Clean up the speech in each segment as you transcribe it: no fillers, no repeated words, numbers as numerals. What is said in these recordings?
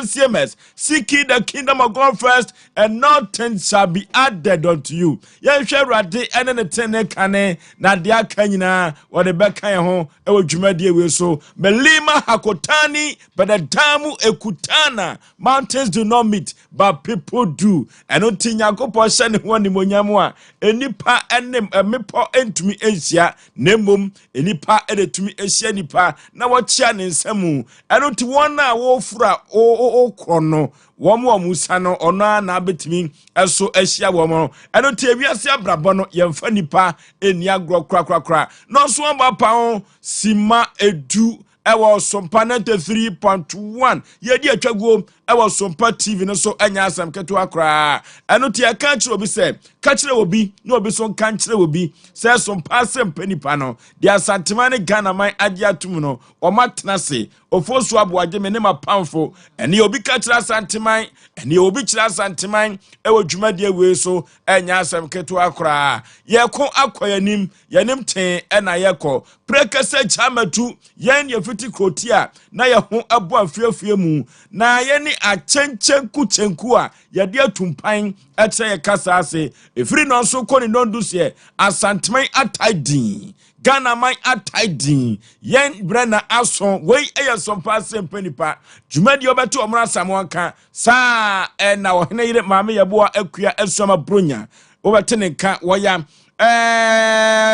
CMS, seek ye the kingdom of God first, and nothing shall be added unto you. Ye shall rade and the tene cane, na dia kanyina, or the beka home, ewo jumadi we so. Melima hakotani, but the damu ekutana. Mountains do not meet, but people do. And until Yakopo send one monyamwa, enipa enem mepo entumi ensia, nemum, enipa edetumi ensia nipa, na wachia nensemu. And until one na wofra o krono womo musa no ono na betimi eso ahia womo eno te wiase abrabo no yemfa nipa eni agro kra no so pa sima edu ewo Sompa 93.1 yedi atwago ewo Sompa TV no so anya asam keto akra eno te aka kire obi se ka kire obi no obi so kan kire obi se Sompa Asem Mpe Nipa no dia santemane Ghana man ade atum no o matena se Oforisuo Aboagye me ne mapamfo ene obi ka kire santeman ene obi kire santeman ewo dwumade we so anya asam keto akra ye ko akoyanim yanim ten ena ye ko prekese chamatu yen ye fiti krotia na ye ho abo afiafie mu na ye ni achenku chenku a ye de atumpan eche ye kasa ase efiri no so ko ni dondu se asanteman ataidin Ghana man ataidin yen brana ason we eye Sompa Asem Mpe Nipa dwumadi obeto omra samonka sa na wo hene yire maame yeboa akua esoma bronya obetene ka woya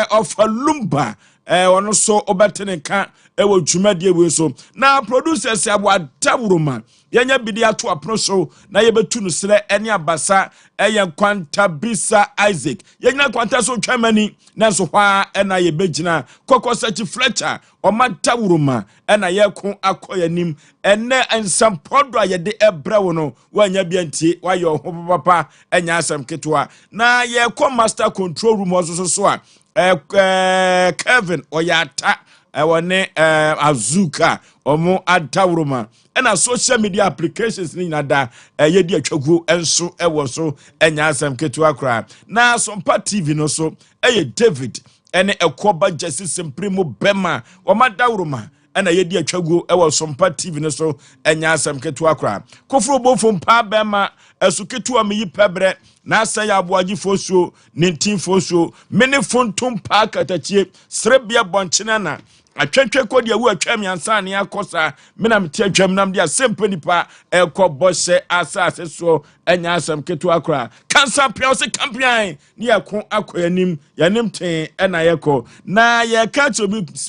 ofalumba ono so obetene ka ewo dwumadi we so na producers aboadawuruma yenya bidi ato aprono so na yebetu no sere ene abasa eye kwanta bisa Isaac yenya kwanta so twamani na so hwa ena yebegina kokosachi Fletcher omadawuruma ena yeko akoyanim ene ensampodo ayede ebrewo no wanya biantie wayo ho papa enya asam ketwa na yeko master control room oso so a Kevin oyata ewone azuka omo adawuruma ena social media applications ni nada yedi atwagu enso ewo so enya asam ketwa kra na Sompa TV no so David ene ekoba jesi semprimo bema omadawuruma ena yedi atwagu ewo Sompa TV no so enya asam ketwa kra kofro bofo mpa bema esuketu meyi pebre na Osei Aboagye Oforisuo 19 Oforisuo mene fontum pa katachie srebia bonchena na atwetwe kodi awu atwam yansan ne akosa mena mte atwam nam dia Asem Mpe Nipa ekobose asase so enya asam ketu akra kansa pia se kampian ne yakon akoyanim yanim ten ena yeko na ye catch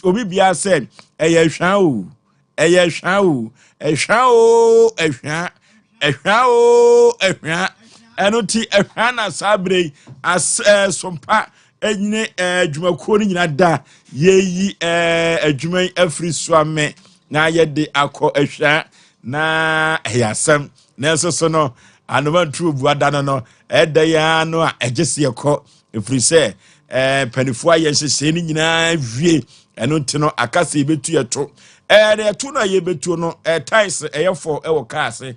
obi bia se eye hwan o eye hwan o ehwan o enoti ehwana sabre as Sompa enyine adwumakuo ni nyina da yeyi adwuman Oforisuo ame na yede akọ ehwa na eyasam na so no anoma trubu ada no eda ya no a egese yekọ efrise panifo ayehye ni nyina wie enoti no akase yebetu yeto yeto no yebetu no ties eyefo ewo kaase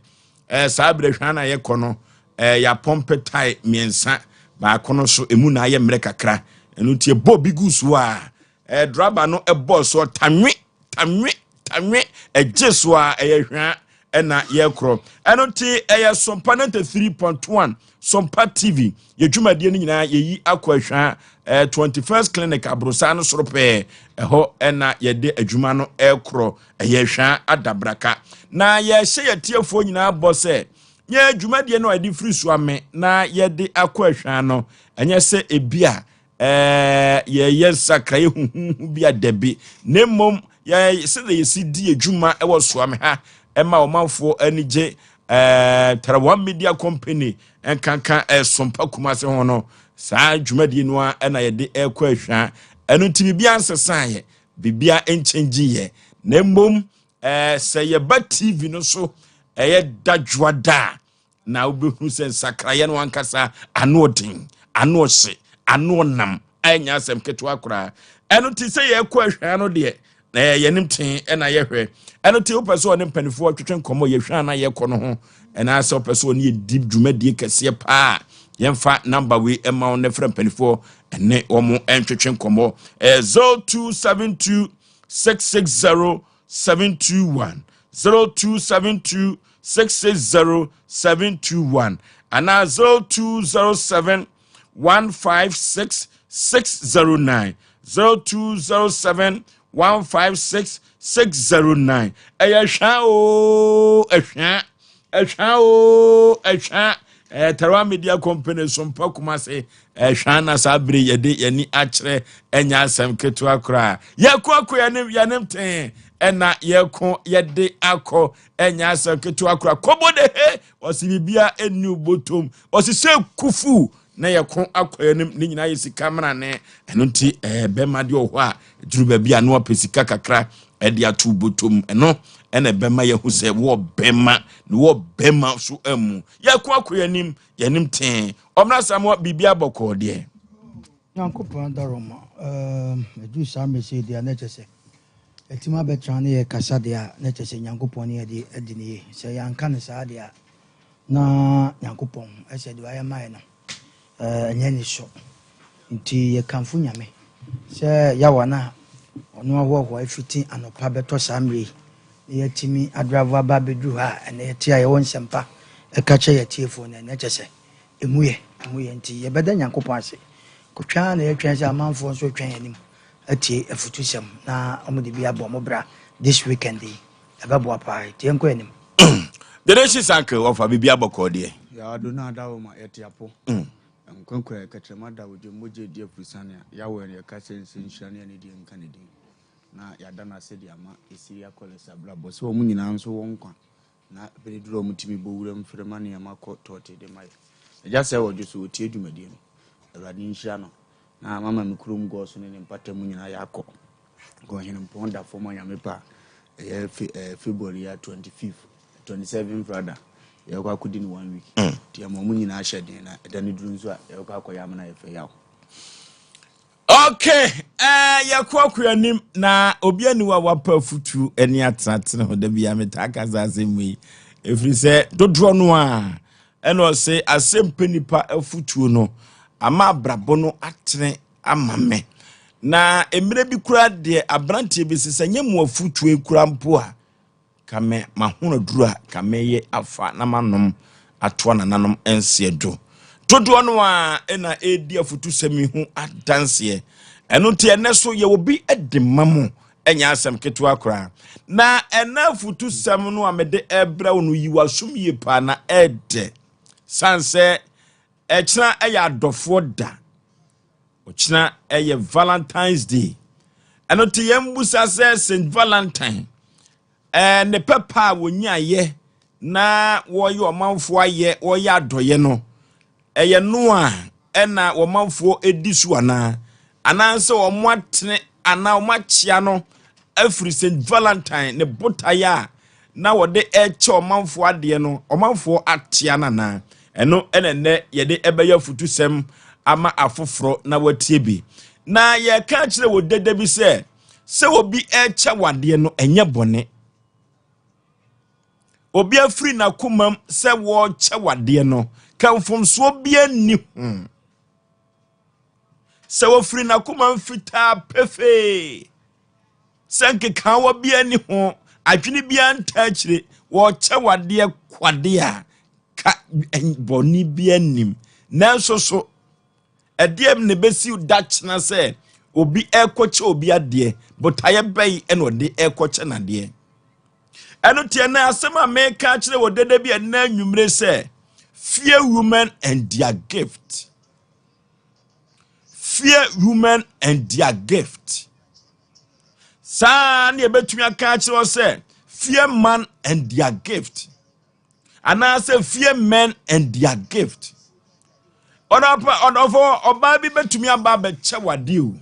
sabre hwa na yekọ no ya pompe tai miensa ba kono so emu na aye mre kakra enu tie bo bigusu a draba no ebo so tanwe ejesu a eyehwa ena yekro enu tie Sompa 93.1 Sompa TV yedwumadie ni nyina yeyi akwahwa 21st clinic abrosa no sorope eho ena yede adwuma no ekro eyehwa adabraka na ye hye yetiefo nyina bose ye dwumadie no edi Oforisuo ame na yede akwahwa no enye se ebia ye yensakra ye huhu bia debi nemmom ye se de yesi di adwuma ewo so ame ha ema omanfo anije Tarawan Media Company enkanka Sompa kumase ho no saa dwumadie no a na yede akwahwa enu ti bibia ansesan ye bibia enchange ye nemmom se ye ba TV no so dadwada na obehu sen sakraye no ankasa anodin anose anonam anya asem keto akora eno ti se ye ko ahwa no de na yenim ten na ye hwe eno ti opeso ne mpanifo atwetwe nkomo ye hwa na ye ko no ho ena ase opeso ne di dwumadie kese pa yemfa number we ema on ne frem mpanifo ene omo entwetwe nkomo 0272 660 721 0272 660-721 and 0207-156-609 0207-156-609 Tarawa Media Company Sompa Kumase Shana Sabri Yedi Yani Achre Enya Sem Ketua Kra Yakwa yanem ten ena yeko yede ako enya Sem Ketua Kra Kobo de he osibibia enu botom osise kufu na yeko akoyanem ni nyina yesi camera ne eno nti bema de ho a duru ba bia no pesika kakra ede atu botom eno ene bema yehu se wo bema so amu yeko akoyanem yanim ten omna samo bibia boko de Yankopon daroma edu sa message dia na chese etima betra na ye kasa dia na chese Yankopon ye de adini se yanka ne sa dia na Yankopon ese de aye mai no enya ni so nti ye kanfu nyame se yawana ono awo afiti anopa beto samre ye timi adrava ba bedu ha na ye tia ye won sempa e ka che ye tiefo na chese emuye nti ye beda Yankopon ase kotwa na yetwa se amanfo so twan anim atie afutusem na omode bia bo mobra this weekend ebebo apa tie nko anim the nation sanke of bibia boko de ya do na da wo ma etiapo nkonkora katrema da wo moje die fusania ya wo ne ka sense nhyane ne die nka ne din na ya da na se dia ma esi ya kolesa blabo so mu nyina nso wo nkwa na bere duro mutimi bo wuram firma ne ya makọ tote de mai eja se wo juso o tie dwumadi no awrade nhyia no na mama mikrum go so ne mpatamu nyina ya akọ go hene mponda foma nyame pa February 25th 27th rather ya kwa kudi ni 1 week ti amamu nyina ahyede na edane duru nso a ya kwa akoya amana efe yawo. Okay, yakwakuyanim na obi aniwa wapa futu eni atratene hoda bia metaka Asem yi efri se dodro no a eno se Asem Mpe Nipa afutu no ama brabo no atene amame na emire bi kura de abrantie bi sese nyemu afutu ekura mpo a kame mahono duru a kame ye afa na manom atoa nananom ense do dodo no a ena edi afutu semi hu adanse eno te ene so ye obi edemamu enya asem keto akra na ena afutu sem no amede ebra no yiwa sumye pa na ede sanse echna eya adofo da ochna eye Valentine's Day eno te yembusa se Saint Valentine ne pepa wonya ye na wo ye omanfo aye wo ye adoye no eye no a ena omanfo edisu ana ananse omwatene ana omachia no afri Saint Valentine ne botaya na wode eche omanfo ade no omanfo atia na eno enene yede ebeye futusem ama afoforo na watie bi na ye ka kire wo dede bi se obi eche wade no enye bone obi afri na kumam se wo che wade no kamfomso bia ni se wo fri na kumam fita pefe sanke kan wo bia ni ho adwene bia nta kire wo che wade kwade a ka boni bia nim nanso so ediem ne besi dach na se obi ekoche obi ade botaye bai eno de ekoche na de eno tie na asema meka kire wo dede bia na nwumre se fear women and their gift. Fear women and their gift. Sa ni ebetumi aka kire se fear man and their gift. And I say fear men and their gift. Onofo oba bi betumi aba be che wade o.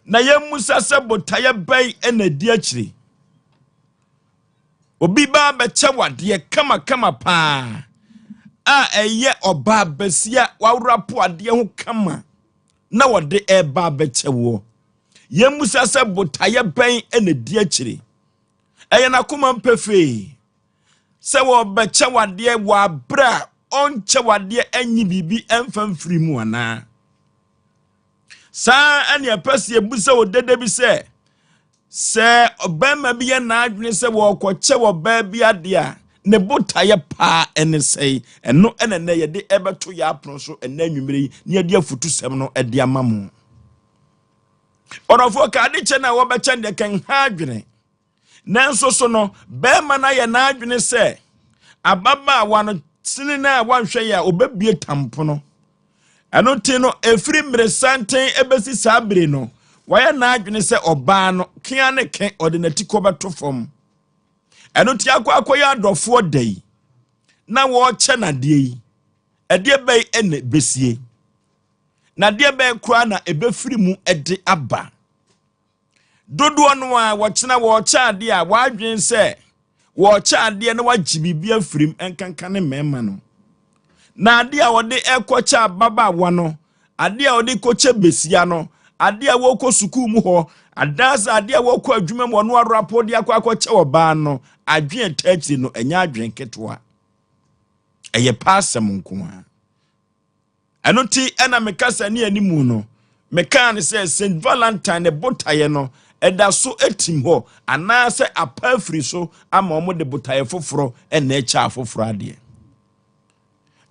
Na yemusa se botaye bai ena di akire. Obi ba be che wade kama pa. Eye oba besia wawrapo ade ho kama na wode eba beche wo yemusa se botaye ben ene di akire eye na kuma mpefe se wo beche wade wa bra onche wade anyi bibi emfamfiri mu ana sa ane apese ebusa wo dede bi se obama bi ye na adwene se wo koche wo ba bi ade a ne botaye pa ene sei eno ene ne ye de ebeto ya apno so ena nwumere ne ye de afutusem no ede amamu orofo ka de che na wo be che de ken ha adwene nanso so no be ma na ye na adwene se ababa wa no sini na wanhwe ya obebie tampo no eno ti no efiri mre santen ebesi sabire no waya na adwene se oba no kia ne ken ordinati ko beto fom eno ti akwa adofo dai na wo che na de yi ede be ene besie na de be kura na ebefiri mu ede aba dodo no a wo chena wo cha ade a wadwen se wo cha ade na wajibibi afirim enkanka ne mema no na ade a wode ekocha baba wa no ade a wode koche besia no ade a wo ko suku mu ho adansa ade a wo ko adwuma mu no arapo de akwakoche oba no adwen tachi no enya adwen ketwa eye pasem nkoa eno ti ena mekasa ni animu no mekan se St Valentine botaye no eda so etim ho anase apafri so ama omo de botaye foforo ena echa afoforo ade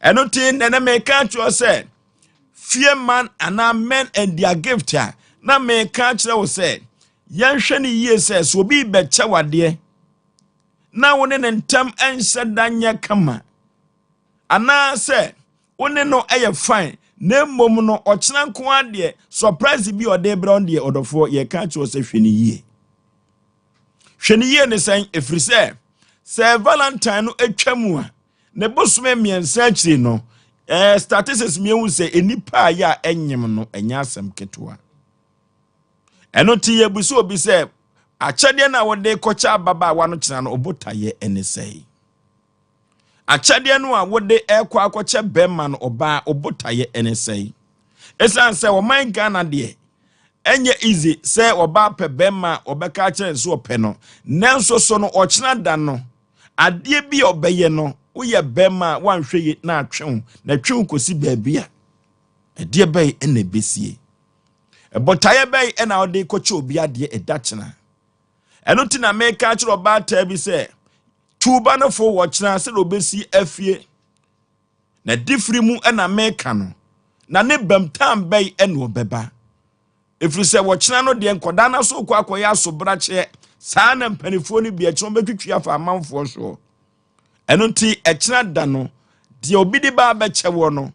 eno ti nene mekan cho se fear man and men and their gift na mekan kire wo se yanhwe ni yie se so obi beche wade na wone ne ntam ense danya kama anase one no eye fine na mom no ochena nko ade surprise bi ode brown de odofo ye ka chi o se hwene yie ne san efrise se Valentine no atwamu a ne bosume miensa chiri no statistics mienu se enipa ya enyem no enya asem ketewa eno ti ye buso obi se achade na wode kocha baba wa no chena no obotaye enesei achade no a wode ekwa akoche bema no oba obotaye enesei esan se o man Ghana de enye easy se oba pe bema obeka kire so ope no nanso so no ochena da no ade bi obeye no uye bema wanhwe na atwe na twe kosi baabia ade be ena besie ebotaye be ena ode koche obi ade edachena eno ti na meka kire oba ta bi se tuba no fo wochena se obesi afie na difri mu ena meka no na ne bamtam be ena obeba efiri se wochena no de enkoda na so kwa akoya so brache saa na mpanifo ni bia chon betwitwi afa amanfo so eno ti echena da no de obi de ba beche wo no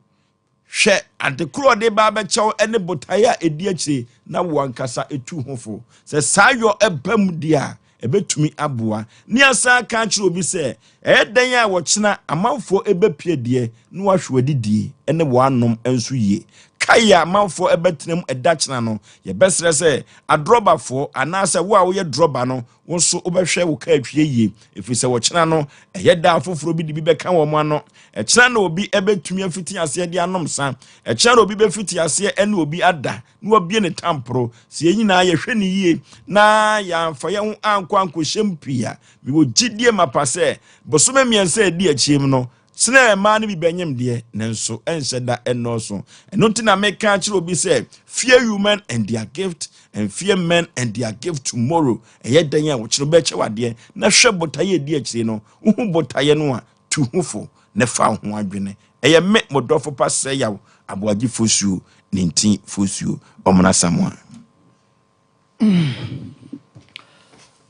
hwe adekuro de ba beche wo ene botaya edi achi na wo ankasa etu hofo se sayo ebam dia ebetumi aboa ni asa ka kire obi se eden a wochena amanfo ebepie die na wahwe didie ene wo anom enso yie kaya amanfo ebetenem edachena no ye besere se adrobafo anasa wo a wo ye droba no wonso obehwe wo ka atwie yie efise wochena no eyeda afoforo bi di beka wo mo ano echena na obi ebetumi afiti ase de anomsa echena na obi befiti ase ene obi ada na obi ne tampro se enyina ye hwe ne yie na ya mfa ye ho anko hyempia mi wo gidie mapase bosome miense edi achiem no sene ma ne bi benyem de nenso enhyeda enoso enonti na meka kire obi se fear human and their gift and fear men and their gift tomorrow eyedan ya wo kire be che wade na hwe botaye di akire no uhu botaye no a tu hufo ne fa ho adwene eye me modofo pase yaw Aboagye Oforisuo ninti Oforisuo omna samwa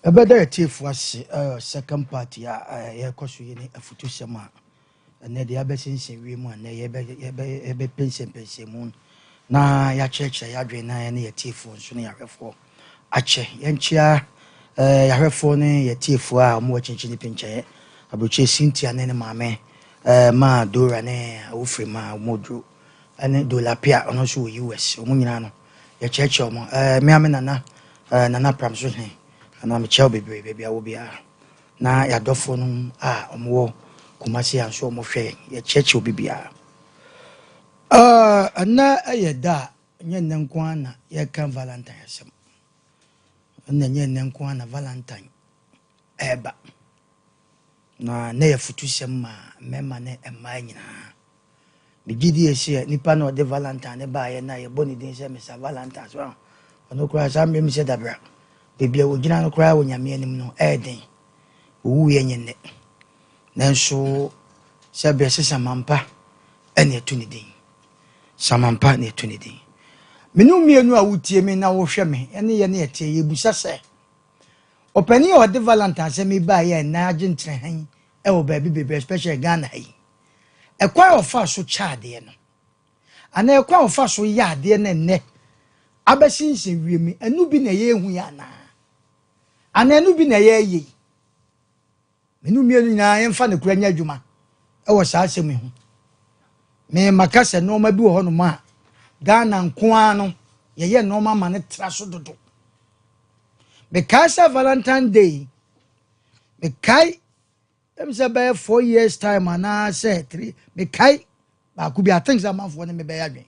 Ebeda etifu ase second party ye koso ye ni afutusema na de abesense wi mu na ye be pension mu na ya cheche ya dwe na ye ne etifu nso ne yahwefo ache ye nchia yahwefo ne etifu a mo chinchin pinche abuche Cynthia ne maame ma Dora ne ofre ma modro ane dolapia ono so US omo nyina no ye cheche omo me amena na pramso he ana me chew bebre awo bia na ya dofo no a omo kumasi anso omo hwe ye cheche obi bia ana ayeda nye nenko ana ye kan Valentine asem na nye nenko ana Valentine eba na ye futusem ma mema ne ema nyina bigidi ese nipa no de Valentine ba ye na ye boni din se Mr Valentine so ono kura sa me se dabra bibia wo gina no kura wo nyame anim no eden owu ye nyene nanso sɛ bɛsɛ samampa ɛne etu ne din samampa ne etu ne din menu mienu a wotie me na wo hwɛ me ɛne ye ne etie ye busa sɛ opani o de Valentine sɛ me ba ye na agye ntrehan ɛwɔ baabi bebe especially Ghana yi ɛkwan ofa so chaade no ana ɛkwan ofa so yɛ ade ne nne abasinse wiemi anu bi na ye hu ya na ana anu bi na ye yi menu mienu na yɛmfa ne kura nya adwuma ɛwɔ saa asɛm hu me makasa no ma bi wɔ hɔ no ma Ghana nkoa no yɛyɛ no ma ne tra so dodo me kasa Valentine Day me kai say by 4 years time and I say 3 me kai ba could be I think that man for me be adwen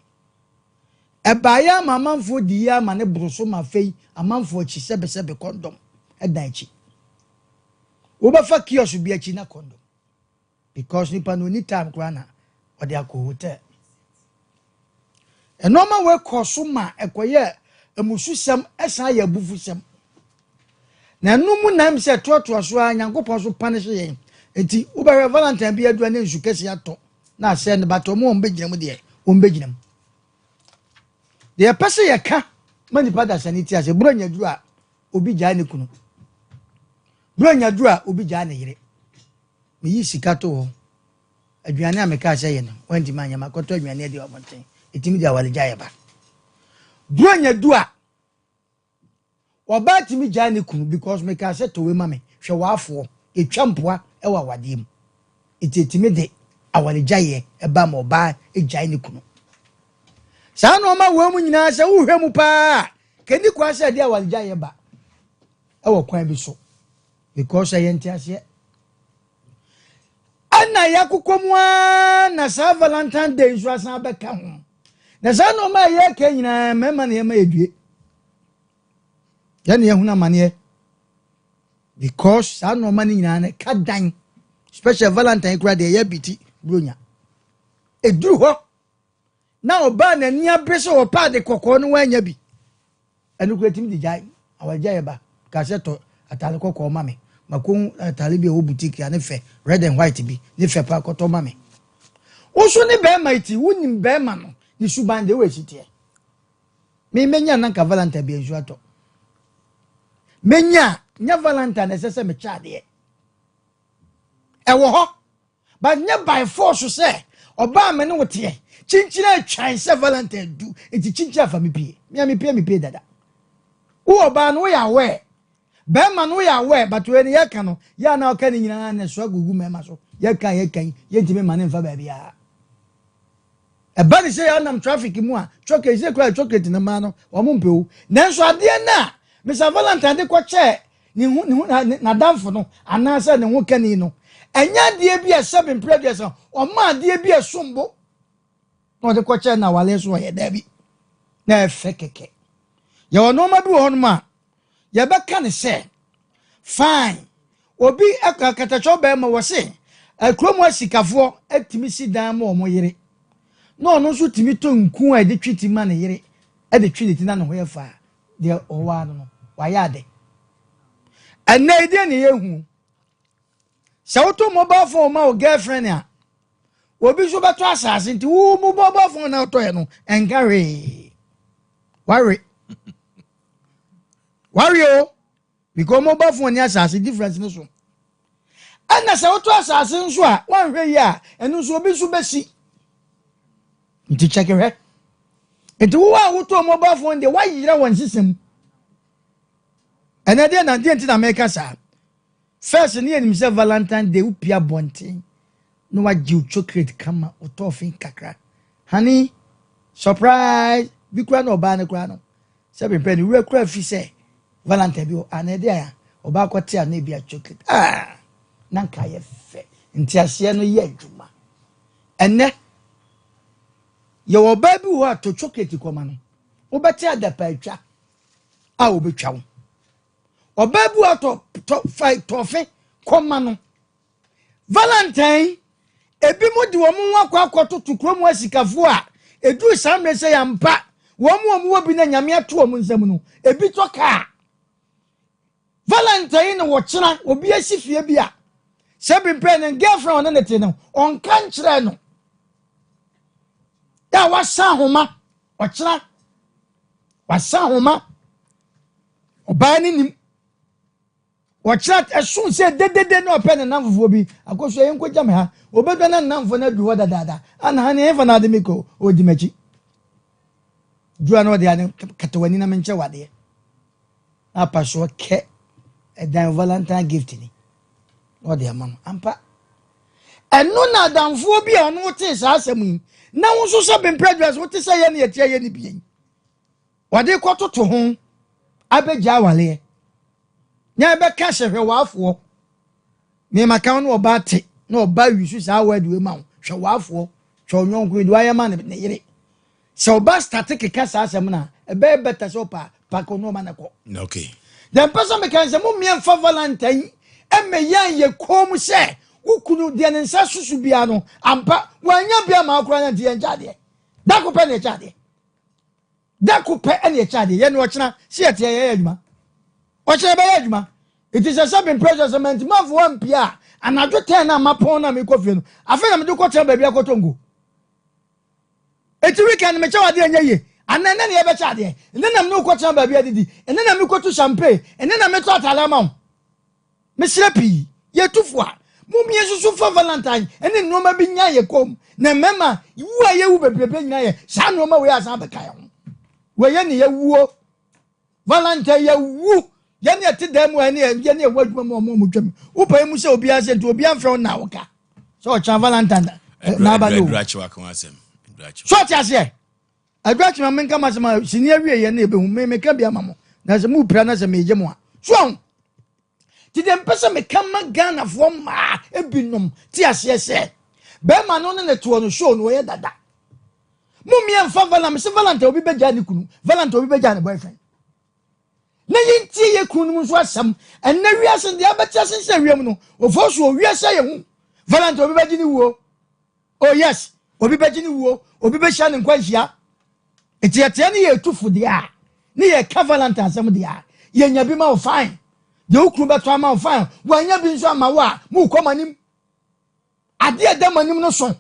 e ba ya man for di ya ma ne broso ma fei a man for chi sebe condom e dan chi wo ba fa kiosk bi achi na condom because nipa no ni time kra na o de akọ hotel e normal we koso ma ekoye emususem esan ya bufusem na numu nam se totoa so anyankopon so punish yen enti wo ba Valentine bi adu na nsu kese ato na se ne bato mo mbegyinam de o mbegyinam de pese ye ka mani pada saniti ase bronya duru a obi gya ne kunu bronya duru a obi gya ne yire me yi sika to ho aduane a me ka se ye no wanti manya makoto aduane de obonten etimi de awale gya ye ba bronya duru a oba timi gya ne kunu because me ka se to we mame hwe waafo etwampoa ewa wadiem etimi de awale gya ye eba ma oba egya ne kunu saa no ma wo mu nyina se wo hwemu pa keni kwa se de awale gya ye ba ewo kwan bi so because ayenti ase ana yakokomwa na sa Valentine Day so asan beka ho na sa no ma ye ka nyina mema na ye ma edue ya ne ehuna mane because sa no ma nyina na kadan special Valentine kura de ye biti bronya eduru ho na oba na nia brese o pa de kokko no wanya bi enu kura timi de jai awaja ye ba ka se to atale kokko ma me makon atale bi o boutique ya ne fe red and white bi ne fe pa koto ma me wo so ne be maiti wonim be ma no ni suban de we sitie me menya na ka Valentine bi enju ato menya nya Valentine sese me chaade e wo ho but nya by force say oba me ne wote chinchina twan se Valentine du enti chinchina fa me pie me pie dada wo oba no ya we be ma no ya we but we ne yeka no ya na o ka ni nyina na so agugu mema so yeka ye ntime ma ne mfa ba bia e ba ni say ya nam traffic mu a chocolate say kra chocolate na ma no o mo mpeu nanso ade na Mr. Valentine de ko che ni hu na damfo no anasa ne hu kani no enya de bi a 7 previous o ma de bi a sombo no de ko che na wale so ye da bi na efe keke ye ono ma bi wo no ma ye be ka ne se fine obi akatacho be ma wo se akromo asikafo atimi si dan ma o mo yire no no so timi to nku a de twiti ma ne yire e de twiti na ne ho ye fa de o wa no wayade ene ide ne yehu sawto mobile phone ma o girlfriend a obi so beto asase nti wo mobile phone na to ye no engare worry o because mobile phone ni asase difference no so ana sawto asase nso a wan hwe yi a eno so obi so besi nti check it nti wo a wo to mobile phone de wa yira wan system ena de na de nti na make sa first ni enim se Valentine Day upia bonten no wa jiu chocolate kama utofin kakra honey surprise bi kura no ba ne kura no se be pe ni we kura fi se Valentine bi o ana de ya oba kwete a na bia chocolate na nka ye fe nti ase no ye adwuma ene ye oba bi wo ato chocolate koma no obete adapa atwa a obetwa wo obabu ato fight tofe koma no Valentine ebi mo di wo mo akwa akoto tukrom asikafo a edu samre se ya mpa wo mo bi na nyame ato wo nsam no ebi toka Valentine wo kyena obi asifie bi a Sebi Mpe girlfriend on the no on kanchre no. Ya wasa homa ochra wasa homa oba ni nim ochra esun se dedede na open na mfuo bi akoso yen kwagya me ha obedo na namfo na duwo dadada ana ha ne efa na ademiko odimachi duwa no de ane katawani na menche wade apa so ke edan Valentine gift ni o de amam ampa enu na danfo bi a no te sa asem yi na wo so so be prejudice wo te say ye na ye tie ye ni bi wade kototo ho abegya wale nya be ka hwehwe wafo me maka no oba te na oba wisu sa word we ma hwe wafo hwe onyonkuru du ayama ne yire se oba start keka sa asem na ebe better so pa ko no ma na ko okay then person me kan se mo me fa Valentine emme yan ye kom se ukunu de ne nsa susu bia no ampa wanya bia ma akora na de njade da ko pe ne chade da ko pe ne chade ye no ochina se ye ye adwuma ochina be ye adwuma it is a seven pressure cement ma for one pia anadwo 10 na mapon na me kofie no afa na me de ko tira ba bia ko tongo eti weekend me chawa de anya ye anana ne ye be chade nna me ko tira ba bia didi nna me ko tu champagne nna me to atala ma me sirapi ye tufua mumie susu fa Valentine ene noma bi nya ye kom na mema wu aye wu bebrebe nya ye sa noma we asan be kai ho we ye ne ye wuo Valentine ye wu ye ne te dem wa ne ye ne wadwuma mo dwam wo pa mu se obi ase to obi anfre na wo ka so cha Valentine na ba no so cha se adrachi ma menka ma se ma sini awie ye na ebe hu me ka bia ma mo na se mu pra na se me je mo a so ti dem pese me kama Ghana fo ma ebinom ti asese be ma no ne to no show no ye dada mumie mfa Valentine obi beja ne kunu Valentine obi beja ne boyfriend na yinti ye kunu so asam enne wiase de abetia sense wiem no ofoso wiase ye hu Valentine obi beji ni wuo oh yes obi beji ni wuo obi be sha ne kwanhia etiatia ne ye tufu de a ne ye ka Valentine asam de a ye nya bi ma o fine de okuru beto ama fine wanya bi nso ama wa mu komanim ade edamanim no so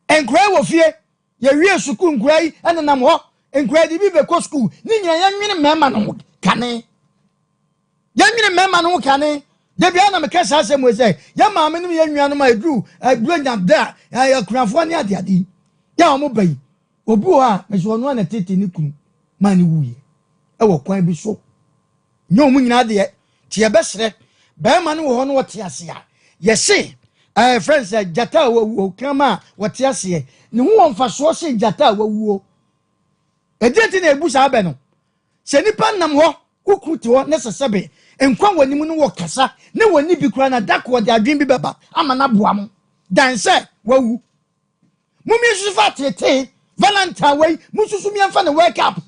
enkrai wo fie ye wie suku nkrai enenam ho enkrai de bi be ko school ni nyina ya nwene mema no kane ya nwene mema no kane de bia na me kasa asem we say ya maame no ya nwa no ma edru nyam da ya kurafo ne ade ade ya omo bai obi ho a me so no na tete ni kunu ma ni wuye e wo kwan bi so nyo mu nyina de ti ye besre be ma no ho no wote ase a ye se friends jata wo kama wote ase ni ho mfa so se jata wo edenti na ebusa abe no se nipa nam ho kukuti ho ne sesebe enkwa wani mu no wo kasa ne wani bi kura na dako de adwen bi beba ama na boa mo dan se wawu mumi susu fa tete Valentine way mususu mi amfa na wake up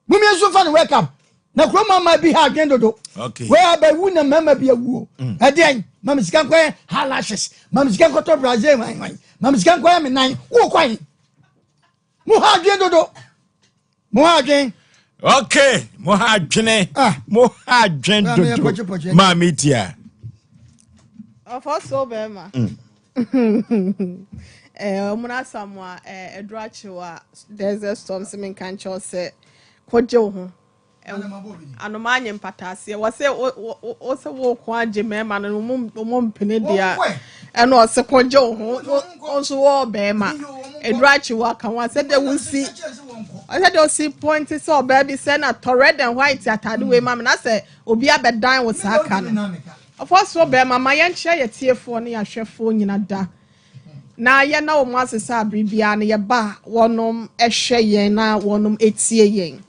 mumi susu fa na wake up na kro mama bi ha adwen dodo okay we abawu na mama bi awuo eden mama sika kwa halashes mama sika ko to Brazil mama sika kwa me nan wo kwan mu ha adwen dodo mu ha adwen okay mo ha adwen dodo ma media Ofoso bema omuna samwa edrachiwa desert storm simin kancho se kojo ho anomanye mpatase wo se wo kwa jemema no mo mpene dia eno o se kojo ho onso wo bema edrachiwa kan wa se de wusi I said you see point so baby say na to red and white atade we mama na say obi abedan wo saka no Ofoso bema ma ye nche ye tiefo ne ahwefo nyina da na ye na wo mu asesa abribia ne ye ba wonom ehwe yen na wonom etie yen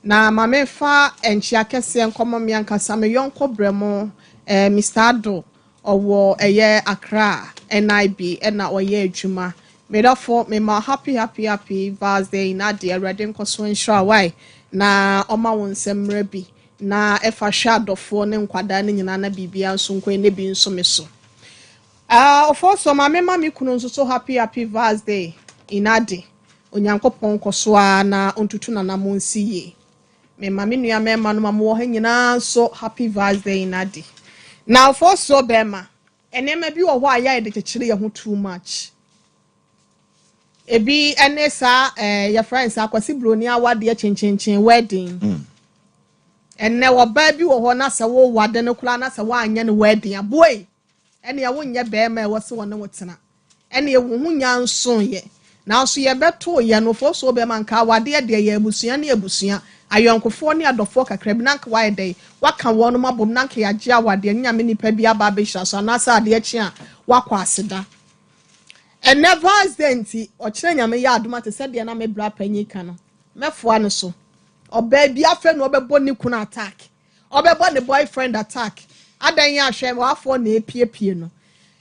na ma me fa enchi akese nkomo me ankasa me yonko bremo Mr. Ado owo eye Accra NIB na oye adwuma me therefore me ma happy birthday na de ready nkoso nsura why na oma won semre bi na efa hwadofo ne nkwada ne nyina na bibia nso nkwe ne bi nso me so Ofoso ma me kunu nso so happy birthday inade onyankopon koso na ontutu na namonsiye me ma me nua me ma no ma wo ha nyina so happy birthday inade Now for so bema and then maybe or why I did too much. Ebi enesa your friends akwasi bronia wa de chin wedding. And now baby or na sa wo wade no kula na sa wa anya no wedding boy. Ene ya wonye bema wo se wona wotena. Ene ye wo hunya nso ye. Now so ye beto ye no for so bema nka wade de ye abusua na abusua. Ayonkofo ne adofo kakra bi nanka wa dey waka wono mabom nanka ya gye awade nyame nipa bi aba be hwa so na sa ade echi a wakwa aseda. And never zenti o kire nyame ya adoma te se de na me bra panyi ka no mefoa no so oba bi afa no obebo ni kuna attack obebo ne boyfriend attack adan ya hwe wa afo na epiepie no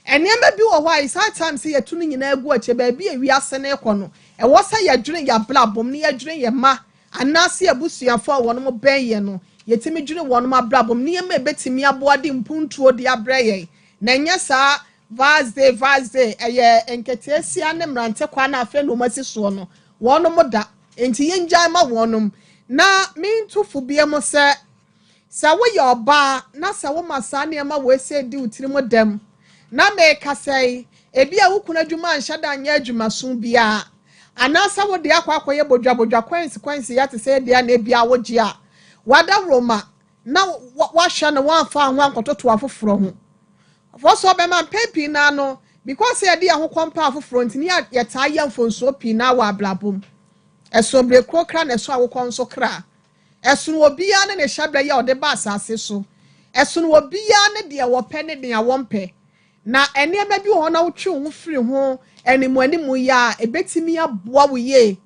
enema bi wo why sometimes ye tunu nyina agu ache ba bi ewi ase na ekọ no e wo sa ya dwene ya blabom ne ya dwene ye ma anase abusuafo a wono mo ben ye no yetimi dwene wono ma blabom ne ye ma betimi aboade mpuntuo de abreye na nya sa vaze eye enketesia ne mrante kwa na afa no masi so no wono mo da enti ye njai ma wonom na mintufu bia mo se sa wo ye oba na sa wo masa ne ma wo se di utiri mo dem na me ka sei ebi a wukuna dwuma anhyada anya adwuma so bia anasa wo de akwakoye bodwa kwansi ya te se de na bia wo gi a wada roma na wahwa na wanfa ho ankototo afoforo ho for so be man pepi na no because e de ahokompa afoforo ntini ya taa ya mfonso pi na wa ablabom eso bre krokra na eso awokon so kra eso no obia ne hyabra ya ode ba asase so eso no obia ne de wo pe ne de a wompe na enema bi ho na wotwe ho firi ho animu ya ebetimi aboa wo ye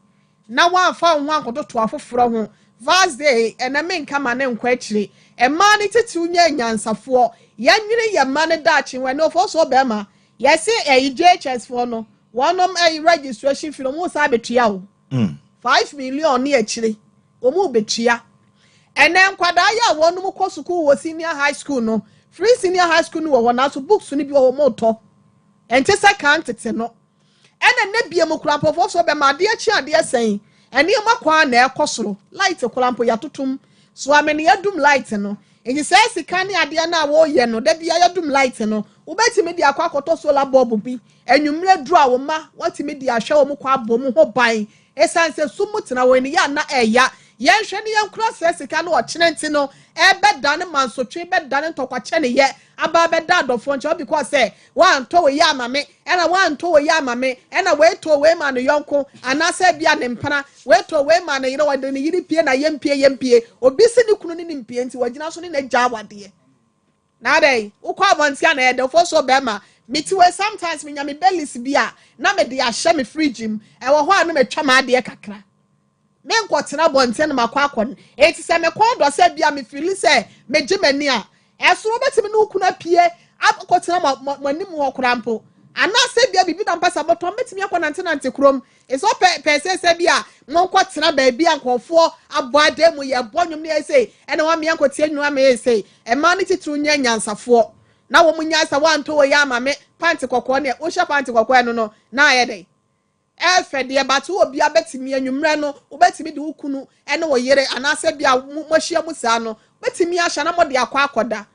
na wanfa ho ankototo afoforo ho Thursday enema nka ma ne nkwa akire ema ne tete unya nyansafo ya nwire ya ma ne dachi we no for so be ma ya se JHS for no wonom registration fee no mo sa betua o 5 million ne akire o mu betua enen kwada ya wonom kɔ school wo senior high school no free senior high school no wo na so books ni bi wo mo to ente second tete no ene ne bia mo kura for so be ma de achi ade asen ene makwa na ekosoro light kolampo ya tutum so amene yadum light no enyi say sika ne ade na wo ye no da bia yadum light no ubetimi de akwa koto solar bulb bi enwumre dru a wo ma watimi de ahwe wo mkwa abom ho ban esanse sumutena wo ni ya na eya yenhwe ne yankura say sika no ochene nti no ebe dan mansotwe be dan ntokwache ne ye aba be da adofo nche because say wan to we ya mame ena wan to we ya mame ena we to we ma no yonko anase bia ne mpana we to we ma no yire wade ne yiri pie na yempie obi si ne kunu ne mpie nti wagina so ne na gya wade na dey ukwa abontia na ede fo so be ma miti we sometimes me nyame bellis bia na me de ahye me fridge m e wo ho anu me twa ma ade kakra me nkotena bonte na makwa akon eti se me kon do se bia me feel se me gimani a eso betimi no kuna pie akotena manim ho krampo ana se bia bibi na mpasa boto betimi akona nante krom eso pese se bia mo nkotena ba bia nkofo aboade mu ye bonwum ne ese ene wa me nkotie nwa me ese e ma ne titru nya nyansafo na wo munya sa wanto wo ya mame panti kokko ne wo hye panti kokko no na ayede efede batu obi abetimi anwumre no obetimi de ukunu ene wo yere anase bia mohia musa no betimi ahya na mode akwa akoda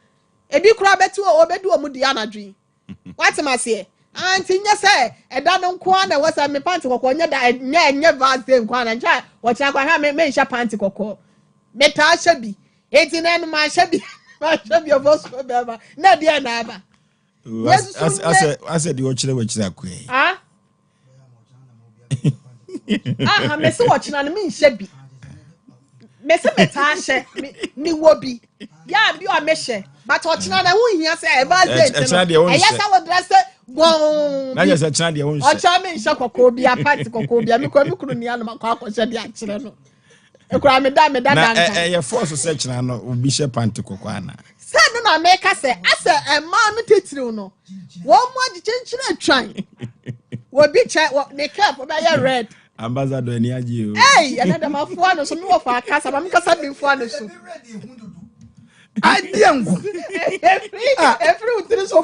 ebi kura betu obedu omudi anadwi watemase anti nya se eda no nko na wasa me panti kokko nya da nya vase nko na ncha wo cha kwa ha me hya panti kokko meta ahya bi eti na no ma ahya bi ma ahya bi ofoso beba na dia na aba as the ochire wachire akwe ah aha mesi watchina no me nhye bi mesi meta ahye ni wobi ya bi o mehye but watchina na hu hia se e ba ze no e yesa wo dress gon na je se china de won o cha me nhye kokko bi apart kokko bi mi kunu ni anu makwa akọhye de akire no e kura me da na e force se china no obi hye panty kokko ana se no na me ka se ase e ma no tetiri no wo mo agi chenchina atwan wo bi che ne cap ba ya red ambassador eni aji o hey another ma fo ano so me wo fa kasa ba me kasa bi fo ano so adiangu every utiri so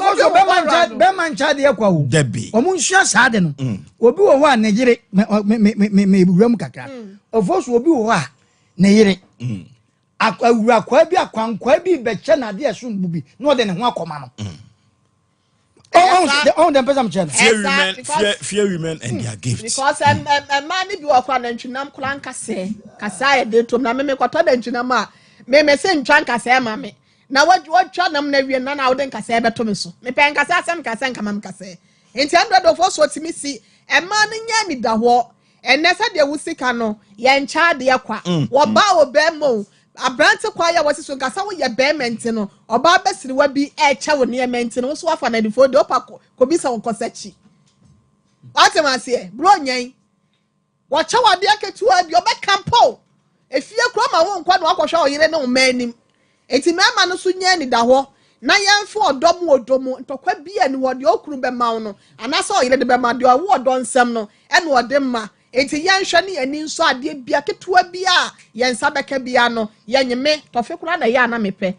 be man cha de kwa wo debi omu nhua saade no obi wo ho a ne yire me buram kakra ofoso obi wo ho a ne yire Akwa bi akwankwa bi beche na de so mbubi no de ne ho akoma no. The person fear women and their gifts. Because man if you are na ntwinam kula kasa ye de tom na me kwato da ntwinam a me se ntwan kasa ma me na watwa nam na wie na wo de kasa be to me so me pen kasa asem kasa nka mam kasa enti 100 of us what me see e man nya ni da ho enne sa de wusika no ye ncha de kwa wo ba wo be mo abrante kwa ya wasi so kasa wo ye be mente no oba besiri wa bi e cha wo ne mente no so afa na difo de opa ko bi sa wo kosachi Atemase bro nyen wacha wade aketua bi obekampo efie kro ma wo nkwa no akohwa oyire ne omanim enti mema no so nya ni da ho na yemfo odom odomo ntokwa bia ni wode okuru be ma no anasa oyire de be ma de wo odonsem no ene wode ma enti yenhwe ne ani nso ade bia ketua bia yensa beka bia no yenyeme tofe kura na ya na mepe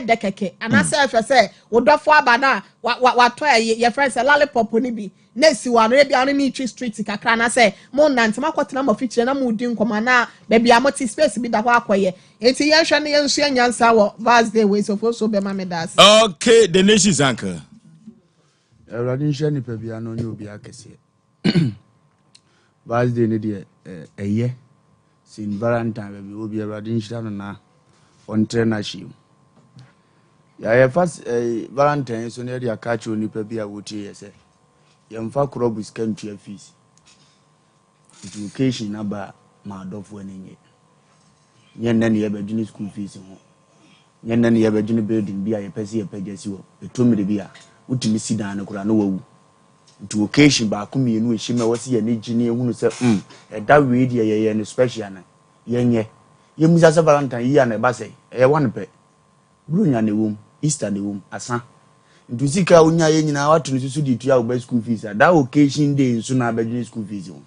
de keke anasa efe se wodofo abana wato ye friends lollipop ni bi na si wa no bia no ni tree street kakra na se mo nante makotena ma fichire na mo di nkoma na be bia mo ti space bi da ho akoye enti yenhwe ne yenso yansa wo Thursday we so be ma me das. Okay, the nation's anchor. Radin shani pe bia no ni obi akese. Thursday ne de eye sin Valentine be obi Radin shano na on trainership. Ya first Valentine so ne de akachi oni pe bia wotie yese. Yemfa krobus kantua fees. Education aba ma adofo anenye. Nyenna ne yebadwini school fees ho. Nyenna ne yebadwini building bia yepese yepagasi wo. Etomire bia utimi sidan ne kura no wawu. Education ba ko mienu ehime wose ye ne gine ehunu se eda we de ye ne special na yenye. Yemusa se Valentine yi na ba se one pe. Brunya ne wom, Easter ne wom, asa. Ntusika unya ye nyina watu nsusu di tuya oba school fees that occasion day nso na abadwini school fees ho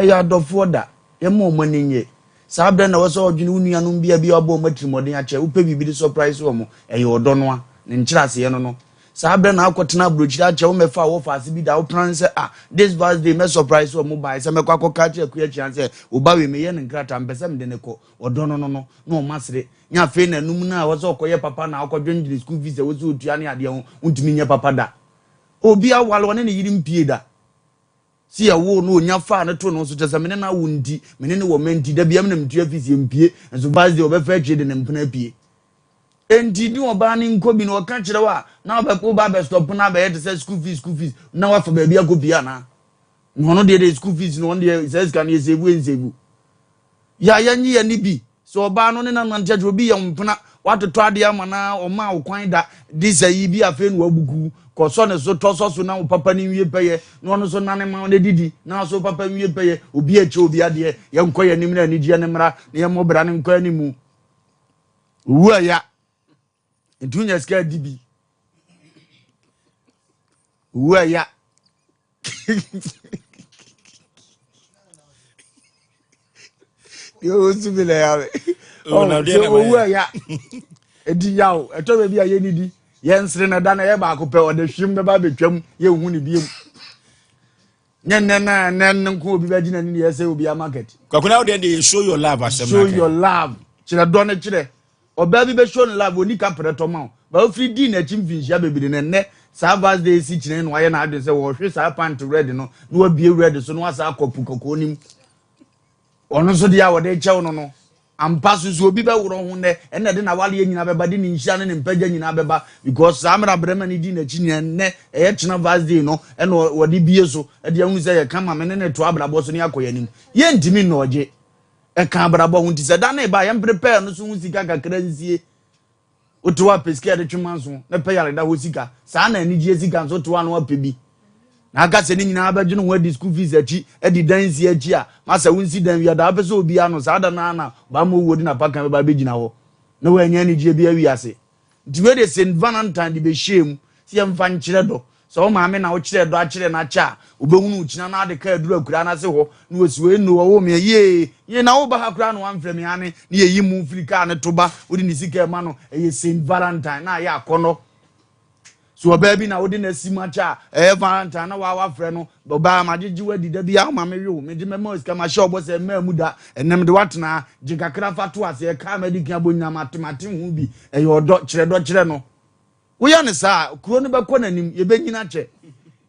ya dofo da ye mo manenye sabe na woso odwini unua no bia bia obo matrimoden ache upe bibi surprise wo mo odo no a ne nkyirase ye no sabe na akotena brochiri ache wo mefa wo faase bi da wo plan se this birthday me surprise wo mo bai se mekwa koka che ku achi anse oba we me ye ne nkrata mpese me de ne ko odo no no o masre nya fe na num na woso koye papa na akodwendiri school fees woso otua ne ade ho untimi nya papa da obi awale one ne yiri mpie da si ya wo no nya fa na to no so chese me na wo ndi me ne wo menti da bia me na mtua fees mpie enso birthday obefa achi de ne mpena pie enti ni oba ni nkobi no ka kire wa na obeko ba be stop na be yet say school fees na wa fa ba bia kopia na no de school fees no de says kan ye sebu ya nyi ya ni bi so oba no ne na nante obi ya mpena watoto ade amana o ma okwan da this yi bi afa no abuku ko so ne so to so na papa ni wie peye no no so na ne ma ne didi na so papa wie peye obi eche obi ade ye nkoye nim na ni die ne mra ne ye mo bra ne nkoye ni mu uwa ya ntunya ska dibi uwa ya yo sibile ya uwa ya edi yaw eto be bia ye nidi ye nsire na da na ye ba akopɛ ode hwim be ba betwam ye hu ni biem nyen nko obi ba gina ni ye say obi a market kwakuna wo dey show your love asem show your love kire do ne kire oba bi be show no love oni ka preto ma ba ofri di na chim finhia bebiri ne Sabbath day si kire no ye na ade say wo hwe sa pant red no na obie red so no asa akopu kokonim ono so dia wo de chew no ampa so obi be woro ho ne ene de na wale nyina beba de ni nhia ne mpagya nyina beba because samra brema ni di na chi ne eye chena Thursday no ene wo de bie so e de hu say ye kama me ne to abrabo so ne akoyanim ye ntimi no oje e ka abrabo hu ntise da na e ba ye prepare no so hu sika kakra nsie otowa peskia de twumanso ne pe yare da ho sika sa na ani gie sika so towa no apebi na aka se ni nyina abadwene ho adi school fees achi adi dansi achi a masa wunsi dan wi ada apese obi ano sa da na ba mo wodi na pakan ba begina ho na wa anya ni gie bia wi ase diwe de St. Valentine de be shem si emfa nkire do so o maame na wo kire do akire na cha obehunu uchina na ade ka aduru akura na se ho na wosiwe no wo me ye na wo ba hakura no amfre me ane na yeyi mu mfrika ne toba wodi ni sika ma no eye St. Valentine na ya akono so baby na wodi na si macha Valentine na wa frɛ no ba magigi wadi da bia ma me yo me di me mo ska ma show bo se ma mu da enem de watena jigakra fato ase ka ma di kan bonya matemate hu bi odo kyerɛ no wo ya ne sa kuro no bɛkɔ nanim ye benyina kyɛ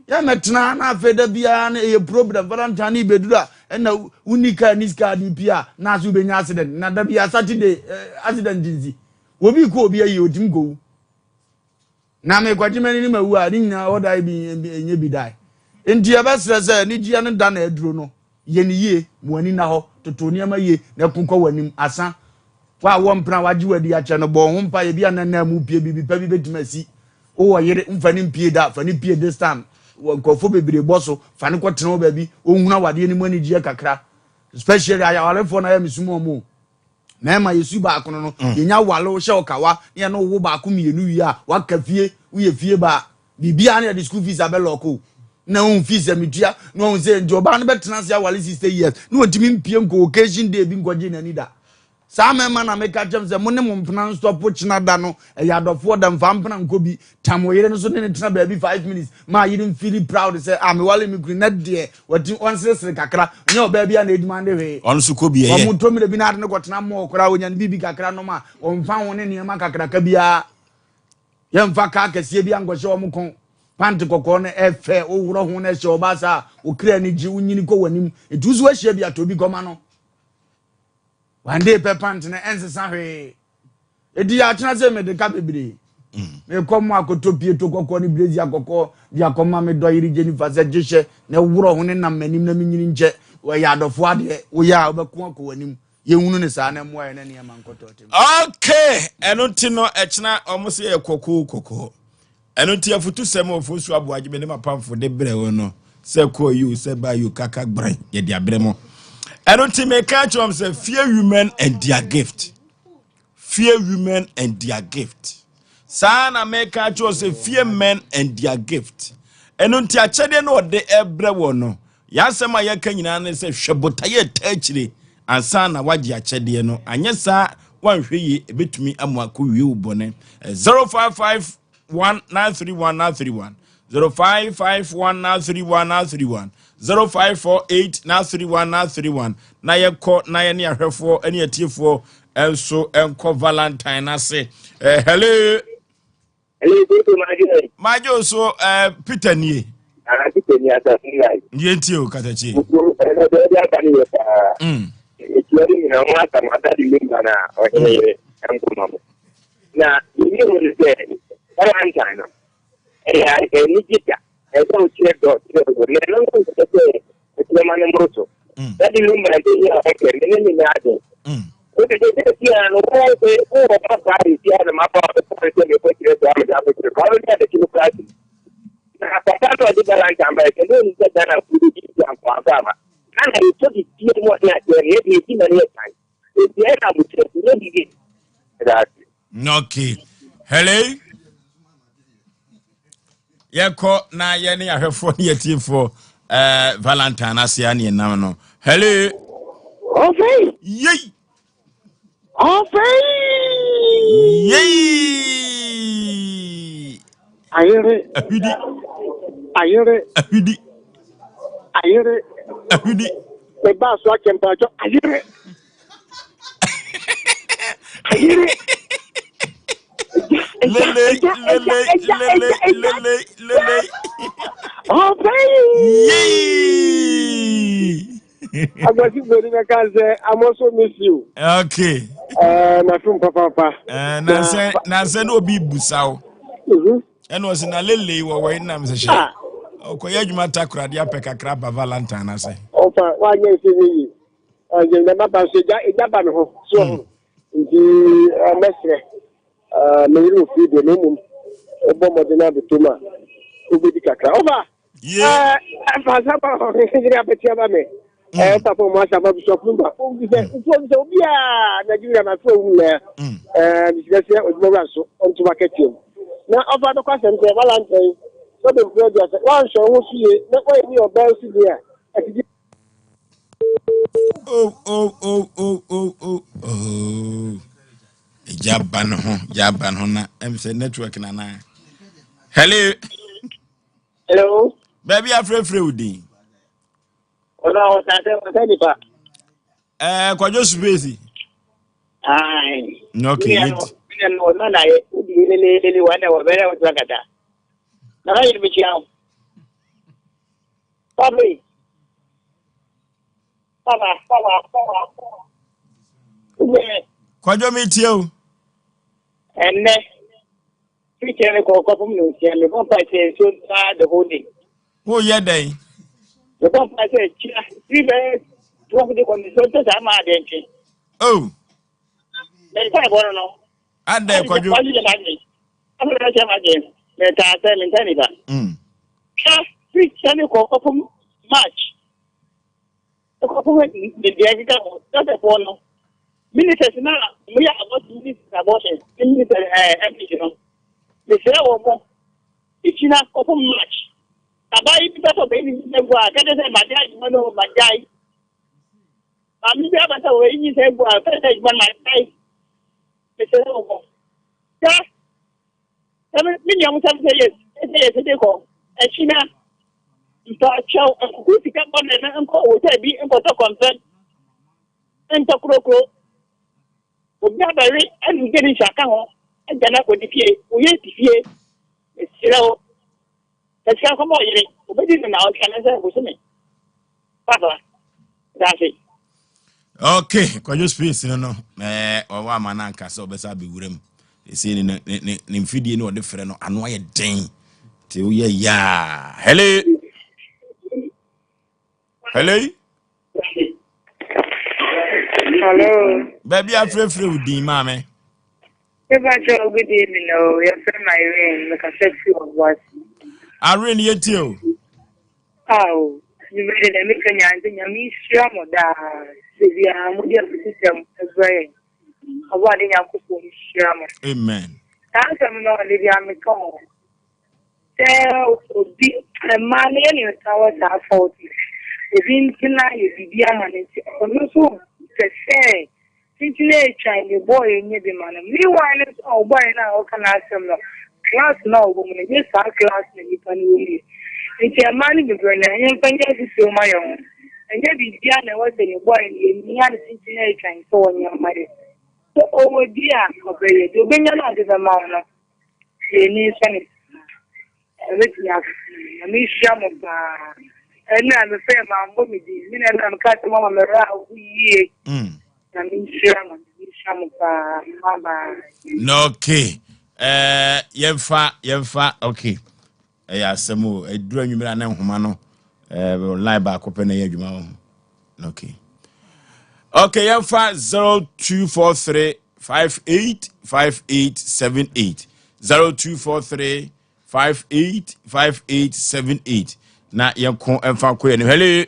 ya metena na afa da bia na ye problem Valentine bedura na unika niska di pia na so benya accident na da bia Saturday accident jinzi obi ko obi ayi otim go na me kwajimani ni mawu a ni nyina oda bi enye bi dai enti e besere se ni gia no da na aduro no ye ni ye muani na ho toto ni ama ye na kunkɔ wanim asa wa wo mpra waji wadi a che no bo ho mpa ye bia na mu pie bi pa bi betimasi o wo yere mfani pie da fani pie this time nkɔfo bebre boso fani kɔtena wo ba bi ohuna wade ni mani gie kakra especially ayawalefo na ya misumo mo mema yesu ba akono no yenya wale wo hye okawa ne no wo ba ako mienu wi a waka fie wo ye fie ba bibia na the school fees abeloko na un fees amitua no un se njoba no betena se wale 60 years no ntimi mpie nko occasion day bi ngoje na nida sa mema na meka chem se mo ne mo mpena stop china da no ya dofo da mfa mpena nko bi tamoyere no so ne tena ba bi 5 minutes ma you feel proud say am wale mi kuri net de wati on sere kakra nye oba bia na eduma de we on su ko bi ye o mu to mi bi na de ko tena mo okra onya bibi kakra no ma o mfa won ne ma kakra ka bia ye mfa ka kese bia ngoshe o mu kon pant kokko ne efe o wuro ho na hye oba sa o kra ni ji unyini ko wanim etuzu a hye bia to bi goma no one day pe pant na ensesa hwe edi ya tena se me de ka bebre me kom akoto pie to kokko ni brezi akokko dia koma me do yiri Jennifer se gishe na wuro ho ne nam manim na menyini nje we ya adofo ade wo ya obeko akọ wanim ye hunu ne sa na mo ya na ne ma nkoto tem okay eno ti no echna omose ye kokko eno ti afutu sem Oforisuo Aboagye me ne mapamfo de bre wo no se ko you se ba you kaka bran ye dia bre mo eno ti me ka chom se fear women and their gift. Fear women and their gift. Sana make a choice fear men and their gift. And until a chede no de ebre wono. Yasema ya kanyina ne se hwebotaye tachire ansana waji a chede no. Anyesa wan hwe betumi amwako wi ubone. 0551931931 0551931931 0548931931 na ye ko na ye ne ahwefo ene atiefo enso enko Valentine na se hello majo so Peter nie Peter nie ata ngai yenti o katachi ekiari na mwata mata di limba na ohere enko mamo na ni mo de Valentine ni jita so chedo le no ko te mane mroto dadi limba na ya okere ni na ade okay, yeah, no, pari, yeah, the map of the point of the Valentine, and then get that up with the Pagama. And I took it more than time. If the end, I would say, that. Okay. Hello? Yako na yeni ahwefo ni atiefo Valentine asiani na no. Hello? Okay. Yey! Osei! Yay! Ayere. Ahudi. Ayere. Ahudi. Ayere. Ahudi. The boss watching Pajo. Ayere. Ayere. Lele. Osei! Yay! I'm also miss you. Okay. Na from papa. Na se no bi busao. Eno se na lele wo na me se. Okoya dwuma takura dia pe kakra ba Valentine na se. Ofa wa nye se ni. Je na baba se ja ba me ho. So nti mesre me ru fi de no mum. Obo mo de na be toma. Obi kakra. Ofa. Yeah. Fa sa ba ho ngi apetia ba me. Papa mo asa ba so fumba. O bi se obi a Nigeria na so wu le. Bi se se o mo so on to market you. Na ofa do kwasem se Valentine. So the brother say wan so wo fie na ko ni oba si dia. Oh. Jaban ho na em se network na na. Hello. Hello. Baby afre udi. Ola Asem Mpe Nipa. Kwajo Subezi. Ai. Okay, it. Mimi no na ye udi lele wana wa bere wa kata. Na ga yiri bichi yawo. Papa. Kwajo metie o. Enne. Fiche ko fum no tia me ko pa se so the whole day. Who ye dey? The ko pa se chia. Three be drop the condition to sama adenki. Oh, Le ta bo no. ade kwajo. Kwali de magi. Amu na che magi. Le ta Asem Mpe Nipa. Fiche ko fum match. Ko fum the dia ka mo. Ta te bo no. Ministers now, we are about ministers abortion. Minister MP, you know. They say, oh, it's not open much. About it, that's what they say. I can't say my guy, you know, my guy. I'm never about to wait. You say, well, I can't say my guy. They say, oh, yeah. I mean, young some say yes, they go. And she now, you start show a good to come on and uncle will be in Porto Concern and talk crow. Very and getting shaka and then I would defeat. We defeat. It's let's come on. We didn't know can I say was me. Papa, that's it. Okay, kwajo space no. Owa mananka so besa be wurem. E say ni mfidie ni ode frɛ no ano aye den. Te wo ye ya. Hello. Hello. Hello. Baby afre udi mame. Good evening. Oh, your friend Irene, like I said, she was watching. Irene yetio. Oh, you ready to make a young and me share more that the media system as well. About the young couple share. Amen. That's a no Lydia McCall. There would be a man in your towers are 40. The Vincina is the diamond. Also, to say. Since Chinese boy in the man, meanwhile, it's all boy now can ask them class now, woman, yes, our class in the family. It's a man in the brain, and you can get it so my own. And yet, the Diana was a boy in the other Chinese Chinese so on your mother. So, oh, dear, okay, you've been out of the mountain. You need Spanish. I miss some of and I'm a fair man, woman, and I'm cutting on the route. No, okay. Yemfa, okay. Asemo, edura nwumira na nhoma no. Line back up na yadwuma ho. Okay. Okay, yemfa 0243 585878. 0243 585878. Na yenko emfa ko ye. Hello.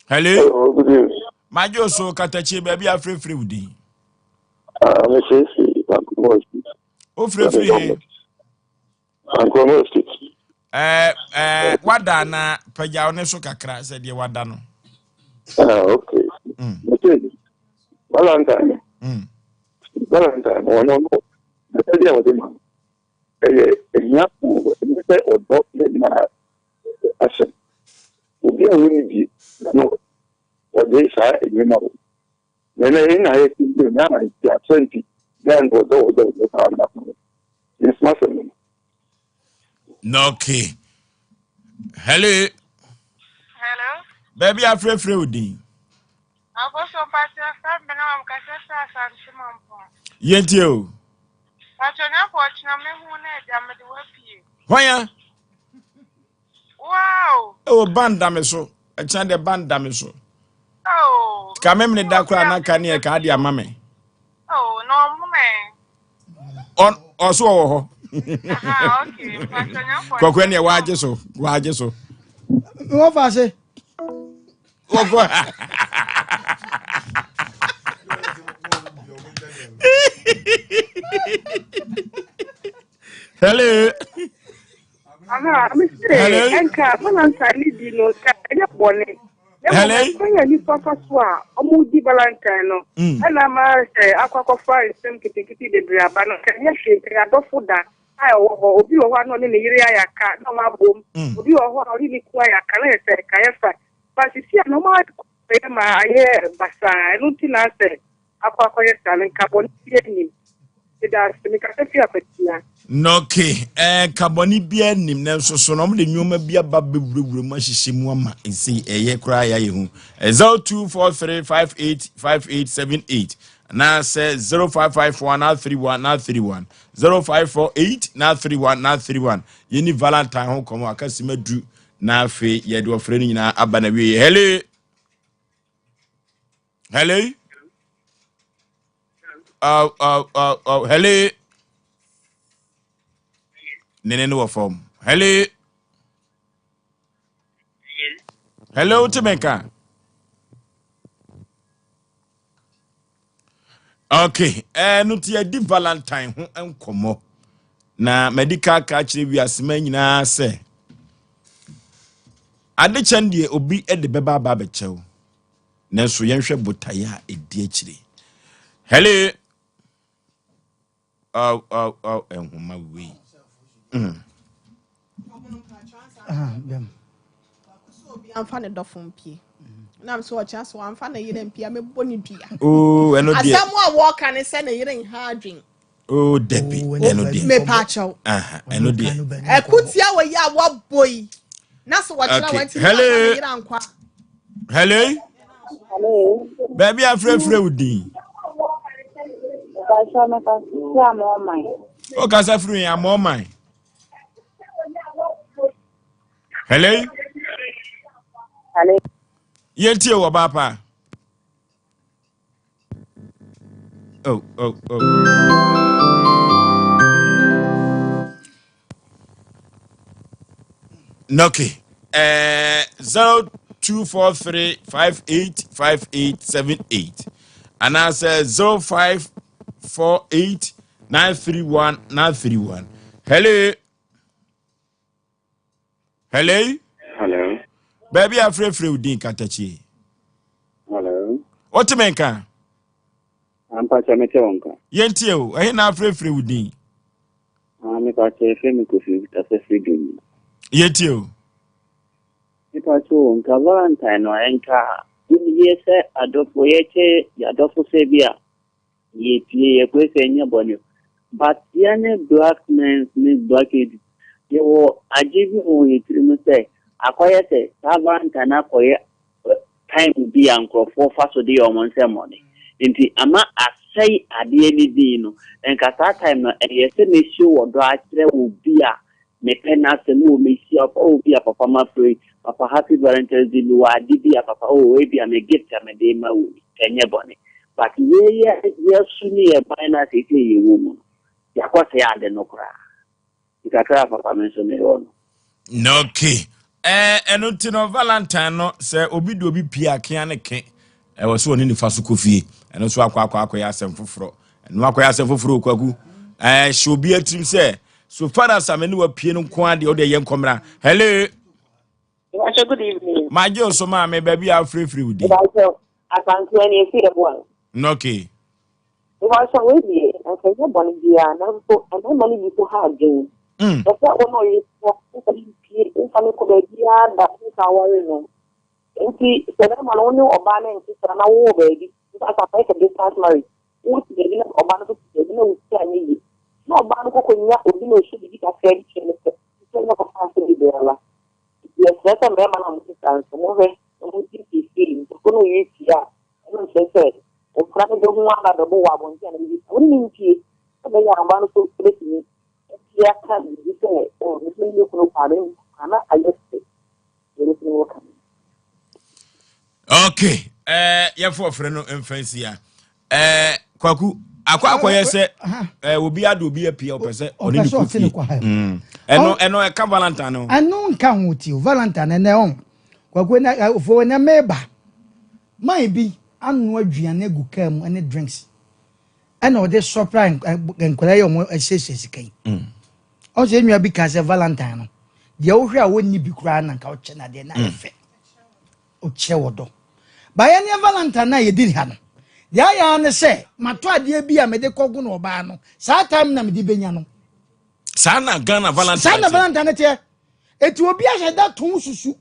Hello. Good evening. Majo so katachi baby afrefre udi. I'm O frefre he. Wada na pagya one so kakra se de wada no. Okay. Valentine. Valentine, no. The idea was him. Yeah, or not, Asem. We are really no. What they say, you know. When I think you now, I 20, then go the car. It's nothing. No, okay. Hello. Hello? Baby afrefre udi. I was so fast, but now I'm Cassandra and Yentio. but you're not watching a man who needs the web. Why? Wow! O banda me so. E chan de banda me so. Oh, Ka memne da kra na ka ne ka dia mame. oh, no, man. On oso wo ho. Aha, okay. But you're not Kokwe ne watching. waje so. What was it? Woko. Hello. Aha, I'm Hello? saying, and Valentine did not get bonnet. Hello? Any papa swa, a moody Valentine, and I'm a aqua fire, some kitty the Brabano, can you shake a for that? obi wo no ne yire ayaka no ma bom obi wo no ri ni ku ayaka na se ka yefa but si no ma ma aye basa no ti na se akwa yesa ne ka boni ni da se mi ka se fi apatia okay kaboni bia nim na so no de nyoma bia ba bewurewure ma hihye mu ama ensi eye kra ya ye hu 0243585878 na say 055131 0548 yeni Valentine ho komo akasima du na afi ye de ofre ni nyina aba na wie hello hello hello nene no form hello hello Timeka. Okay, no tia di Valentine ho enkomo. Na medical ka kire wi asema nyina se. Ade chandie obi e de beba ba be chew. Nanso yenhwe botaya edi akire. Hello. Enhoma we. I'm fan of Doffum P. I'm so a chance one fan of Yidden P. I'm a bonny dear. Oh, and no dear. Someone walk and send a year harding. Oh, Debbie, and no dear. Me patcho. And no dear. I could see our ya what boy. That's what I went to. Hello. Hello. hello Baby, I'm free with thee. Oh, Casa free, I'm on mine. Hello. hello Yeti o papa. Oh. Okay. 0243585878. And I say 0548931931. Hello. Hello. Hello. Baby, I'm free with Dean Katachi. Hello. What to make? I'm Pachametonka. Yentio, I ain't not free with Dean. I'm a Pachafemico, that's a freedom. Yentio. Pachuonka Valentine or Enka. Yes, Adopoyete, Yadofo Sabia. Ye a question your bonnet. But Yane black men, Miss Blackhead. You were I give you only to say, acquire say, Valentine acquire time be uncle for fast day or Monday morning. Inti ama asay ade ni dino en kasa time no e se me show odo akire obi a me pena se no me si obi a papa ma free papa happy Valentine's day no ade bi a papa e bi a me gift a me dey ma wo enye bone but ye suni e bina se ye wo mu ya kwase ade no kra ikakra papa me so me ono Okay. Eno tino Valentine no se obi do obi pia kan ne ke. Was so ni fa so kofie. Eno so akwa ya asem foforo. Eno akwa ya asem foforo kwaku. She obi atrim se so far as ameni wa pie no ko ade o de ye nkomra. Hello. good evening My girl so ma me baby a free with you. I can't see any fear one Okay. if I saw with you and say no bonny dear and I'm money before hard game that's what one is for if I look at the that is our no nti se na ma no ne oba na nti se na wo baby because I take a distance marriage wo ti de na oba no to de na wo ti anyi na oba no kokonya obi no shi bi ka fe di chene se se na ko fa se di de ala yes that me ma na mo ti san so mo he mo ti ti feeling ko no yi ti ya no se se o fra ko do wa na do wa bo nti na bi wo ni nti so be ya oba no so le ti ni ti ya ka di se o ni se ni ko no pa re ana ayese ni ko no Okay. Ya for friend no emfancy ya. Kwaku akwa yese obi ado obi apia opese oni ni kufi. Eno e ka Valentine no. Anu nka huti Valentine na on. Kwaku na fo na meba. Mai bi anu aduane gu kam ene drinks. Ena o de surprise enkwala ye mo ehyehyɛ sikai. O se nwa bi ka se Valentine no. De wo hwe a wonni bi kura na nka o che na de na efe. O che wodo. Baya ne Valentine na ye di ha no. Ya ne se mato ade bi a me de kogu no ba no. Sa time na me di benya no. Sana Ghana Valentine. Sana Valentine te. Eti obi a da ton susu.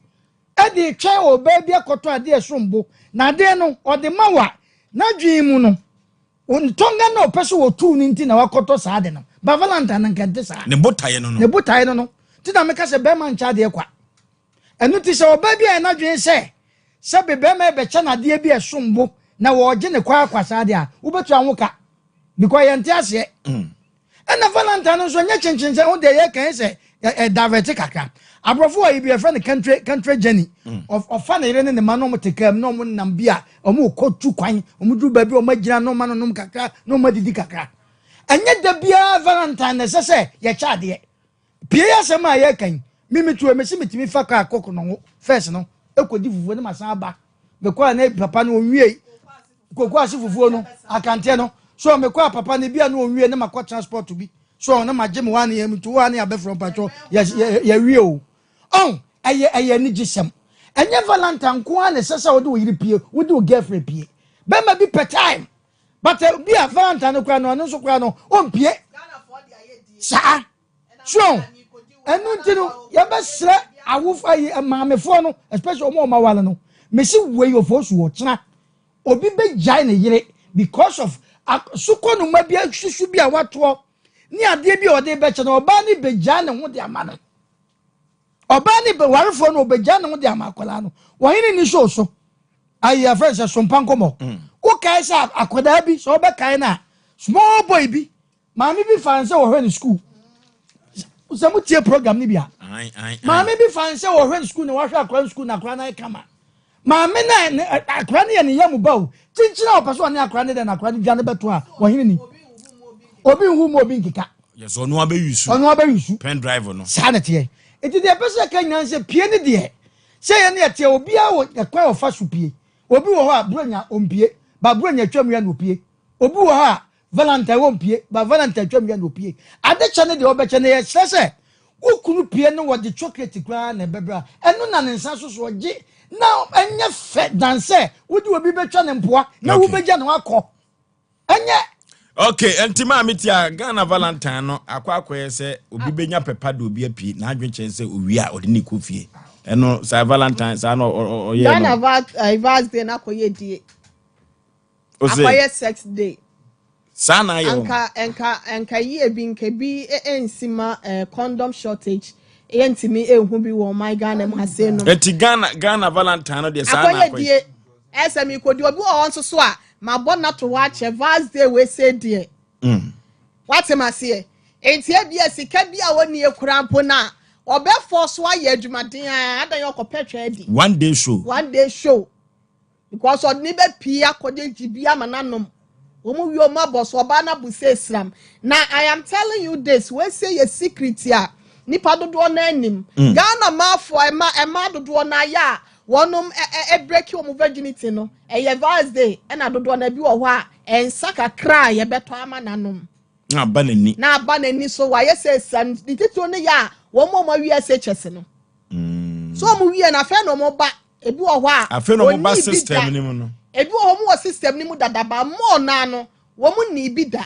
E de twa o baby akoto ade esombo. Na de no o de mawa na dwen mu no. On tonga no peso wo tu ni nti na wakoto sa de no. Ba Valentine nkante sa. Ne botaye no no. Ne botaye no no. Ti na meka se be man cha de kwa. Enu ti se o baby a na dwen se be ma be cha na de bi esombo na wo je ne kwa akwasa de a wo betu anwoka. Because yente ase. Na Valentine so nya chinchin se ho de ye kan se divert kakra. Abrofo wa be friend country journey of fan ire ne ma no mo tekam no mo nam bia o mo kotu kwan o mo du ba bi o ma gina no ma no kakra no ma didi kakra. Enye da bia Valentine se ye cha de. Pie ya se ma ye kan mimitu emesi mitimi fa ka akoko no first no ekodi fufuo ne masan ba. Be kwa na papa no wie kokwa asi fufuo no akante no so me kwa papa ne bia no onwie ne makwa transport bi so na magye me wan yam to wan ya be from pacho ya wie o eye ni gisem enye Valentine ko an sesa wo de wo yiri pie wo de wo girlfriend pie be ma bi per time but bi a Valentine ko no so ko no on pie sa so enu ntino ya be sre awofa yi maamefo no especially omo ma wala no me si we yo fo so wo kina obi be jai ne yire because of suko no ma bia susu bia wato ni ade bi ode be che no oba ni be ja ne ho de amane oba ni be warefo no be ja ne ho de amakola no wo hini ni so ayi afre se Sompa nkomo wo kai sa akoda bi so be kai na small boy bi maami bi fan se wo hwe ni school so mo tie program ni bia maami bi fan se wo hwe ni school na wo hwe akwa school na akwa na kama maami na akwa ne ye yam ba o tinchina opeso ne akwa ne de na akwa ne dwane beto a wo hini ni obi hu mo obi nkika yes onu abeyusu pen drive no sanete eti de pese ka nyanse pie ne de se ye ne tie obi a wo ekwa ofa so pie obi wo ho a bronya ompie ba bronya twam ya no pie obi wo ho a Valentine wo mpie ba Valentine twam ya no pie ade chane de obeche ne ye sese ukunu pie no wo de chocolate kwa na bebra enu na ne nsa so so ge na enye fe danse wo de obi betwa ne mpoa na wo begya ne akọ enye. Okay, entima mitia Ghana Valentine no akwa se obi benya pepa do obi api na adwenchen se owi a ode ne kofie. Eno sa Valentine sa no oye no. Ghana Valentine na koye die. Akoye sex day. Sa na ye. Enka ye bi nke bi ensima condom shortage. Entimi ehun bi wo my Ghana mu ase no. Eti Ghana Valentine no de sa na akoye die. Esemi kodi obi wo nso so a ma bona to watch Vaz day we say die. What am I say? Enti e bia sika bia woni ekurampo na obe force wa ye adwumaden adan yo kopetwa adi. One day show. Because odni be pia kode jibia mananom. Omu wi o ma boss oba na bu say sram. Now I am telling you this, we say a secret here. Nipa dodo na anim. Ghana ma for ema dodo na ya. Wonum break your virginity no. Ye Vaz day e na dodo na bi wo ho a ensa kakra ye beto ama nanom. Na banani So why say san ditito ne ya wo mo wi SHS no. So mo wi na fe no mo ba ebi wo ho a afe no mo ba system ni mu no. Ebi wo mo system ni mu dadaba mo na no wo mo ni bi da.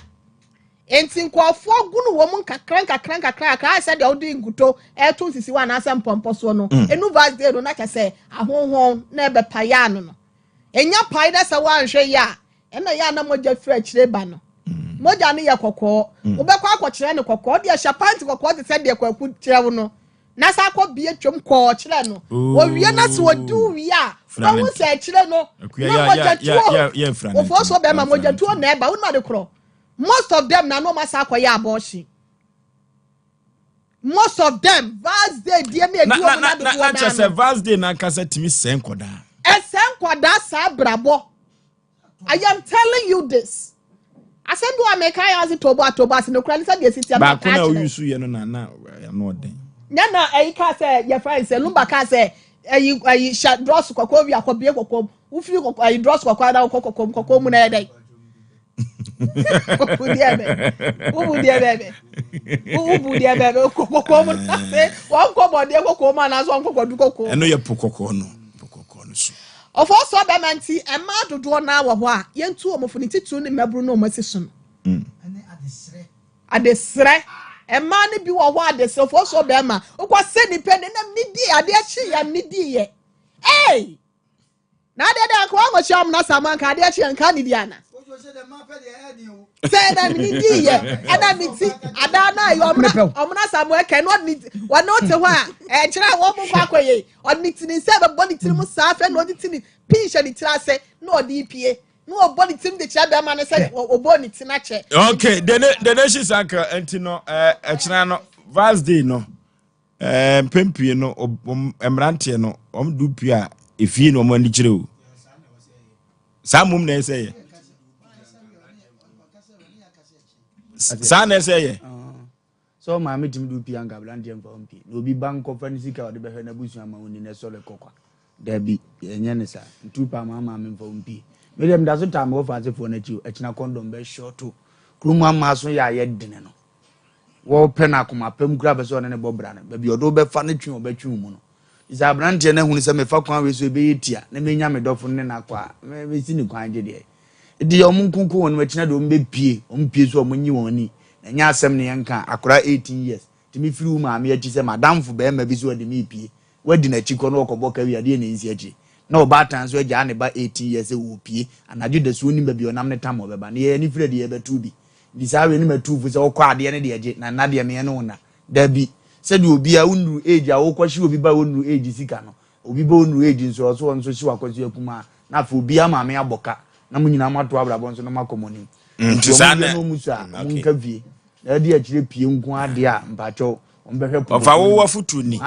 Enti nkofo gunu wo mo kakran say de odi nguto eto sisi wa na asem pompo so no. Enu Vaz day no na kese ahonhon na ebe paya no. Enya pai da sa wa nhwe ya. Ena ya na moja fra chire ba no. Moja ne ye kokko obekwa akokire ne kokko de shapanti kokko de se de kwaku kire no na sa akọ bie twom ko kire no wo wie na se wodi wie a wo se kire no na moja tuo wo fo so be ma moja tuo na eba wo na de kro most of them na no masa akoye abortion most of them Vaz day die me edi wo na de wo na na se Vaz day na kasa timi senkoda sa brabo. I am telling you this. I said, do I make I as it Toba, no cranny said, yes, it's a back when I used to, you know, now I'm not there. Nana, a car say, your friend say, Lumba car say, you shall draw Sokovia, Kobia, who feel I draw Sokwada, Kokomuna day. Who would dear baby? Kokoman say, one Kobo, dear Kokoman, as one Koko. I know your Pococono. Of all so bemanti e ma dodo na wo ho a yentu omofuniti tu ne mabru no masison adesre a man be what the so for so bema. O was sending pen and midi, I dare she and midi. Hey! Now that I call sham na saman Kadiachi and Canadiana. Say that midi, and I mean, Adana, Omna somewhere cannot need one not a while. And try one more quackway on meeting in 7 body to Musaf and not it pinch and it say no DPA. No body team the chairman said or bonnet snatcher. Okay, the nation's anchor Antino Echnano Vals Day no Pempy no Emrantia no Dupia if you know money true. Some women say San say so my meeting do pianga blandian for MP. No be bank conference or the Behena Bushama in a solid coca. There be a Yanisa, 2 pound mamma for MP. Medium doesn't time off as if one at you, a condom best short too. Kruma maso ya yet dinner. War penacuma, pem grabbers on a bobrana, but your door be furniture or bedroom. Is a branch and who is a fakwan with be it here, the many yammy dog from Nenaqua, maybe seen you kind idea. The omunkunku on which not be pee, peace or when you want. And ya 70 yanka, acquire 18 years. To me, flew my mere chisel, madame for Bema visual de me pee. Wedding a chicken walk or boca, we are in easy. No bad times where Jan about 18 years old pee, and I did the swooning baby on amne time over, but near any Freddy ever to be. This I remember two with all quad the energy, and Nadia Mianona. There be said you will be a wound age, I will quite sure be by wound age is Sicano, or be born agents or so on so sure because you kuma, not for be a mamma boca, Namuna Matua Bonson no Macomoni. Susana Musa, Munkavi, the dear Chipium Guadia, Bacho, on behalf of our Futuni.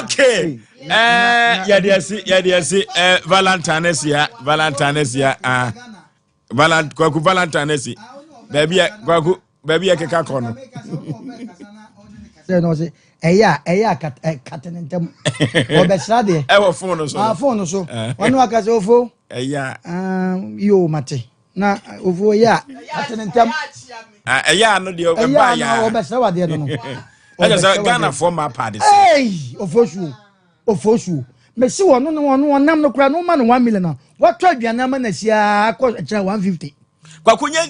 Okay. Yeah, dear, see, Valentine is here. Valentine is baby, I can call on. Cutting and them. Obesade. Our phone so. One work as awful. You, Mate. Na ovo ya atentem ya no de ba ya obesawa de no I just Ghana for my party hey ofosu mesi wono no nam no kura no ma no 1 million what aduane ma na sia akọ 150 kwakunya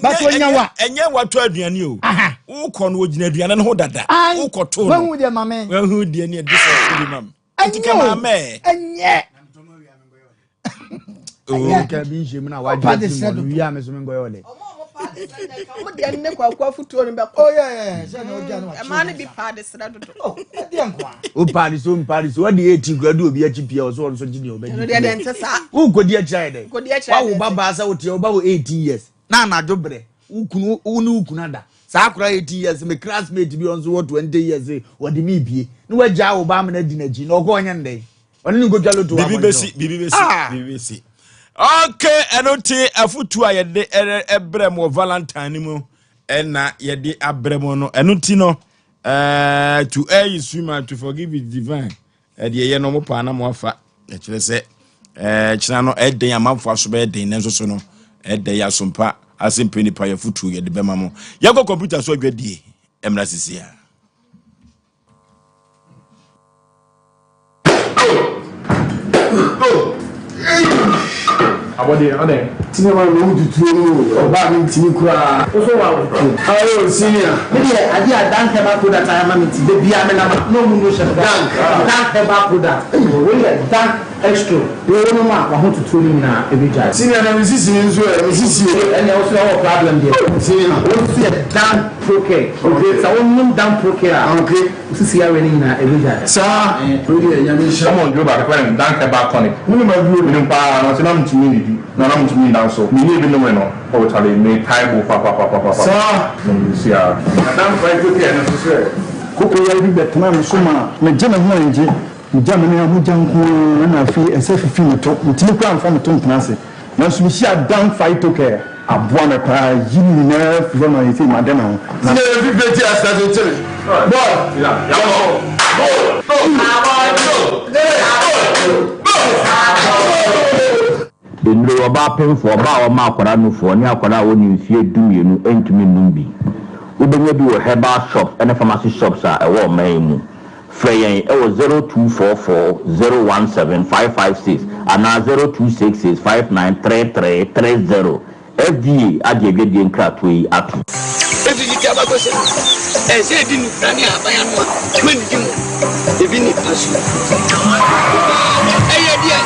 enye wato aduane o wo kọ no ogina aduane no ho dada wo kọ to no hu de mame hu de ne de so mam antika mame enye oh ka bi njem na wa jẹ wi am so mengo yole mo de ne kwa futuo no be oh yeah say no dia no e ma ne bi pade sra dodo oh e de nkwa o Paris what the 18 grade obi a chipia o so gini obi no de ntesa wo kodi a chide wa wo baba sa wo tie wo ba wo 18 years na adwobre ukunu unu ukunada sa akura 18 years me classmate bi on so 20 years wo de mi bie ni wa ja wo ba me na di na ji na ogo onye ndey oni ni go jalo to wa BBC okay enoti afutu a yede ebrem wo Valentine mu na yede abrem no enoti no to air is human to forgive is divine de ye no mo pa na mo afa e kire se kina no eden amanfo aso be den nenso so no eden ya Sompa Asem Mpe Nipa ya futu yede bema mo ye go computer so adwadie emra sisia Abode ade tini ma no dutu o ba mi tini kura o so wa ayo senior me dey adi adanke ba koda ta ma mi ti de bia me na no mu no shebe danke ba koda we dey dank extra we no ma wa ho tutu ni na ebija senior na mi sisi ni nso e mi sisi e na o so wa problem there senior o si dank proke okay sa o num dank proke okay sisi ya we ni na ebija sa we dey ya mi sha mo njo ba ko en danke ba tonic we ma bi o ni pa na so na mtumi ni na na mtumi dan so ni ni bi no we no o tale me taibo pa sa no si ya dan fa to ke na so se ko ya bi betma mo so ma me jana ho anje me jana me ho janko na fi ese fifi me to mtimi kwa mfa me to ntnase na so mi si dan fa to ke aboa me pa yini na fi no yiti madana ho na fi beti asa to tele boy ya Ndro oba penfo oba o ma akwara nufo ni akwara woni mfie dumienu entumi numbi ubenya bi wo herbal shops and pharmacy shops a ewo man mu freyen ewo 0244017556 ana 0266593330 FDA agyegedie nkrato yi ato Every day about question. And say didn't Rani Abayama. When you if you need passion. Hey, dear.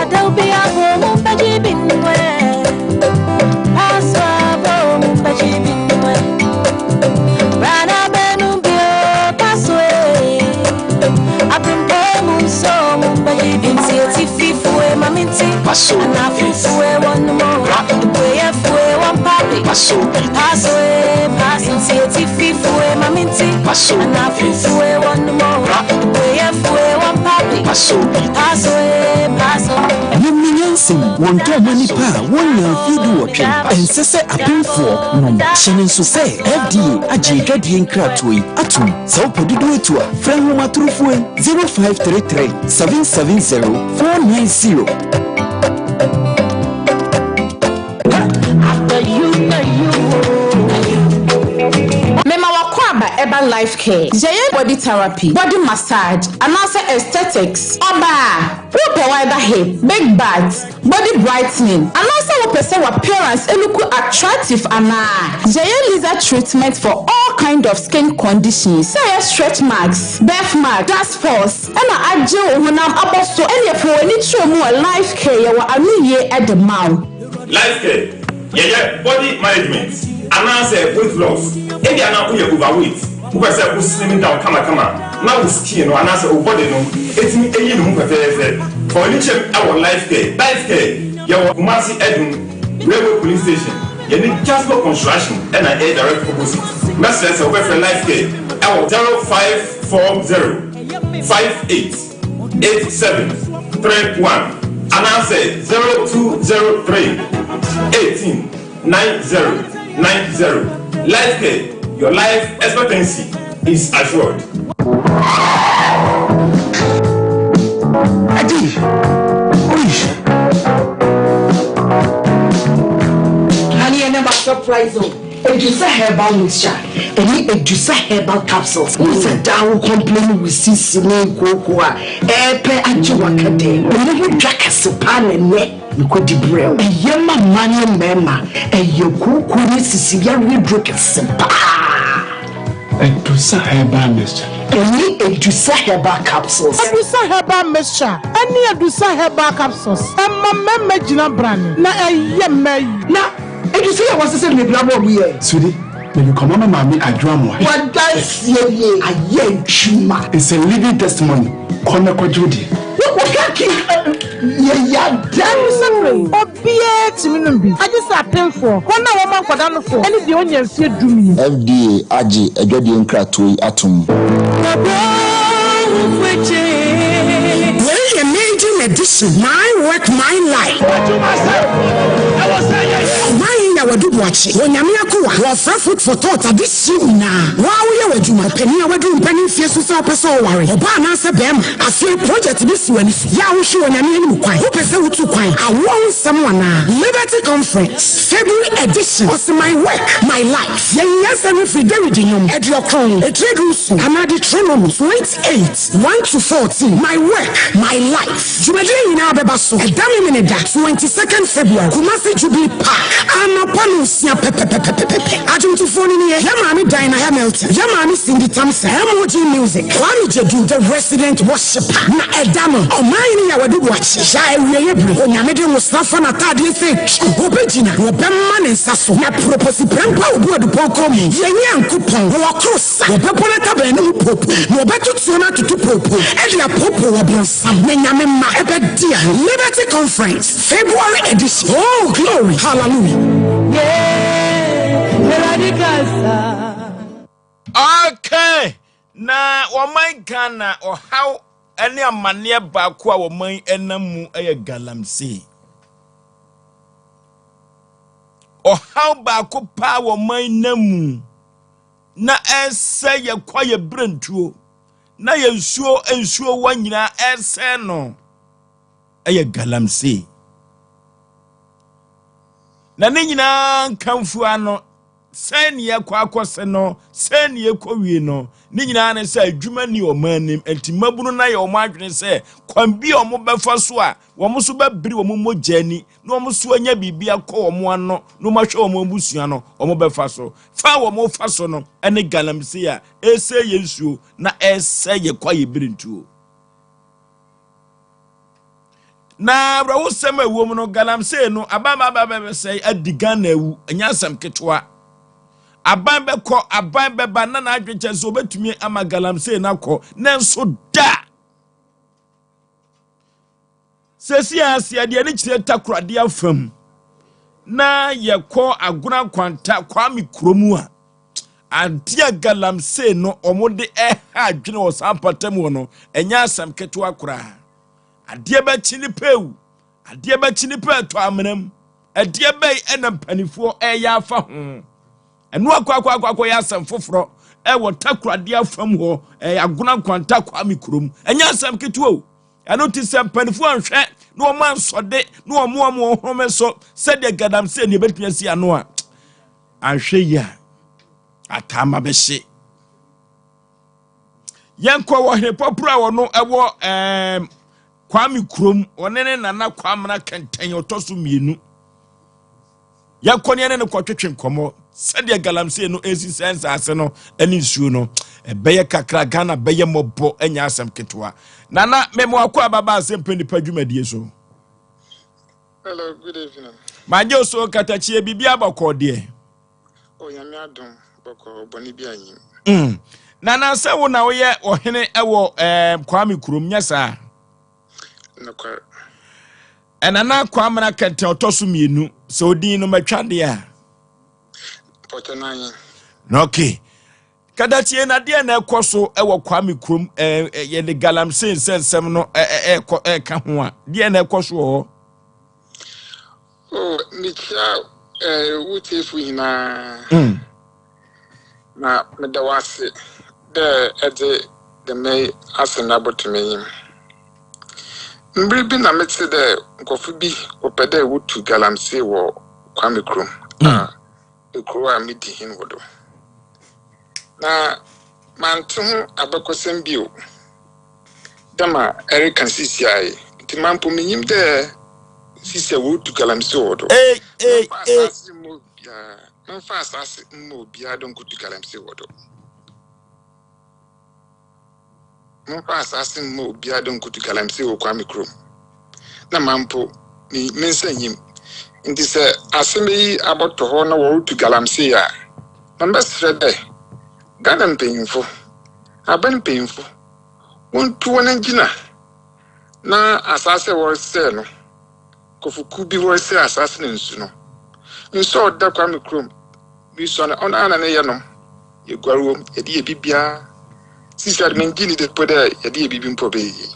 There'll be a home, but you've been where. Pass home, but you've been where. Rana Benubio, pass away. I've been home, so, but you've been silty fifth, mammy, pass and I feel one more. One papi, pass away, passing silty fifth, mammy, pass and I feel one more. One papi, pass away, pass away. One time money pa, 1 year feed watching, and say a pin for Shannon so say FDA agyegedie nkrato yi atum so podido etu a friend homa trufo 0533 770 490. Eba life care, Jaye body therapy, body massage, and also aesthetics. Oba, who wider hip, big bags, body brightening, and also who person appearance and look attractive and Jaye laser treatment for all kind of skin conditions. Say stretch marks, birthmark, gas pulse, and I ajo when I'm about to any for any show more life care. You are a at the mouth. Life care, yeah, body management, and answer weight loss. If you are not overweight, who was slimming down, come. Now skin or answer body no. It's me a year for each our life care. Life care, your Kumasi Edmund Railway Police Station. You need just for construction and an air direct opposite. Message away for life care. Our 0540 588731 and answer 0203 18 9090. Life care, your life expectancy is assured. Adi, honey, I never surprise you. Edusa herbal mixture, any Edusa herbal capsules. Who's a down complaining with Sicily, Cocoa, Epe, and Chiwakade. When you drink a sopan and net. Nkodi brew e yema mani mema e yokuku ni sisiya we drink Sompa Edusa herbal mixture. Any Edusa herbal capsules. Edusa herbal mixture. Any Edusa herbal capsules. Emma meme jina brand. Na yeme. Na Edusa was say me blabo we. Sudi, me you come mama me adwamo. What does ye aye chuma? It's a living testimony. Kona kwa Judi. What can yeah, damn something. Obie Timinumbi. I just append for. One woman for down for. Any the onion feed do me. FDA agyegedie nkrato yi atum. Well, the major edition. My work, my life. I was saying wadu watch when yamiakuwa wa food for thought this na wa we waduma pani wadu pani fie so so person worry oba na se bem afi project this one ya wo hwe onyame ni kwan wo pese wutu kwan awon someone Liberty Conference February edition was my work my life yes every free David nyom ediokron a trade rules amadi tronom 28 1 to 14 my work my life jumade ina beba so edame minida 22nd February Kumasi Jubilee Park Panusia pepe. Ajum to phone in here. Yamani Dina Hamilton. Yamani Cindy Thompson. Emoji music. Kwani Jedu, the resident worshiper. Na Edamo. Oh, mine ya wadu watch. Jai Webre. Onyamede Mustafa na tadi say. Obejina. Obemman and Sasso. Na proposi prempa ubu adu pokomi. Yenye ankupon. Wakrosa. Obepona tabe no popo. Obetu tsona tutu popo. Edia popo wabonsam. Nenyame ma ebedia. Liberty Conference. February edition. Oh, glory. Hallelujah. Okay, na woman Ghana or how any amania bakwa woman enamu eye galamsey. Or how bako pa woman namu na ese ye kwaye brentuo na ye nsuo wanyina ese no eye galamsey. Na nyina kamfu ano sani akwa no sani ekowie no ni nyina ne se adwuma ni o manim enti mabunu na ye o madwene se kwambi o mo befa so a wo mo so babiri wo mo mogani no mo so anya bibia kɔ wo mo ano no ma hwe wo mo busua no wo mo befa so fa wo mo fa so no ene galamse a ese yensuo na ese ye kwa ye birintuo na bra wo sem awu mo no galamse no ababa se adigan na awu anya asem ketwa aban beko aban beba na na adwenche so betumi ama galamse na kɔ nenso da sesi asia de ni kire takurade afam na yekɔ aguna kwanta kwami kromu a adia galamse no omode adwene wo sampatam no enya asam ketwa kura adia ba chini pew adia ba chini pe to amenam adia ba enam panifo eya afa ho enu akwa ya asam foforo wo takurade afam ho aguna kwanta kwami krom enya asam ketwa o eno ti sem panifo anhwe no o man sode no o mo home so said the galamse ne betumi si ano a anhwe ya atama behye yenko wo he popura wo no ewo kwami krom onene nana kwamna kenten otoso mienu yakone ne kwotwetwe nkomo said the galamse no esi sense ase no ani nsuo no ebeye kakra Ghana beye mobo enya asem ketwa nana memo akwa baba Asem Mpe Nipa dwumadie so. Hello, good evening. Majo so katachie bibia bakode. Oh, yami adom bako boni bi anyim. Nana se wo na wo ye ohene ewo kwami krom nyasa. Nokwa. Enana kwamna kente otoso mienu se odin no matwade a. Potenan. Okay. Kadachie na de na ekoso ewo kwami krom ye de galamse sensem no ka ho a de na ekoso ho. Oh, nicha wutefu hina. Na medawase de ede de me asena botumeyim. Mbribi na metse de nkofu bi opede wutu galamse wo kwami krom. Ekuro a midi hin wodo. Na mantu abakosem bio. Dama Eric sisi ai. Ti mampo minyim de sisi wutu galamse wodo. Manfa asase mo bia don kutu galamse wodo. Manfa asase mo bia don kutu galamse wo kwami krom. Na mampo ni mensanyim. Nti se asemi aboto ho na wo wutu galamse ya. Mambesre de Ghana mpanyimfo aban mpanyimfo wontu wona ngina na asase wo se no kofuku bi wo se asase ne nsu no nso oda kwami krom bi so na ona na ne yenom ye gwaruom ye de bibia sisad men ngini de poda ye de bibi mpo be yi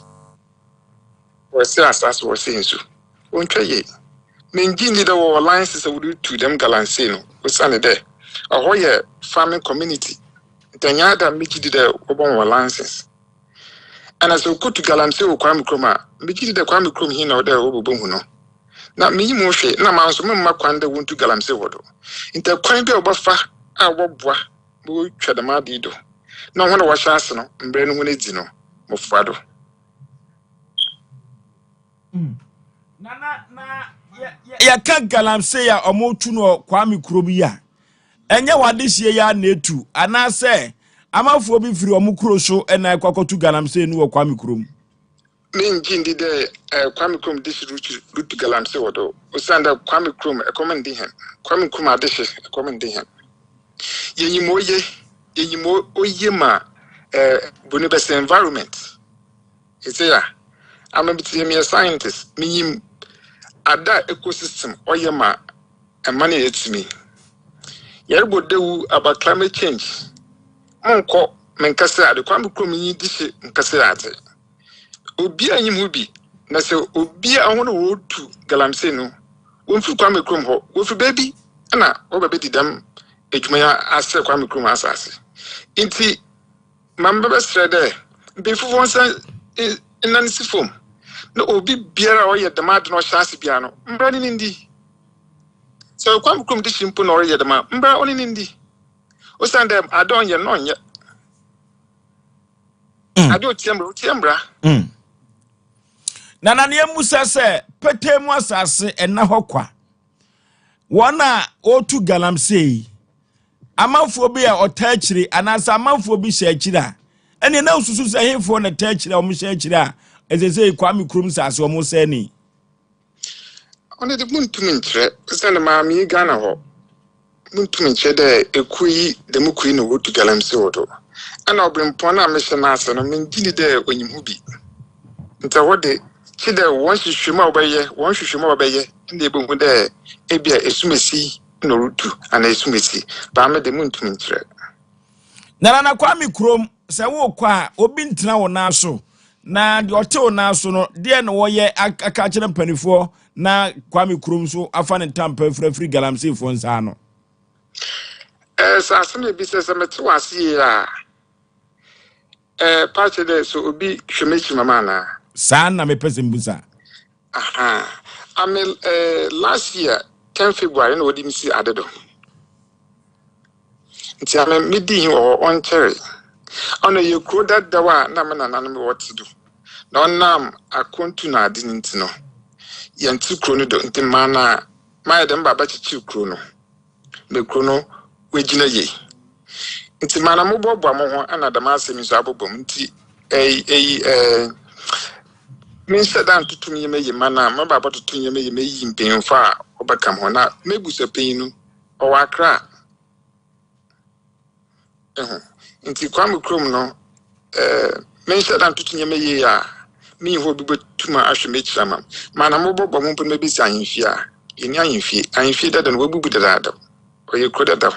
wo se asase wo se nsu wontwa ye men ngini de wo license wo to them galanse no wo sane de ahoye farming community Tanyada mikidi de obon wa license. And as we go to galamse o kwami kroma, mikidi de kwami krom hin na ode obobon hu no. Na mi mu hwe na manso memma kwande wontu galamse wodo. Inte kwan bi obafa a woboa bo twedama dido. Na ho na wo hyase no, mbre no ho na di no, mo fado. Na ya ka galamse ya omotu no kwami krom ya. Enye wadehie ya na etu anase amafo bi firi omukuro so ena ekwakotu galamse nu wo kwami krom min jindi de kwami krom dishi rutu galamse wodo osanda kwami krom ekomandi hen kwami krom adishi ekomandi hen yenyimo oye ma boni best environment ya amabiti me scientist miyim ada ecosystem oye ma emane etimi Yerbo dewu about climate change. Monko menkase ade kwami krom yi dishi nkase ate. Obi anyim hobi na se obi ahono wo tu galamse no. Wonfu kwami krom ho. Wofu baby na wo bebe didam edwuma ya ase kwami krom asase. Inti mamba besre de mbefu wonsa enansi fom. Na obi biara o ye demad no hyase bia no. Mbrani ndi. So kwam krum di shimpo no ye de ma mbra oni ndi o san dem adon ye no nye ade o tiembra na ne musa se petemu asase ena hokwa wona otu galamsey amanfo bi a otachiri anasa amanfo bi hye akira ene na ususu se hemfo na tachiri o mo hye akira ezeze kwam krum sase o mo se ni oni de muntumi ntre san ma mi Ghana ho muntumi ntre de ekuyi de mukuyi no otu galamsey wodo ana obrimpon na me hye na ase no me gini de onyimhu bi nta wode chide won hwehwema obeye ndi ebungu de ebia esumesi no rutu ana esumesi ba me de muntumi ntre na kwam krum se wo kwa obi ntina wo na so na de otew na so no de na wo ye aka kire mpanifo na kwam krum so afa ne tampa frafri galamsey fo nsa no sa asem bi se mete wase ya patch de so obi hwemechi mama na sa na me pese mbusa aha amel last year 10 February no odi misi adedo nti ame midi o on cherry ono ye kro dadawa na me nana me wotido na onam akontu na adi ntino ye nti kro no do nti mana ma de mba ba chichi kro no me kro no wegina ye nti mana mo bobo mo ho ana da ma asemi so abobom nti me sedan tutum yeme yema na ma baba tutum yeme yi mpemfa obakam ho na mebusa penu o wakra nti kwam krom no me sedan tutum yeme yi ya me ho bi betuma ahwemechira mam mana mo bobo mo mpem bi sa ahemfia eni ahemfie dada no wabubu dada o ye kro dada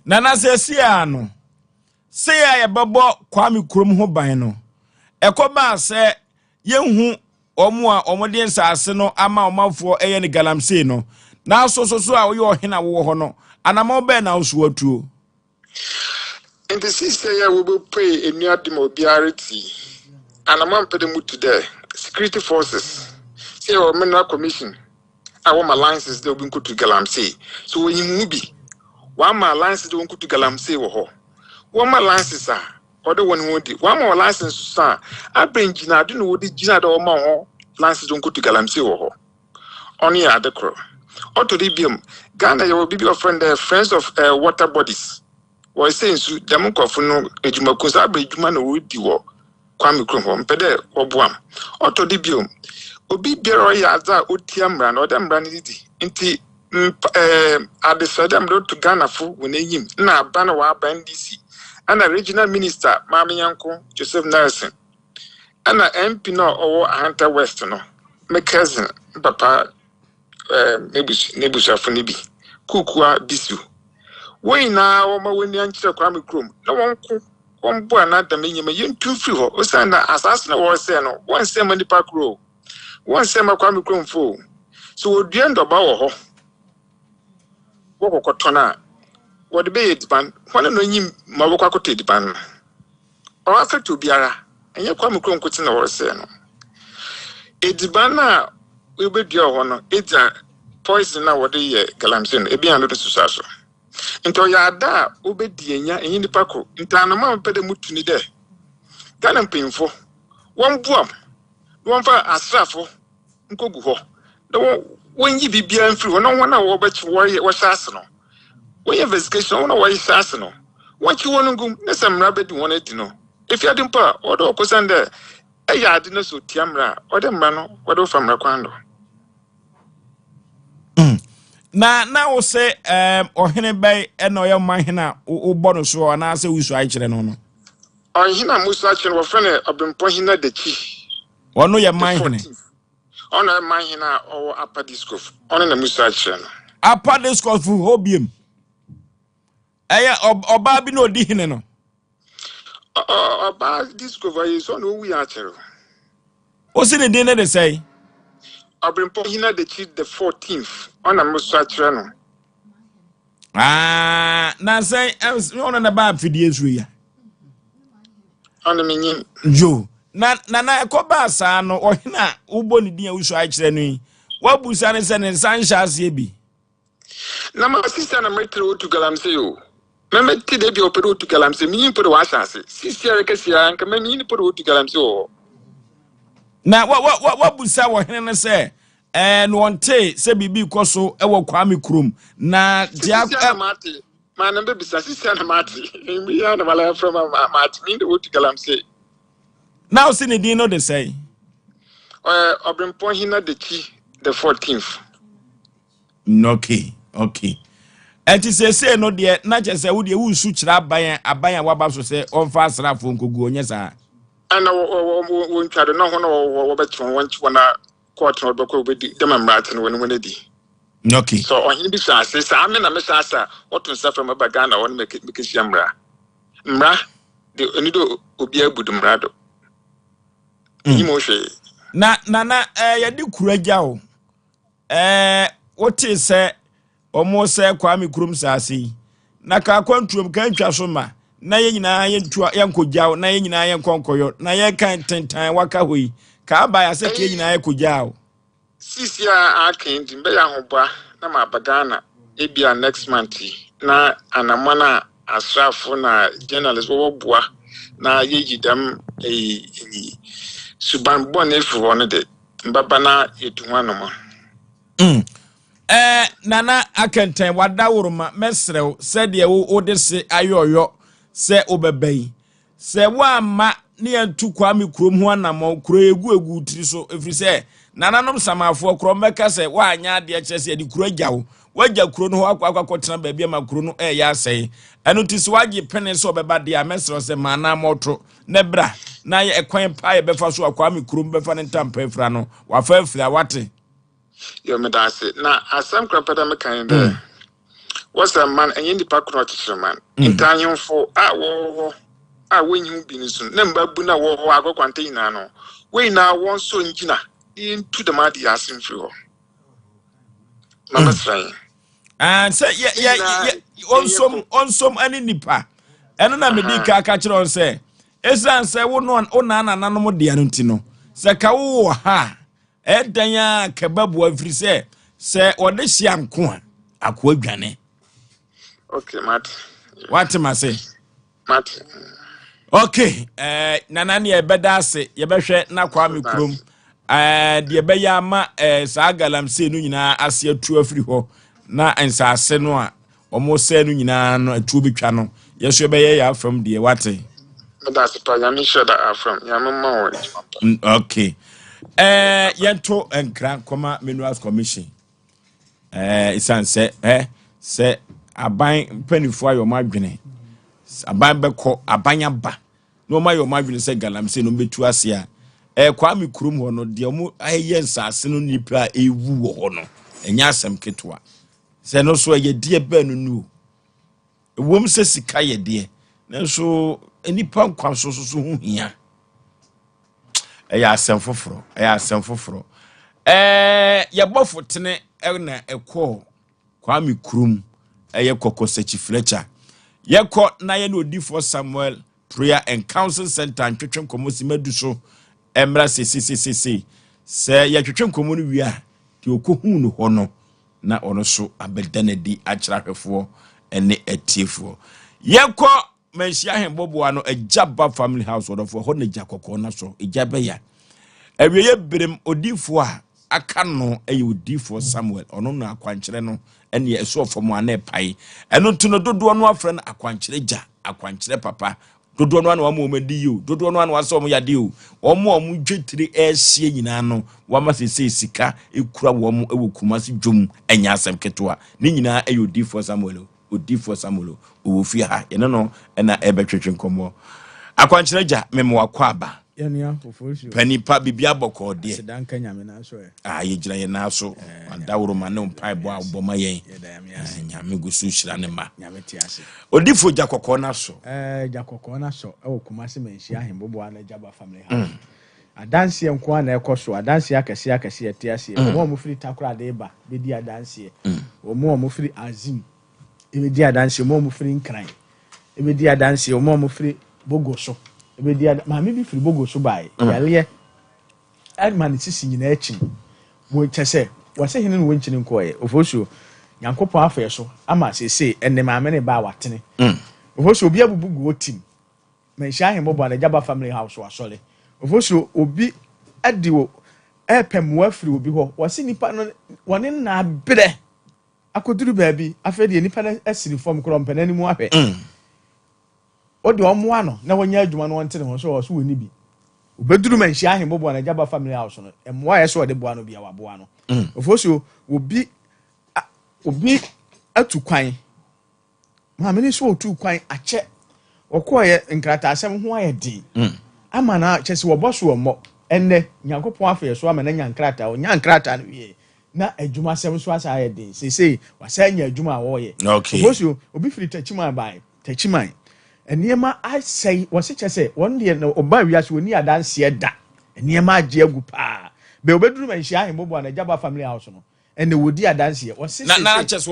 nana se ano se ya babo kwam krom ho ban no ekoba se yehu omo a omode nsase no ama omafo eye ne galamsey no na so a wo ye ohena wo ho no anama obe na wo so atuo enti sister ya wo be pay enuadem obiarity anama mpede mutu there security forces say o mineral commission our alliances they obi nkutu galamsey so wo yimu bi one my alliances they nkutu galamsey wo ho one my alliances or the one who did one more license, sir. I bring Gina, I don't know what the Gina or more license don't go to Galamsey or only at the crow. Or to Libium, Ghana, you will be your friend, the friends of water bodies. Why saying so, the monk of no Ejumacosa, Juman or would you Kwame Krum, Pede or Buam. Or to Libium, Obi Beroya, Utiam, or them brandy, inti at the Saddam road to Ghana for when they him, na Banawa Bandisi. And a regional minister, Mami Yanko, Joseph Nelson. And a MP no or Hunter West no. My cousin, Papa, Nebusha Funibi, Kukua Bisu. Way now, my windy and Kwame Krum. No one boy, not the minimum, you too free. Osana assassin or Seno, one Semani Park Row, one Sema Kwame Krum fool. So, the end of our Wokotona. What the bed ban, one of you Mawaka ban. Or after to Biara, and you come across Kutin or Seno. It's banner will be your honor, it's a poison now what the Galamsin, a beyond the Susaso. Into Yada, Ube Diana, and in the Paco, in Tanama Pedemutuni there. Ganam painful. One boom, one for a straffle, Gogo. The one when you be beyond through, no one hour but you worry was arsenal. When you investigation, I don't know why it's arsenal. What you want to go, there's some rabbit you wanted to know. If you hadn't put or the opposite there, a yard didn't so Tiamra or the man, what from Raquando. Na say ohene bay eno ya mahina o bono so na say wisu aichire no no o hina musu aichire wo frene obempo hina de chi ono ya mahine ono ya mahina o apadiskof ono na musu aichire no apadiskof hobiem eya oba bi no di hine no oba discover is on wi aichire o si ne din ne de say obempo hina de chi the 14th ona musu aichire no na say ono na ba fidie su ya ana menyin jo na ekoba asa no ohina ubo ni din awusu aichire no What busan is an essential yebi? Na my sister na metro to Galamsey. Meme ti de bi opero to Galamsey. Me put washase. Sister Rekesia and come in put to Galamsey. Now what busa wa hene say? And one day say bibi koso e wo kwame krum na dia mate man and baby sister na mate me ya na mala from mate me the to Galamsey. Now see the dino they say. Obrimpon hina the chi the 14th. Okay. And it say no dear, not just say would you switch up by a buy and wabas say on fast rap from Kugunyasa. And I won't try to know one better once when I quarter or book with the Martin when it did. Okay. So on him besides says I mean a messasa what to suffer from a bagana or make it because Yamra. Mra the Unido will be able to Mrado. Emotion. Na ya di kurajao. What is say almost say kwame krum sasi. Na ka kwantrum kan twa so ma. Na ye nyina ye ntua ye nkojaw na ye nyina ye nkonkoyo na ye kan tentan waka hoi ka ba ya se ke nyina ye kojaw sisia akin dimbe ya hoba na ma bagana ebia next month na anamana asrafo na journalist wo boa na ye yidam suban bonefu wono de mbaba na yetu hwanoma nana akentan wadawuruma mesrew se de wo de se ayoyo se obebai se wa ma ne antu kwame krom ho anam kro egu tiri so efiri se nananom samafo kro meka se wa anya de kyese de kro agyawo wagya kro no ho akwakotena ba bia ma kro no ya asai eno tisi wagye pene so obeba de amesrew se mana moto ne bra na ye ekwan pa ye befa so kwame krom befa ne ntampa efra no wafa afira wate yo me da se na asem krapada me kan de what's a man and the park not man intanyo for when you been soon number buna wo ago container no we na won so ngina into the mad yasin free mama saying and say yeah on some any nipa eno na medika aka kire on say esan say wo no na nanom de anu ti no se ka wo ha edanya kebabu afiri se ode hia nko a akwa adwane. Okay, Matt. What am I say? Matt. Okay, nana ne ebeda ase yebehwe na kwame krom de ebeya ma sa galamse no nyina ase atu afiri ho na ensase no a omo se no nyina no atu betwa no yeso ebeye ya from de wate. That's pa yami sure that are from yamma okay. Yento enkran koma minerals commission. Isan se aban penifo ayo madwene aban beko abanya ba no ma yo madwene se galamse no betu ase a kwame krum ho no de mu aye nsase no nipa ewu ho no enya asem ketwa se no so ye de ba no nu ewom se sika ye de na so nipa nkwa so hu hia eya asem foforo ye bofotene na ekọ kwame krum eye kokosechi fletcher yeko na ye no di for Samuel prayer and council center antwetwen komosi maduso emra se ye twetwen komo no wi a ti okohu no ho no na ono so abedanadi akyerahwefo ene atiefo yeko menhia hembobo ano ajaba family house odofo ho na jakoko na so ejabeya awiye berem odifo a aka no eye odifo Samuel ono na akwankyere no ene eso fomo ana pai eno ntuno dodo no afre na akwankyere ja akwankyere papa dodo no ana wa mo medi yo dodo no ana wa so mo yade yo omo dwetire ehye nyina no wa ma sese sika ekura wo mo ewo kumasi dwom enya asem ketwa ni nyina eye odifo Samuel owofi ha ene no na ebetwetwe nkomo akwankyere ja memo akwaba Yaw Osei Mpe Nipa bibia boko de sedanka nyame na so ye gina ye na so andawro ma ne mpai bo aboma yen nyame gusu hira ne ma nyame ti ase odifo jakoko na so jakoko na so e okumase menhia hembobo ana jaba family house adanse enko ana ekoso adanse akese ete ase mo firi takura de ba bedi adanse mo firi azim ebedi adanse mo firi nkran ebedi adanse mo firi bogoso ebedi maami bi firi bogoso bai yale adman sisi nyina achi wo chese wase hene no wenchini nkoye Oforisuo Nyankopon afa so ama sese enne maame ne ba watene Oforisuo obi abubugu otim menhia hembo na Jaba family house wasole Oforisuo obi adiwo epem wafiri obi ho wase nipa no wone na bere akoduru baabi afede nipa na asiri form kro mpana ni mu ahwe odi omo ano na wonya adwuma no wonte ne ho so wo so woni bi obeduru menhia hembo na Jaba family house no emwa yeso ode boa no bia waboa no Oforisuo obi atu kwan maame ni so otu kwan ache okoye nkrata asem ho ayedi ama na chese wo boso wo enne Nyankopon afa so ama na nyankrata o nyankrata no wie na adwuma asem so asa ayedi sesei wasanya adwuma wo ye Oforisuo obi firi tachiman eniema asai wose chese won de no oba wiase woni adanse da eniema age agu pa be obeduru manhia ahembo na Jaba family house no ene wodi adanse wose na chese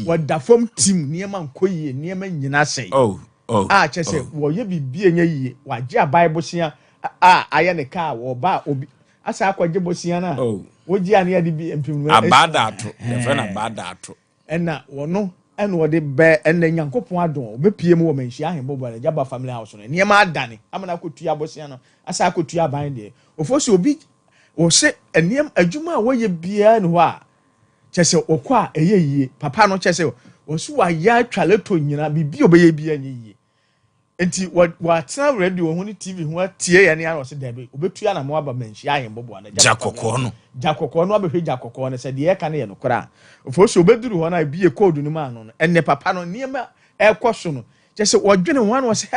wodafom team niema nkoyie niema nyina sei chese wo ye bibie nya yie waje bible sia aye ne ka wo ba obi asa akwaje bosia na woji ane ya di empim abada ato defend abada ato ena wono ene wode be ene Nyankopon adon obepie mu wo manhia ahembo na Jaba family house no niema adane amana akotua bosia no asa akotua aban de Oforisuo obi wo se eniem adwuma a woye bia ne ho a chese okwa eye yie papa no chese wo so wa ya twaleto nyina bibi obeye bia nye yie enti wa tena radio ho ni TV ho atie ya ne ara se dabe obetua na mo aba manhia ahembo na jakokko no abehwe jakokko no se de ye ka ne ye no kora Oforisuo obeduru ho na bie code no ma no enne papa no niema ekoso no chese wodwene ho na wo se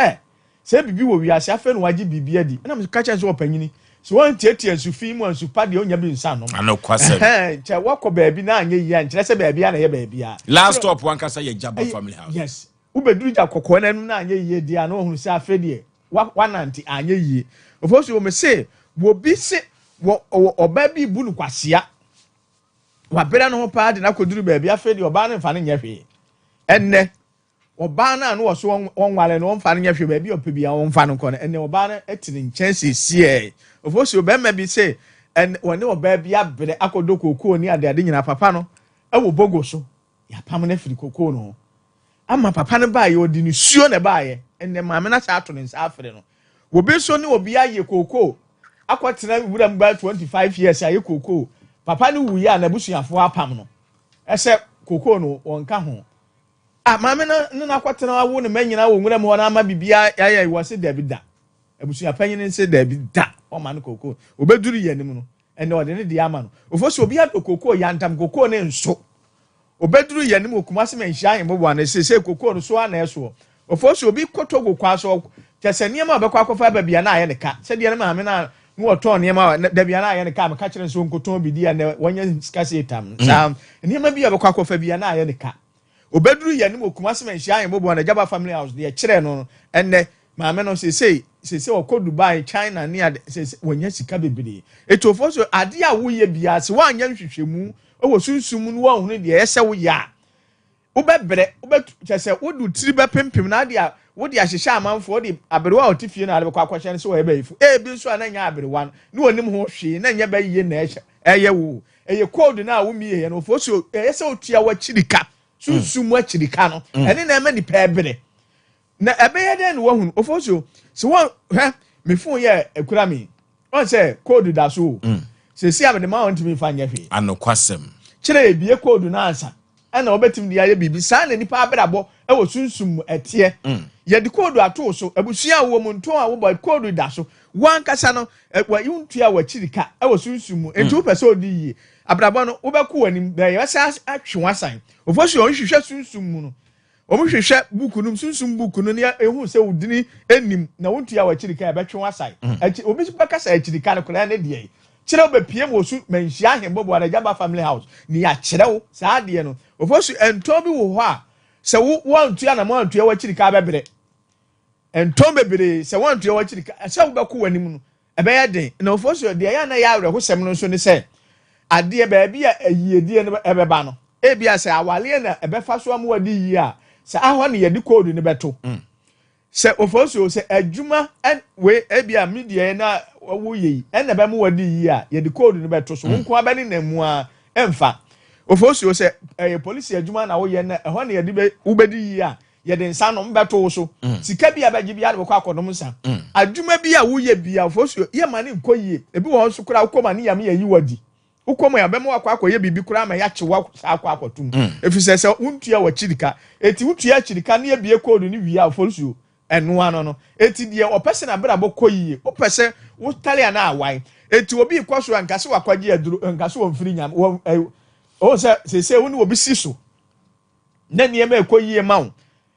se bibi wo wiase afa no wage bibi adi na me ka chese opanyini so won tietie ansufi mu ansupa de onya bi nsa no anokwasem che wako baabi na anye yi ankyere se baabi na ye baabi a last stop one kasa ye Jaba family house yes ubeduru jakokko na nu na anye yi di ana ohunu se afede wananti anye yi Oforisuo me se wo bi se oba bi bu nu kwasea wa bera no pa de na koduru baabi afede oba na mfa ne nyehwe enne oba na no so wonwale no mfa ne nyehwe baabi opebia wonfa no kɔ enne oba na etini nkyɛnse sie Oforisuo be ma bi se en wone oba bi abere akodo kokoo ni ade nyina papa no ewo bogo so ya pam na firi kokoo no ama papa no ba ye odi ni suo na ba ye enne maame na sa ato ne nsa afere no wo be so ni obi aye kokoo akwatena wura mba 25 years aye kokoo papa no wuye na busuafo apam no ese kokoo no wonka ho maame na akwatena awo ne manyina wo nwura mu na ama bibia ya wose Davida abusuya panyin nse Davida o man kokoo obeduru yanim no ene ode ne de ama no Oforisuo obi ado kokoo yantam kokoo ne nso obeduru yanim okumase manhia ahembo na sese kokoo no so ana eso Oforisuo obi kotogo kwaso chese niam abekwa akofa babia na aye ne ka se de ne maame na no oton niam da bia na aye ne ka me ka kire nso nkoton bidi ya na wanya skase etam sa niam bia abekwa akofa bia na aye ne ka obeduru yanim okumase manhia ahembo na Jaba family house de kire no enne maame no sese okɔ Dubai China ni sese wonya sika bebere eto Oforisuo ade a woye bia se wanya nhwehwemu wo sunsum no wo hunu de yɛsɛ wo ya wobɛbrɛ chese wodu tiri bɛpempem na ade a wode ahyehye amanfo wode aberewa otifie na ade bɛkɔ akɔhyɛ so wo ɛbɛyifu bi nso ananya aberewa no wonim ho hwee na nya bɛyiye na ɛyɛ wo ɛyɛ code na wo miye no Oforisuo yɛsɛ otua wachirika sunsum wachirika no ɛne na ɛma ni pɛbere na ebeye den wo hunu Oforisuo se won me fun ye ekura mi won say code da so se si abede ma won timi fa nyehwe anokwasem kire ebie code na ansa na obetim de aye bibi sa na nipa abrabo e wo sunsum etie ye de code ato so abusua wo mu nton a wo boy code da so wan kasa no wa yuntua wa chirika e wo sunsum enti pese odi yi abrabo no wo beku wanim da ye sa atwe wasan Oforisuo hwehwe sunsum mu no omuhwehwe buku num sunsum buku no ne ehu se udini enim na wontua wa chirika ya betwe wasai obi baka sa chirika no kora ne de kire obepie mo su manhia ahembo na Jaba family house ni ya kire wo saa de no Oforisuo ento bi wo ho a se wo wontua na mo antua wa chirika bebere ento bebere se wontua wa chirika se wo beku wanim no ebeye den na Oforisuo de ya na ya awre ho sem no so ne se ade ba bia ayiedie no ebeba no ebia se awale na ebefa so amwadi yi a se ahwa ne yedi code ne beto se Oforisuo se adwuma en we ebia media na wo yi en na be mu wadi yi a yedi code ne beto so nko abani na mu a emfa Oforisuo say police adwuma na wo ye na ho na ye de ubedi yi a ye de nsa no mbeto so sika bi abaji bi a de kwa akodom nsa adwuma bi a wo ye bi a Oforisuo ye mane nkoyie ebi wo so kura ukoma ne yam ye yi wadi ukoma ya bema akwa akoye bibi kura ma ya chewa akwa akotum efise se untua wa chirika eti utua chirika ne ebie code ni wi a Oforisuo enu ano no eti de opese na bra bokoyie opese wo tale na awai eti obi kwaso ankase wakwaje aduru ankase wo mfiri nyam o se woni obi siso na niema ekoyie ma wo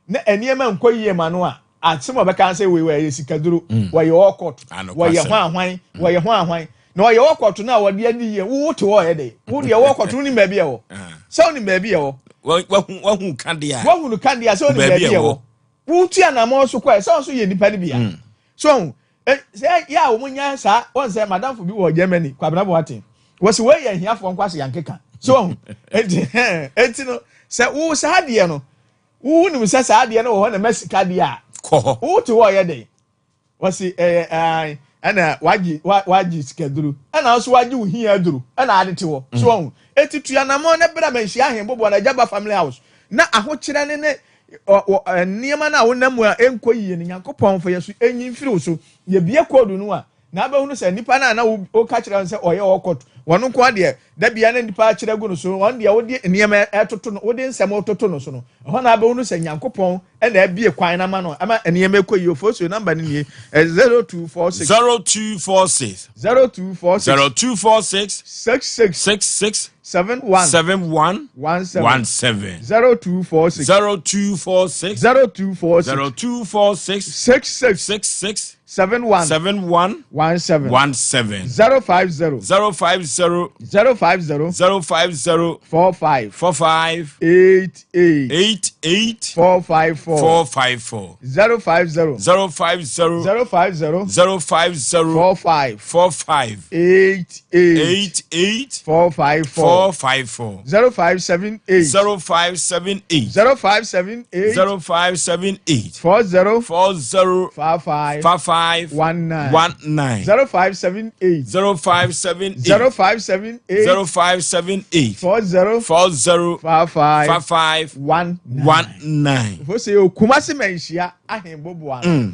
na eniema nkoyie ma no a atsem obeka se we sikaduru wo ye okot wo ye hwan wo ye hwan na wo ye okot na wo de ani ye wo te wo ye de wo de wo okot ni ma bi ye wo se oni ma bi ye wo wahu kandia wahu kandia se oni ma bi ye wo wo tu anamo so kwa se so ye nipa ni bia so se ya wo munya sa won se madam fo bi wo Germany kwabena bo watin wo se we ye hiafo nkwase yankeka so enti no se wo sa de no wo nim se sa de no wo na Mexico de a ko wo te wo ye de wo se ana waji skeduru ana so waji wo hia duru ana ade te wo so enti tuanamo na bra manhia ahembobo na Jaba family house na ahokyere ne niema na wonam a enkoyie ne Nyankopɔn fa yesu enyin firi so ye bie kodu no a na abehunu se nipa na wo ka kyerɛ se oye okot wono ko ade da bia na nipa kyerɛ gu no so won de wodi niema etoto no wodi nsɛm ototo no so no ho na abehunu se Nyankopɔn na abie kwan na ma no ama niema ekoyie Oforisuo number ni 0246 0246 66 71 17 0246 66 71 17 050 45 88 454 050 45 88 454 0578 40 55 19 0578 40 55 19 Osei Okumasi menhia ahembobo an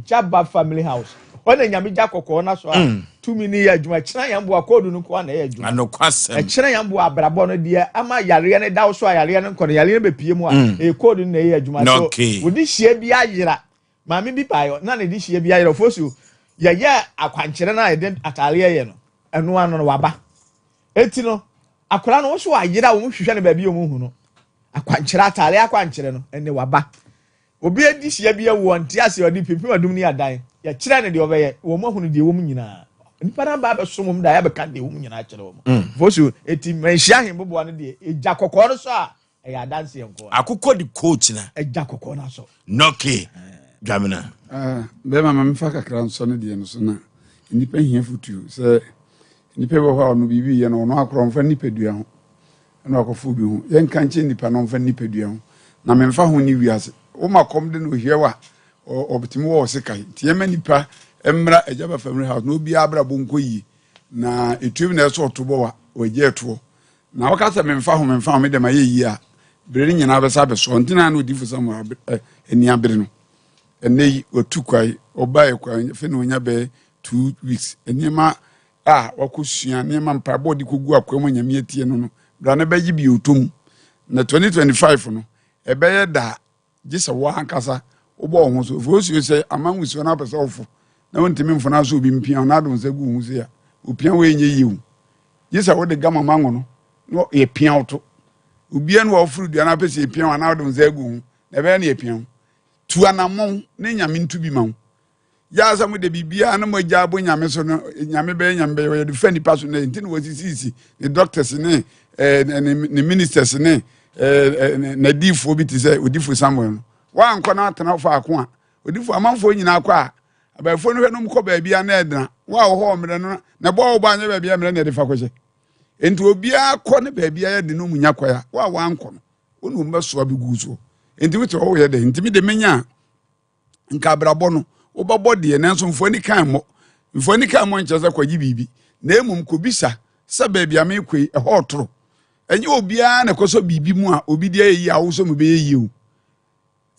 Jaba family house ona nyame ja kokko na so a tumi ni ya adwuma kyena yambo akodu no ko na ya adwuma anokwasem kyena yambo abrabo no de ama yare ne dawo so a yare ne nko yare ne bepie mu a kodu na ya adwuma so wodi hie bi ayira maame bi payo na ne di hie bi ayira Oforisuo ya akwankyere na ede atare ye no eno ano no waba eti no akora no so ayira wo hwehwe ne ba bi omu hu no akwankyere atare akwankyere no ene waba obi edi hie bi awu nti ase odi pipi wadum ni adan ya kyerɛ ne de obɛyɛ wo mo hunu de wo mu nyina nipa na ba bɛsom mu da ya bɛka de wo mu nyina kyerɛ wo mo Oforisuo eti manhia hembobo no de eja kokɔ no so a ɛyɛ adanse enko akokɔ di coach na eja kokɔ na so noke dwamina be mama mfa kakra nso ne de no so na nipa hia futu sɛ nipa bɔ hɔ no bibi yɛ no no akorɔ mfa nipa dua ho na akɔfo bi ho yɛn kan kye nipa no mfa nipa dua ho na memfa ho ni wiase wo makom de no hiewa obetimi wo sekai tiema nipa emra Jaba family house no bia abra bonko yi na etuem na eso otobo wa oje eto na wakasa memfa ho me de ma yi a bere nyina besa beso ntina na odifu samu eni abere no enei otukwai obae kwa fe no nya be 2 weeks enima wakosua nema mpabo di kogu akwam nyame atie no bra na bayi bi otom na 2025 no ebeye da gisa wa hankasa obo ho so Oforisuo se amanwusuo na pese ofo na wontimi mfona so obi mpia na adon se gu hu se ya opia we nye yiwu gisa wo de gama manwo no ye pia oto obia no ofuru dua na pese pia na adon se gu hu na be na ye pia tu anamon ne nyame ntu bi mawo ya samu de bibia na mo gya bo nyame so no nyame be ye de fani paso na ntin wo sisi the doctors ne ne ministers ne na difo bi ti se odifo Samuel wa nkɔ na atena fa ako a odifo amanfo nyina akɔ a abafo no hwɛ no mkɔ baabia na ɛdena wa wo hɔ mmerɛ no na bɔ wo ba anya baabia mmerɛ na ɛde fa kɔhyɛ enti obia akɔ ne baabia yɛ de no munya kɔ ya wa nkɔ no wonu mbɛsoa bi gu so enti wote wo yɛ de enti me de menya nka brabɔ no wo bɛbɔ de nanso mfo ni kan mo nkyɛ sɛ kwaji bibi na emum kobisa sɛ baabia me kɔ ɛhɔ toro enye obia na koso bibi mu a obi dia yi a wo so mu be yi o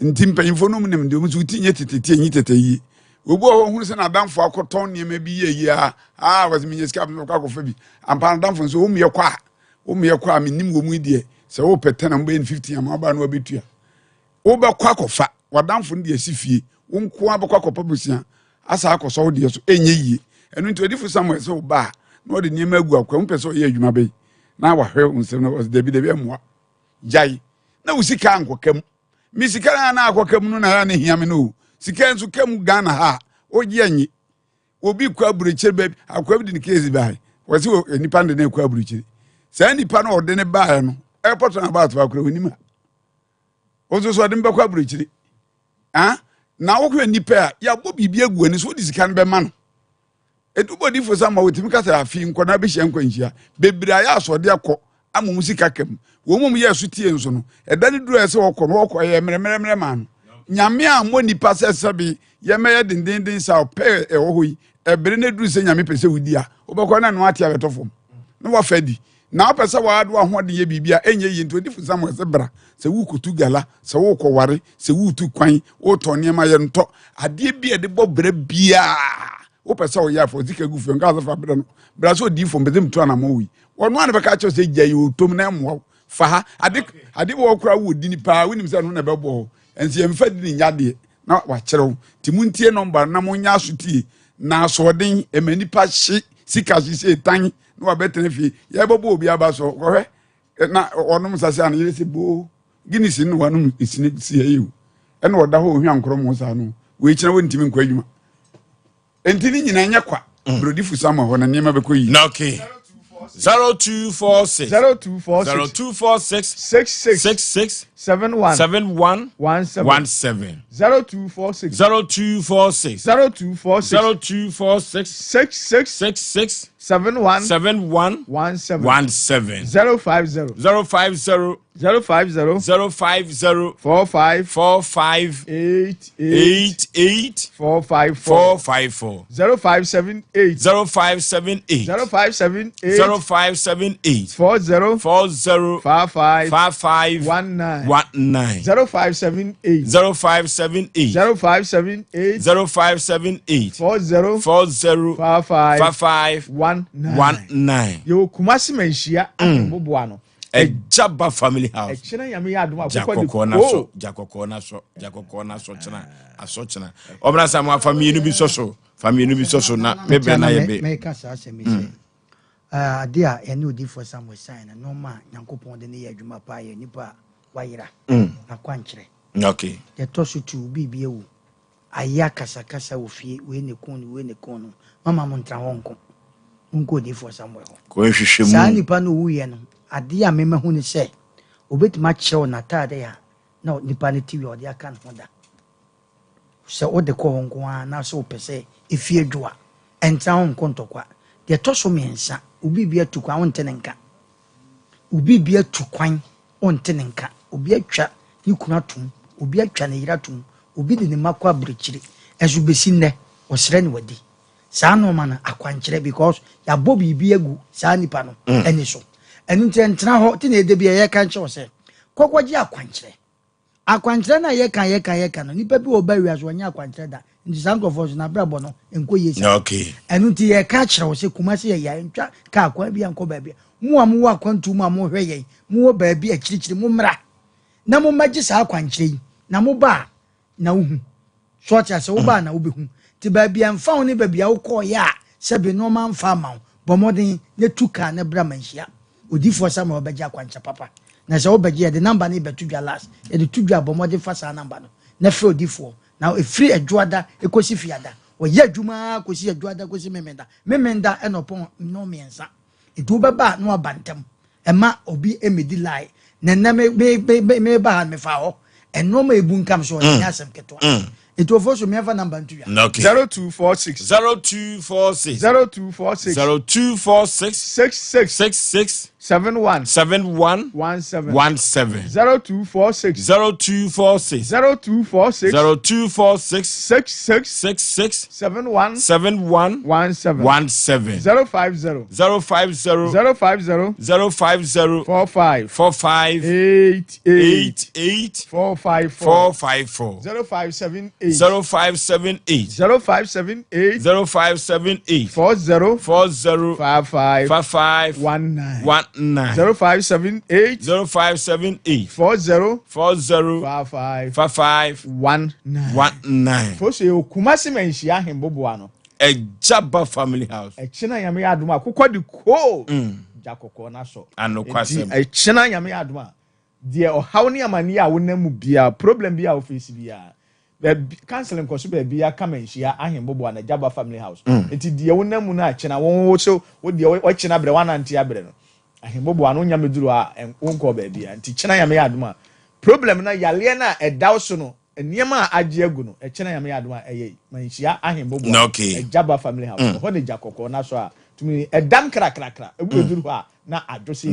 nti mpanyimfo no mu nem de mu so tinye tetete enyi tete obu o hunu se na damfo akoton ne ma bi yi was me sika ko akofa bi ampa damfo so wo me kwa me nim wo mu die se wo pete na mbe 50 ama ba na obetua wo be kwa akofa wadamfo de asifie wo nko abekwa akopa busia asa akoso wo de so enye yi enu nti odifu Samuel so ba na odi niam agu akwa mpese o ye adwuma be na wa hwe unsem na was debi amwa jai na usika ankokam mi sika na akwakam no na na hia me no sika nso kam Ghana ha ogi anyi obi kwa bureche be akwa bi ni case bai wasi nipa de na kwa bureche sa nipa na ode ne bai no airport na ba to akwa onima ozo so de mbakwa bureche na wo kwa nipa ya bo bibi agu ani so di sika no be ma no edubodi fo sama wotimi kasa afi nkona be hye nkwanhia bebira ya asode akọ amum sika kam wo mum ye so tie nso no edane duru ese wokọ no wokọ ye meremere ma no nyame a mo nipa sesabi ye meye dindindin sa pe ewo hoyi ebere ne duru se nyame pese wudi a obekọ na no atia betofom no wa fadi na opese wa ado ahode ye bibia enye yi ntodi fo sama se bra se wukutu gala se wokọ ware se wutu kwan wo to niema ye nto ade bia de bobra bia wo pese o ya fo zika gu fo nka fa bra no bra so di fo mbezem to na mo wi wono an be ka cho se gya yo tom na mo fa ha ade wo kura wo di ni pa wonim se no na be bo ensi emfa di ni nyade na wa kyerɛw ti muntie number na mo nya asotie na asoden emani pa hye sika hye se tan na wa betene fi ye bobo obi aba so ko hwe na onom sase an yele se bo ginisi no wanum isini si ayu ena oda ho hwa nkoro mo sa no we kyerɛ wontimi nkwa adwuma entini nyina nya kwa brodifu sama ho na niema beko yi na okay 0246 66 71 17 0246 66 71 17 050 45 88 454 0578 40 55 19 0578 40 55 19 yo kumasi menhia atemboboa no ejaba family house echena yame ya adoma jakoko na so chena asochena obra samu family no bi so na mebre na yebe make us Asem Mpe dia ene odi for Samuel sign na no ma Nyankopon de ne ya adwuma pa ye nipa wayira na kwankyere okay ye to so tu bibie wu aya kasa ofie we ne kono mama mo ntra honko nko odi for Samuel ko hwehwemu sa nipa no wu ye no ade a mema hu ne se obetima chew na tade ya na nipa ne tiwi odi aka no da se ode ko honko a na so pese efie dwoa entra honko ntokwa de to so mensa obi bia tukwa wontenenka obi bia tukwan wontenenka obi atwa ni kuna tum obi atwa ne yira tum obi de ne makwa brichiri ezubesi nne osere ne wadi saa no ma na akwankyere because ya bobi bi egu saa nipa no eni so enu ntentra ho ti na ede bia ye kan che se kokwaji akwankyere na ye kan no nipa bi oba wi aso nya akwankyere da ndi sankofo na brabo no enko yesi okay enu ti ye ka kyere wo se kumase ye ya ntwa ka akwa bi anko ba bia mu amu akwantu mu amu hwe ye mu ba bi akirikyiri mu mra na mu magye saa akwankyere na mu ba na uhu so tia se wo ba na wo behu ti ba bia mfa ho ne ba bia wo ko ya se be no man fa ma bomodin ne tuka ne bra manhia odifo sama obegya kwancha papa na se obegya de number ne betudwa last e de tudwa bomodin fa sa number no na fe odifo na e free adwoada e kosi fiada o ye adwuma kosi adwoada kosi memenda e no pon no miensa e du baba no abantem e ma obi emedi lie na na me ba me fa ho e no ma ebu nkam so ni asem keto it will force me have number to you. Okay. 0246 66 66 66 71 71 17 17 0246 0246 0246 0246 66 66 71 71 17 17 050 050 050 45 45 88 454 454 0578 0578 0578 0578 40 40 55 55 19 19 0578 0578 40 40 55 55 19 Fosu yo kumasi menhia hemboboa no Ejaba family house echina yame ya adoma kokọ di ko jakokọ na so anokwasem echina yame ya adoma de ohaw ne amani a wonamu bia problem bia office bia canceling koso be bia kamenhia ahemboboa na jaba family house enti de wonamu na echina won so wo de wo china bre wanante abre no ahemboboa no nyameduru a wonko be bia enti china yame ya adoma problem na yale na edaw so no Niema agye agu no echena yame adoma eye manhia ahembobo ejaba family house ho ne jakoko na so a tumi edam krakrakra ebuduru ho a na adwose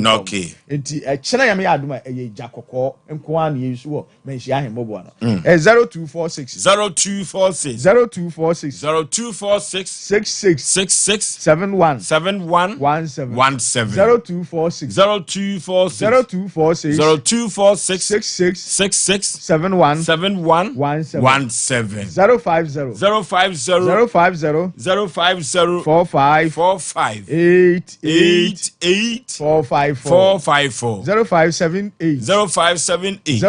enti echena yame adoma eye jakoko enko an yesu wo manhia ahembobo no 0246 0246 0246 0246 66 66 71 71 17 0246 0246 0246 66 66 71 17 050 050 050 45 45 88 454 0578 0578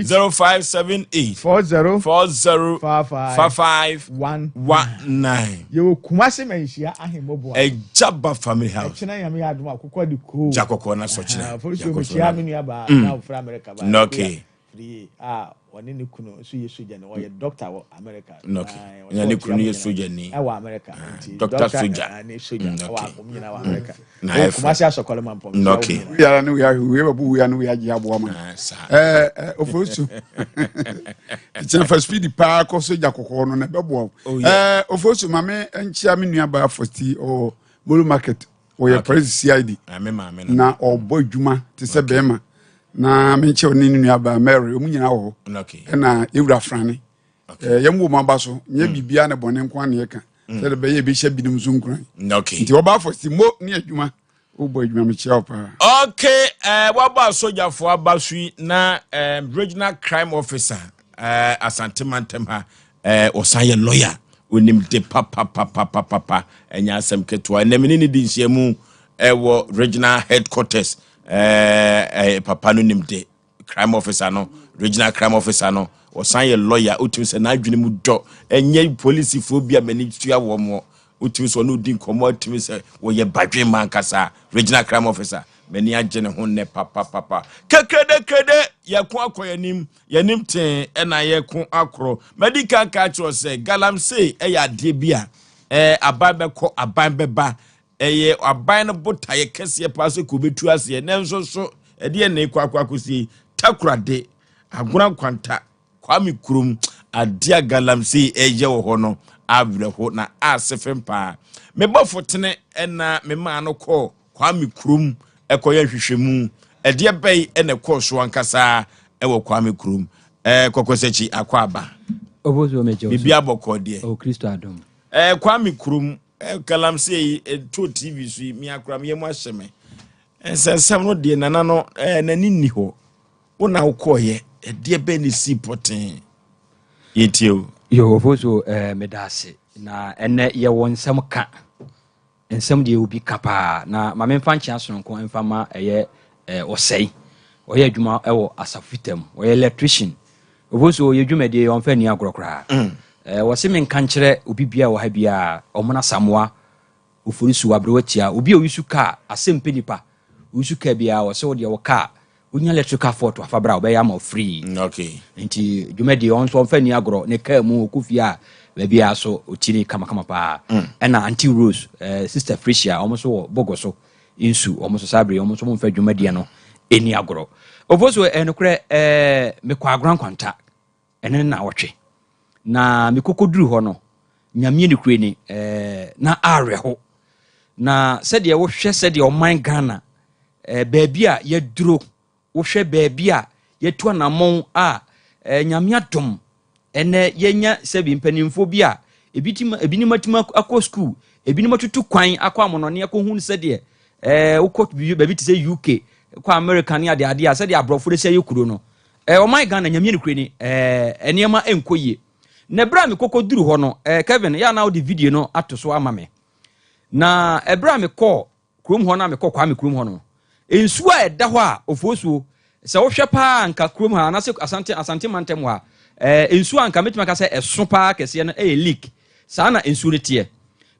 0578 40 55 19 Yo kumase menhia ahembobo ejaba family house echena yame adoma akokọ di ko jakoko na so chena for so chia menu aba na fra America ba okay free woni ne kuno so ye soja ne oye doctor wo America okay ne kuno ye soja ni e wa America doctor soja ne soja wa omnyina wa America na kumase asokole man pom okay ya na we babu ya na we agi abo ma ofosu it's for speed pa ko soja kokko no na bebo ofosu mame enchia me nua ba fosti o Molu market o ye president CID na obo adwuma te se bema na menche oni nua ba Mary omunyina wo na ewura frane yemwo maba so nye bibia ne bone nko ane yeka se de be ye bi hye binum so nkuran nti oba fosti mo ne adwuma obo adwuma me chia opa okay waba soja fo abasui na regional crime officer Asante Mantem ha Osei lawyer onim de papa enya asem ketua na meni ni di nhyiamu ewo regional headquarters papa no nim de crime officer no regional crime officer no Osei lawyer otim se na adwene mu do enya police fo bia mani tua wo mo otim so no di nkomo otim se wo ye badwe man kasa regional crime officer many agene ho ne papa kekede yakun akoyanim yanim ten na yakun akro medical catcher say galamsey ya de bia aban beko aban beba aban no botaye kese paso ko betu ase nenso so de na akwakosi takurade aguna kwanta kwami kurum adia galamsey eje wo ho no abre ho na asefempa mebofotene na mema no ko kwami kurum ekoye hwehwemu ede bei ene koso ankasa ewo kwame kurum kokosechi akwaba obozo mejo bibia bokode o Kristo adom kwame kurum kalamsey to TV so mi akram yemu ahyeme ensensam no de nana no nani ni ho wona ukoye ede be ni sipoten yetio yo obozo medase na ene ye wonsam ka ensam de obi kapa na mame mfanche asonko mfama eye Osei oye adwuma ewo asafitam oye electrician oboso oye adwuma de onfa ni agorokra wose men kankere obi bia wo ha bia omona samwa Oforisuo abrewatia obi owisu ka Asem Mpe Nipa owisu ka bia wose wo de wo ka onya electrical fault afabra obeya ma free okay nti adwuma de onfa ni agoro ne ka mu okufia baby aso otini kama pa na anti Rose sister Frisia almost bogoso insu almost sabre almost mo mfa dwumadie no eni agoro ofoso enokre me kwa agran kwanta ene na wotwe na me kokoduru ho no nyamie ne kure ni na areho na said ye wo hwe said ye oman Ghana baabi a yɛduro wohwɛ baabi a yɛtu anamɔn a nyame adom ɛnɛ yɛnya sɛbi mpanimfo bi a ebi matuma akɔ school ebi ni matutu kwan akɔ amonɔne akɔ hu sɛdeɛ wokɔ baabi te sɛ UK kɔ America ne ade a sɛdeɛ abrɔfo de sɛ yɛkuro no ɔman Ghana nyame ne kure ni nneɛma ɛnkɔ yie na bra me kokɔ duru hɔ no Kevin ya na wode video no ato so ama me na bra me kɔ kurom hɔ na me kɔ kwa me kurom hɔ no ensu a ɛda hɔ a Oforisuo sɛ wohwɛ paa nka kurom ha na sɛ asante mantem hɔ a ensu anka metima ka sɛ ɛso paa kɛseɛ no leak saa na ensu ne teɛ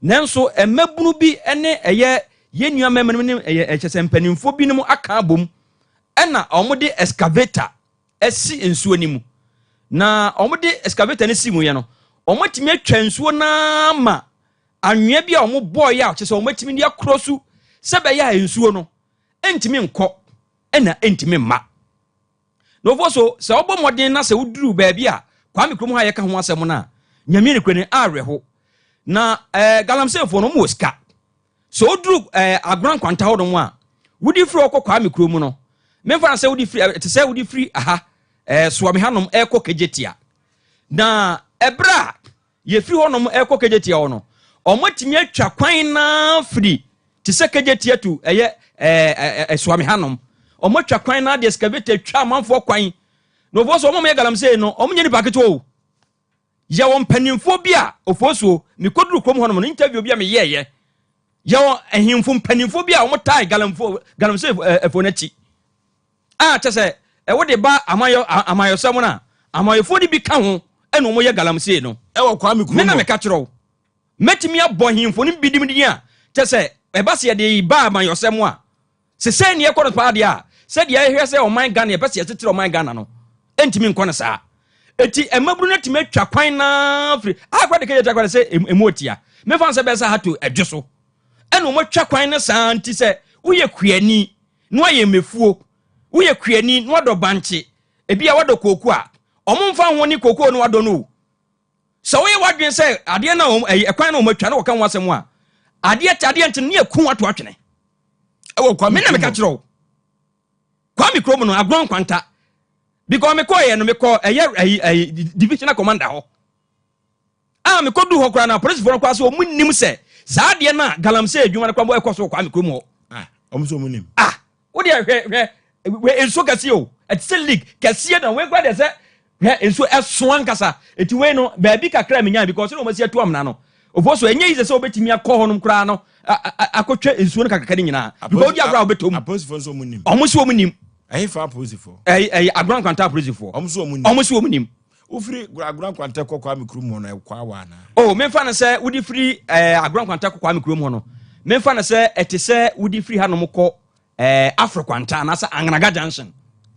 nanso mmabunu bi ne ɛyɛ yɛnnua mmamanu ne ɛkyɛsɛ mpanimfo bi no mu aka abom ɛna ɔmode excavator ɛsi ensuo ni mu na ɔmode excavator ne si mu yɛ no ɔmotimi atwa nsuo na ma anwea bi a ɔmo boy a kyerɛ sɛ ɔmotimi ne akoro so sɛ bɛyɛ a nsuo no entimi nkɔ ɛna entimi mma na Oforisuo sɛ ɔbɔ modern na sɛ wuduru baabi a kwa me krom ha yɛka ho asɛm na nyame ne kwene awerɛho na galamsefo no mo ska so wuduru agran kwanta ho no mu a wudi firi okɔ kwa me krom no memfa na sɛ wudi firi te sɛ wudi firi aha soame hanom ɛkɔ kejetia na ebra ye firi honom ɛkɔ kejetia ho no ɔmotimi atwa kwan na firi te sɛ kejetia tu ɛyɛ soame hanom ɔmotwa kwan na de excavator twa manfo kwan no Oforisuo ɔmo yɛ galamsey no ɔmo nyɛ ni paketo o yɛ won panimfo bi a Oforisuo me koduru krom honom no interview bi a me yɛyɛ yɛ won ahimfo panimfo bi a ɔmo tai galamsey efo na chi a kyɛ sɛ wode ba amayosɛm na amayofo di bi ka ho ɛna ɔmo yɛ galamsey no ɛwɔ kwa me krom me na me ka kyerɛw metimi abɔ himfo no bidim di a kyɛ sɛ ɛba sɛ yɛde ba amayosɛm a sɛ ne yɛkɔ no paa de a sɛ deɛ yɛhwɛ sɛ ɔman Ghana yɛpɛ sɛ yɛtetere ɔman Ghana no entimi nkɔ no saa eti emaburu na timi atwa kwan na firi akwa de kɛyɛ takwa sɛ emotia mefa sɛ bɛsa ha to adwo so ɛna ɔmo atwa kwan na saa nti sɛ woyɛ kuani no ayɛ mefuo woyɛ kuani no adɔ banche ebi a wadɔ koku a ɔmo mfa ho ni koku no wadɔ no sɛ woyɛ wadwen sɛ adeɛ na ɛkwan na ɔmo atwa na wɔka ho asɛm a adeɛ nti ne aku ato atwene ɛwɔ kwa me na me ka kyerɛw kwa me krom no agron kwanta because me call ye no me call divisional commander ho me call du ho kra na police for kwa so munnim se saa de na galamsey adwuma na kwa boy koso kwa me krom ho so munnim wo de we enso kase o at say league kase na we kwa de se enso eso ankasa eti we no ba bi kakra me nya because no masi atu amna no Oforisuo enye yi se obetimi akọ ho no kra no akotwa ensuo no kakaka ni nyina because odi agora obetom aposifo so munnim omuso munnim fa aposifo agran kwanta aposifo omuso munnim ufiri agran kwanta kokwa me krom ho no ekwa wa na memfa na se wudi firi agran kwanta kokwa me krom ho no memfa na se ete se wudi firi ha no mkọ Afro kwanta na sa Anganaga junction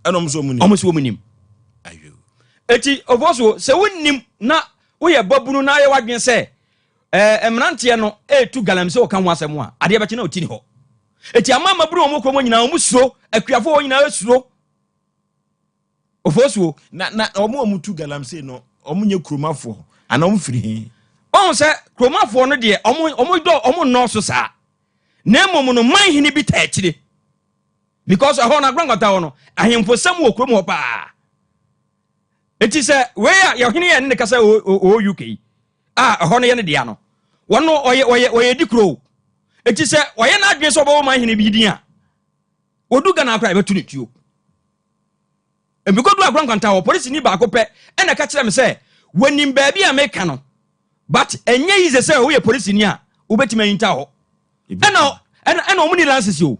eno omuso munnim ayo eti Oforisuo se wonnim na wo ye babunu na ye wadwen se emrantie no etu galamsey o kan ho asɛm a ade bɛkye na otini hɔ eti amama buru omo kɔm nyina omo suro akuafo o nyina esuro Oforisuo na omo tu galamsey no omo nye kromafo ana omo firi he on sɛ kromafo no de omo no so saa na emom no man hini bi ta akyire because ɛhɔ na grangota hɔ no ahemfo sam wɔ krom hɔ paa eti sɛ we a yɛhene yɛ ne kasa o UK ɛhɔ no yɛ ne dia no wɔno ɔyɛ dikro eti sɛ ɔyɛ na adwen sɛ ɔbɛwɔ man hene bi din a odu Ghana akra ɛbɛtu ne tuo emikodu agrankwanta wɔ police ni baako pɛ ɛna ka kyerɛ me sɛ wɔnim baabi a meka no but enye yi sɛ wo yɛ police ni a wobɛtimi ayinta hɔ ɛna ɔmo ni license o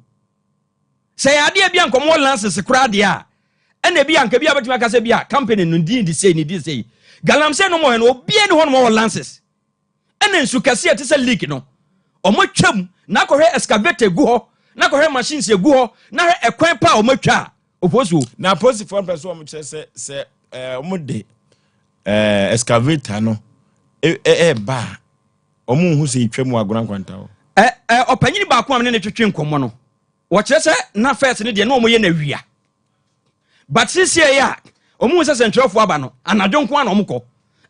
sɛ ade bia nkɔmɔ license kra de a ɛna bia nka bia bɛtimi aka sɛ bia company no din di sei galamsey no mo hɛ no obia ni hɔ no mo license ɛna nsu kɛse te sɛ leak no ɔmo twam na kɔhwɛ excavator gu hɔ na kɔhwɛ machines gu hɔ na hwɛ ɛkwan pa ɔmo twa Oforisuo na posifo person ɔmo kyerɛ sɛ ɔmo de excavator no ba ɔmo hu sɛ itwa mu agora kwanta ho ɔpanyini baako am ne twetwe nkɔmɔ no wɔkyerɛ sɛ na first ne de na ɔmo yɛ na wia but sisie ya ɔmo hu sɛ sentwerɛfo aba no anadwo nko ana ɔmo kɔ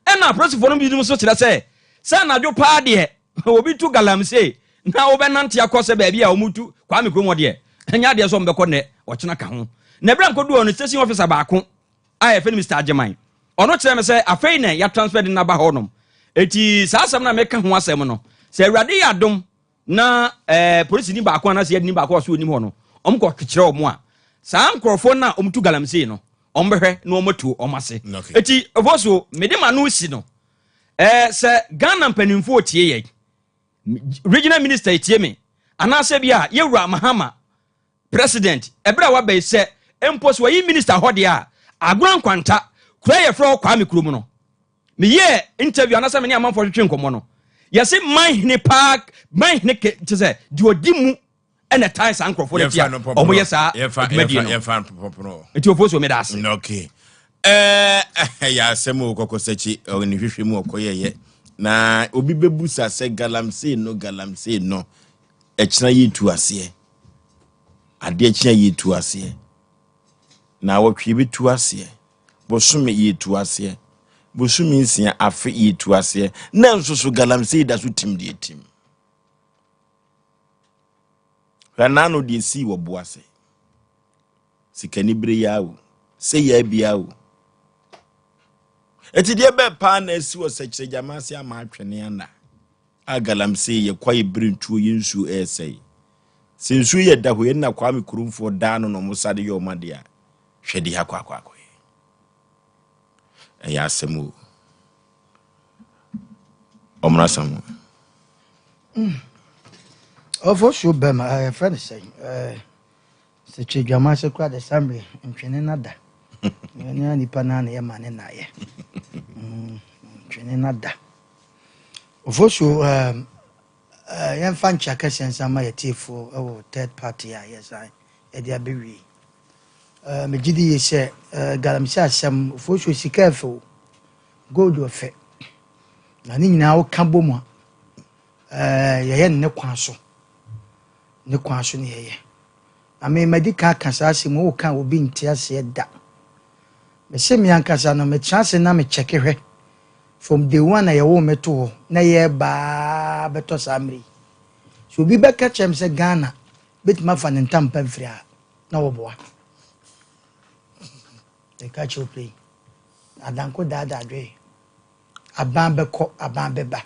ɛna posifo no bi dum so kyerɛ sɛ anadwo paa de obi tu galamsey na wo bɛnante akɔ sɛ baabi a ɔmo tu kwa me krom de enya de so mbekọ ne ochena ka ho na bra nkodu on station officer baako aye fe Mr. Ajeman ono kire me se afei na ya transfer din na ba honom eti saa asem na meka ho asem no se awurade ya dom na police ni baako na se yɛ ni baako so onim ho no omko kire omo a saa nkrofo na omtu galamsey no ombehwe na omatu omase eti ofoso medema no si no se Ghana mpanimfo tie ye regional minister tie me anase bia yewura mahama president ebra wa be se empos wa yi minister hode a agran kwanta kura ye fro kwa mikrom no me ye interview anase me ne amanfo hwetwe nkomo no yesi man park man ke tse di odimu ene time san krofo de tia omo yesa ye fan popro enti ofoso me das okay ya semo kokosechi oni hwehwe mu okoyeye na obi bebusa se galamsey no echina yitu ase ade echina yitu ase na wotwe betu ase bosome yitu ase bosome nsia afe yitu ase na nsoso galamsey da so tim de tim ranano de si wo boase sikani bre yawo se ya biawo eti de be pa na si wo sekire jamase ama atwene ana agalamsey ye kwaye brintuo yinsu esei sinsu ye da ho ye na kwa mikurumfo da no no musade ye omade a hwede ha kwa ya asemu omrasamu Ofo show bema I friend say se chedwama se kura de samre ntwene nada ne nipa na na ye mane na ye ntwene nada ofo show yan fancha kasensa ma yetifo o third party a yes I e dia bewi me gidi ye se galamsey asem ofo show sikafo gold ofe na ni nyina wo kambo mu ye ne kwan so ne kwan so ne ye ame medical kasase mo kan obi ntiase da me se mi ankasa no me chance na me check hwe from the one ye wo meto na ye ba beto samri so bi be ka chem se Ghana betima fa ne ntampa mfria na wo boa e ka cho play adanko dada dwe aban beko aban beba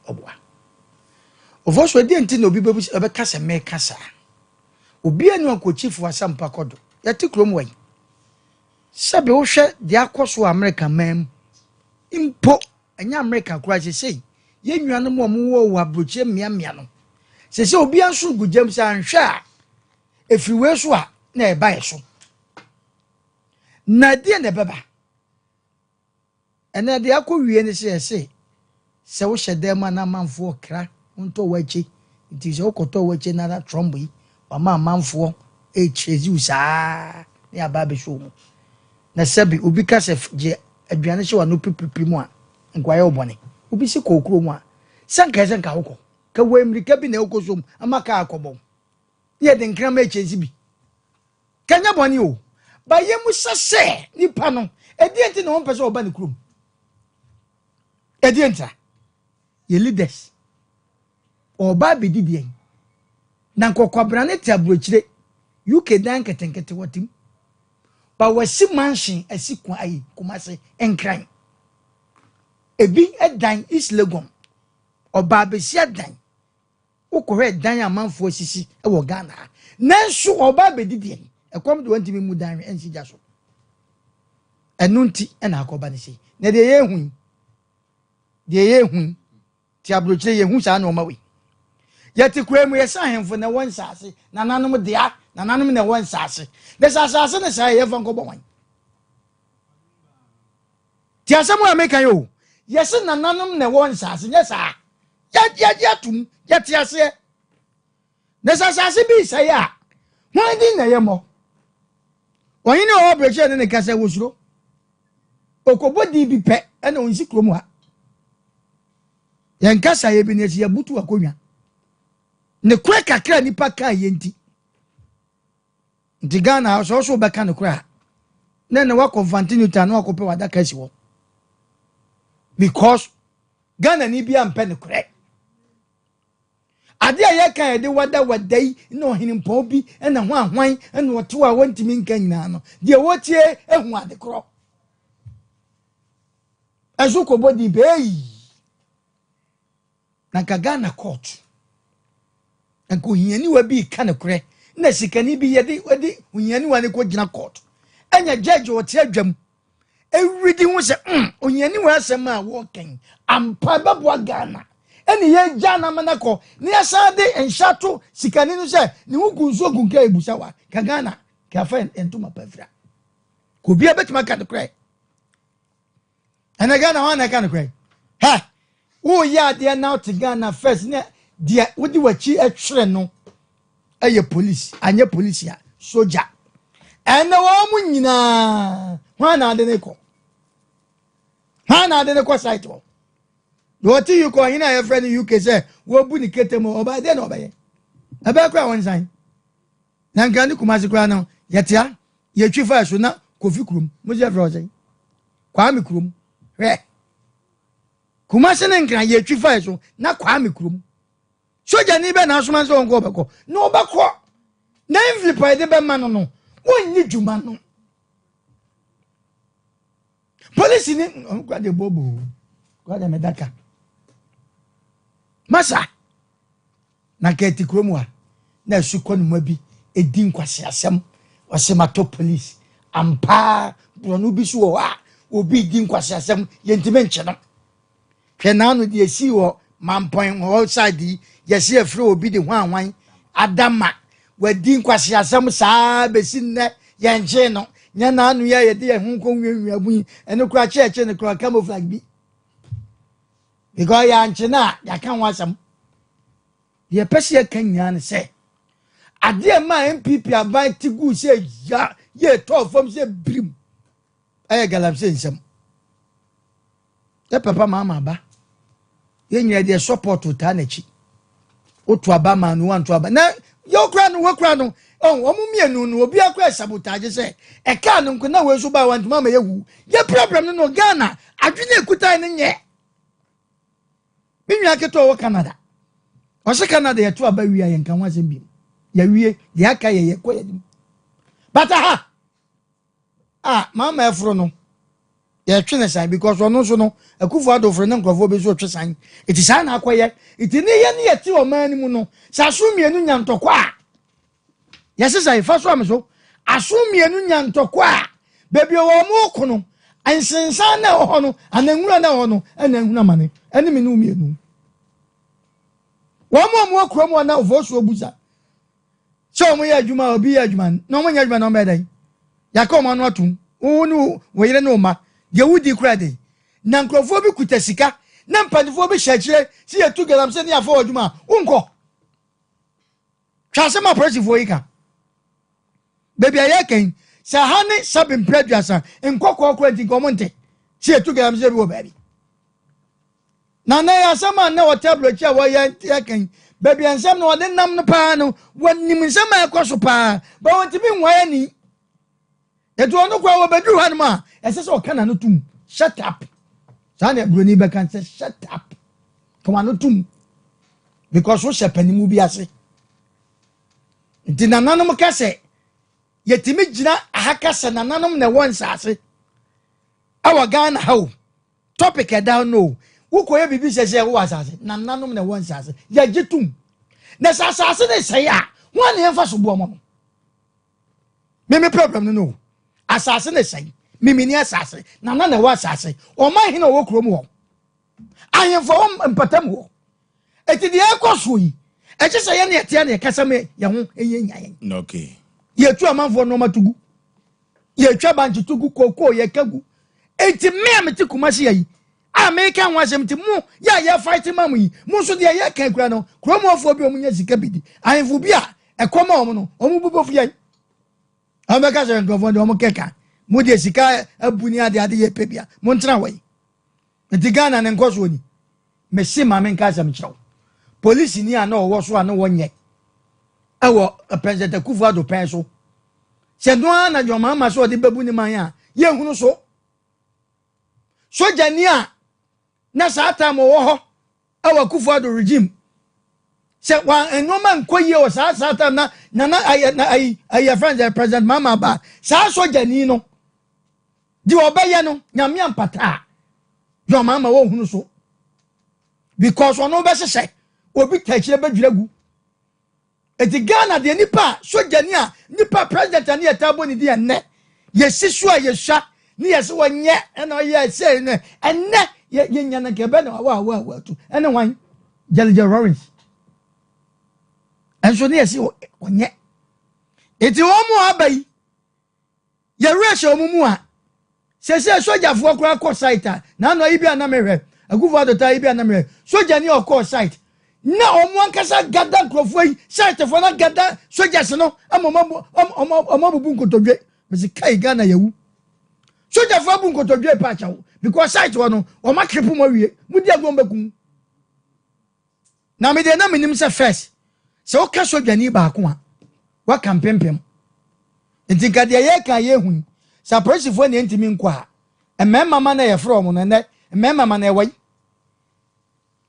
oboa ovoso di enti na obi bebu ebe kasa me kasa obi anu akochifu Asem Mpe kodo yati krom wai sabe wo hwe de akoso America mam impo anya America kura sei ye nnuano mo wo wo abroche mia no se obi anso gujam sa anhwe a efriwe so a na eba yeso na die na beba ena de akowie ne se wo hyedem na manfo kra unto wachi it is okoto wachi na trombo yi wa manfo chezi usa ne ababe show mu na sabi obi ka se je aduane hye wa no pipipi mu a nkwaye obone obi si kokro mu a sanka hokọ ka wemrika bi na okosom amaka akọbọ ye de nkra ma chezi bi kanya boni o ba ye mu sese nipa no edienti na won pese oba ne krom edienta ye leaders oba bedidie na nkokobra ne tabrochire UK dan ketenkete watim ba wasi mansion asikwa ayi kumase enkran ebi edan is Legon oba besia dan ukore dan amanfo sisi e wo Ghana nanso oba bedidie ekom de wantimi mu dan ensi jaso enunti na akoba ne sei na de ye hu ti abrochire ye hu sa na o mawe yeti kwemu yesa hemfo na won sase na nanom dia na nanom na won sase de sase ne sai ye fanko bwan ti asemu ameka yo yesi na nanom na won sase nyesa ya tum ya ti ase ne sase bi sai a won di na ye mo won ni o breche ne kasa wosuro okobodi bi pe na onsi kromu ha yen kasa ye bi ne ya butu akonwa ne kura kakra nipa ka yenti Ghana so beka ne kura na wako Valentine ta na wako pe wada kasi wo because Ghana ni bia mpe ne kura ade a yɛ kan de wada wadai na ɔhene bi na ho ahwan na wɔto a wɔntimi nka nyinaa no deɛ wɔtie ehu ade korɔ ɛso kɔbɔ di bɛyi na Ghana court nko hiani wa bi ka ne korɛ na sikani bi yɛde hiani wa ne ko gyina court enya judge wɔte adwam ewridi ho sɛ hiani wa asɛm a wɔkan ampa bɛboa Ghana ɛne yɛ gya na manakɔ ne yɛsan de nhyato sikani no sɛ ne ho gunso gunka ebusa wa ka Ghana ka fa entuma pafra ko bia betima ka ne korɛ ɛna Ghana wa na ka ne korɛ ha wo ya de na to Ghana first ne de wodi wachi atwere no ɛyɛ police anye police ya soja ɛna wo mu nyina hwa na de ne kɔ site wo what you call in a friend in UK say wo bu ni ketemo oba de na obeye ebe kwa won san na nka ni kumasi kwa no yetia ye twi fa so na kofi kurum mo je fra osen kwa mi kurum he kumasi ne nka ye twi fa so na kwa mi kurum soja ni be na asoma so onko obeko no obeko na flip de be ma no no wonni djuma no police ni kwa de bobo kwa de medaka masa na keti kromwa na sukɔ no mabi edi nkwase asɛm ɔsemato police ampa brono bi so wɔ a obi di nkwase asɛm yentime nkyɛ no hwɛ na no de esi wɔ mampɔn wɔ side yɛse afre obi de ho anwan adama wadi nkwase asɛm saa besi nnɛ yɛnkye no nya na anu yɛ yɛde yɛ ho nkɔ nwianwia bu ɛno kora kyerɛkyerɛ no kora camouflage bi because ya nchina ya kan wasam ye pese ya kan nyane se ade ma MPP aban tigu se ya ye to fam se brim ay galam se nsam e papa mama ba ye nyɛ de support ta na chi otu aba ma no wanto aba na yo kra no wokra no omu mienu no obi akwa sabotage se e ka no nko na we so ba wanto mama ye hu ye problem no Ghana adwene ekuta ne nye binwa keto wo Canada o se Canada ye to aba wi ayen kan wasem bi ya wie de aka ye ko ye dim but mama efro no ye twene san because ono so no akufo adofro ne nkrofo be so twe san iti san na akoye iti ne ye ne ye ti o man mu no sa so mienu nya ntokwa ye se sai fa so am so aso mienu nya ntokwa bebi o mu ko no ansensan na ho no ananwura na ho no ananwura mane ene me no mienu wo mu akrom na voso obuza so mo ya adwuma obi ya adwuma no mo nya adwuma no medan yakọ mo anu atum wonu wo yire no ma ye wudi krade na nkrofo bi kuta sika na mpanifo bi hyakire si yetu galam se ne afọ adwuma unko twase ma pressifo yika baby ayaken sa hane sabin preduasa nkokọ kradi gomonte si yetu galam se bi wo baby na ya sama na table chia wo yaken baby ansam no de nam no pa no wonim nsam akoso pa ba wontimi nwa ni eto ono kwa wo bedru han ma ese se okana no tum shut up sana broni be kan say shut up come no tum because wo shepanimu bi ase ntina nanom ka se yetimi gina ahaka se nanom na wonsa ase awa Ghana how topic e down no wo koye bibi sese wo asase nanom na wonsa ase ya gitum na asase ne say a won ne emfa so bo mo me problem no asase ne say mimini asase na wa asase o man he na wo krom wo ayemfo mpatam wo eti de ekoso yi eche say ne etia ne kasa me ye ho eye nyayen okay ye tu amanfo no matugu ye twa banchi tugu koko ye kagu eti me ameti kumasi yi America ho asem ti mu ya fight mamu yi mu so de ye kan kura no krom ofo bi o mu nya sika bidi ayemfo bi a ekoma o mu no o mu bubo fi yi America se nkrofo de o mu keka mu de sika abuni ade ye pebia mu ntra wai nti Ghana ne nkoso ni me se ma me nka asem kyerɛw police ni ana owo so ana wonye ewo president Akufo-Addo pen so se no ana jo mama so de babu ni man a ye hunu so soja ni a na sa time wo ho ewo Akufo-Addo regime se wa enoma nkoye o sa time na ay friends president mama ba sa sojani no di obeye no nyame ampata your mama wo hunu so because ono be sese obi takire badwiragu eti Ghana de nipa sojani a nipa president ani etabo ni di enne yesisu a yesha ni yesi wonye ena ye say ne enne ye nya na kebe na wa tu ene wan Jalija Lawrence enso ni yesi wonye eti wo mu abai ye resha omumu a sese soja fo kura ko site na no ibi anamere agufo adota ibi anamere soja ni o ko site na omu ankasa gada nkrofo yi site fo na gada soja se no omobubu nkotodwe bisi kai Ghana yewu soja fo bu nkotodwe pa chawo because site wo no o ma kripu mo wie mudi agbo mbekun na me de na minim se first se o ka soja ni ba ko a wa kampempem ntikade ye ka ye hu sa presifo ne ntimi nkwa emema ma na ye from no ne emema ma na wai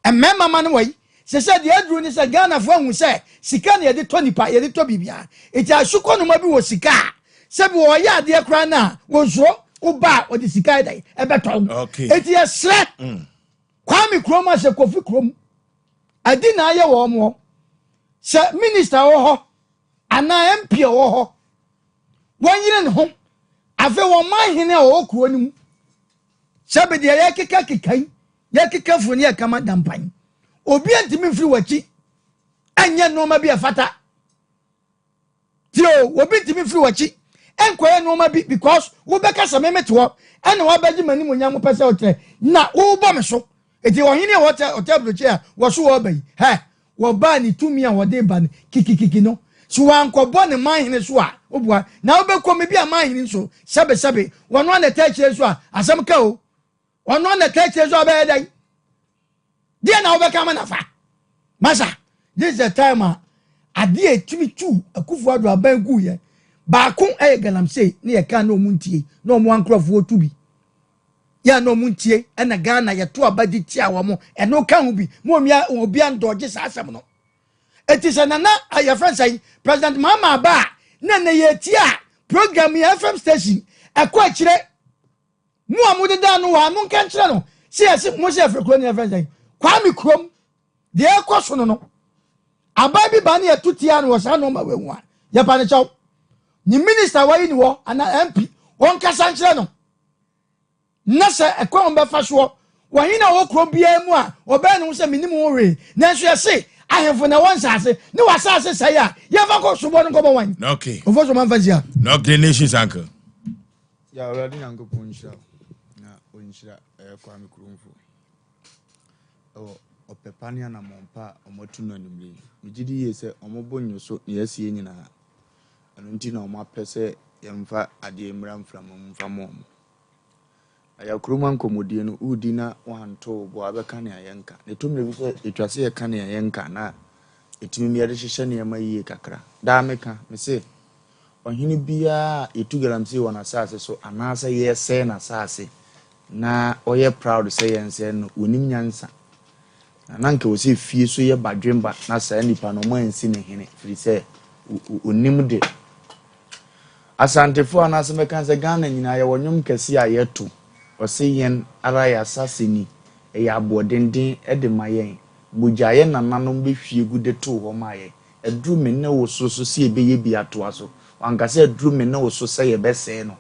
emema ma na wai se de adru ni se Ghana fo hu se sika na ye de to nipa ye de to bibia eti asuko no ma bi wo sika se bi wo ya de kra na wo zuro wo ba wo de sika dai e beto eti ye sre kwami kroma se kofi krom adi na ye wo mo se minister wo ho ana MP wo ho wanyire ne ho afi wo mahene o kuro ni mu sabe de ya keka kekai ya keka funi ya kama dampan obi antimi mfiri wachi anya noma bi afata tio obi antimi mfiri wachi enkoye noma bi because wo beka samemete wo ene wo baji mani munyam pese otre na wo bo me so eti wo hene hotel bloche a wo so wo bai he wo ba ni tumi a wo de ba ni kikikiki no so wan ko bo ne mahene so a obua na obekọ me bi a mahene so sabe wono na tachi so a asem ka o wono na tachi so be dai dia na obeka ma na fa masa this is the time ade etumi tu akufo ado abangu ye ba ko galamsey ne ye ka na omuntie na omo ankrofo otubi ya na omuntie na Ghana ye to abadi tia wo mo eno ka hu bi mo mia obi andoje sa asem no eti se nana aye friends ay president mama ba na ye tia program ya FM station akọ akire mu amude da no wa no nka kire no se mo se afre kro ni friends ay kwami krom de ekoso no aba bi ba na etutia no sa no ma wenwu a ya pa ne chaw ni minister wa yi ni wo ana MP won kasa kire no na se ekọ mbe fa so wo hina wo krom bia mu a oba no se minim wo we na so ya se ahemfo na won sase ni wasase sai a ye fa ko subo no ko wan okay ofo so man fazia no nations uncle ya already nyango ponshira na onshira kwa mikrofo o pepania na mompa omotu no nimri migidi ye se omobonyo so ye sie nyina anu nti na omapese yemfa ade emra mfram mfa mom aya kuruma nkomodie no udi na wanto bo abeka ne ayenka ne tumre bi se etwase ye ka ne ayenka na etimi mi ade hyehyɛ ne yama yie kakra da meka me se ohini bia etugalamsi wona asase so anasa ye se na asase na oye proud say yense no onim nyansa na nke osi fie so ye badwemba na sa nipa no mansi ne hene firi se onim de asantefo anasa meka se Ghana nyina ye wonyum kese a yeto Osei ara ya asaseni ya abodenden de mayen mujaye nananom behwie gude to ho maye edru me ne wo so se ebeye bi ato aso wankase edru me ne wo so se ye bese no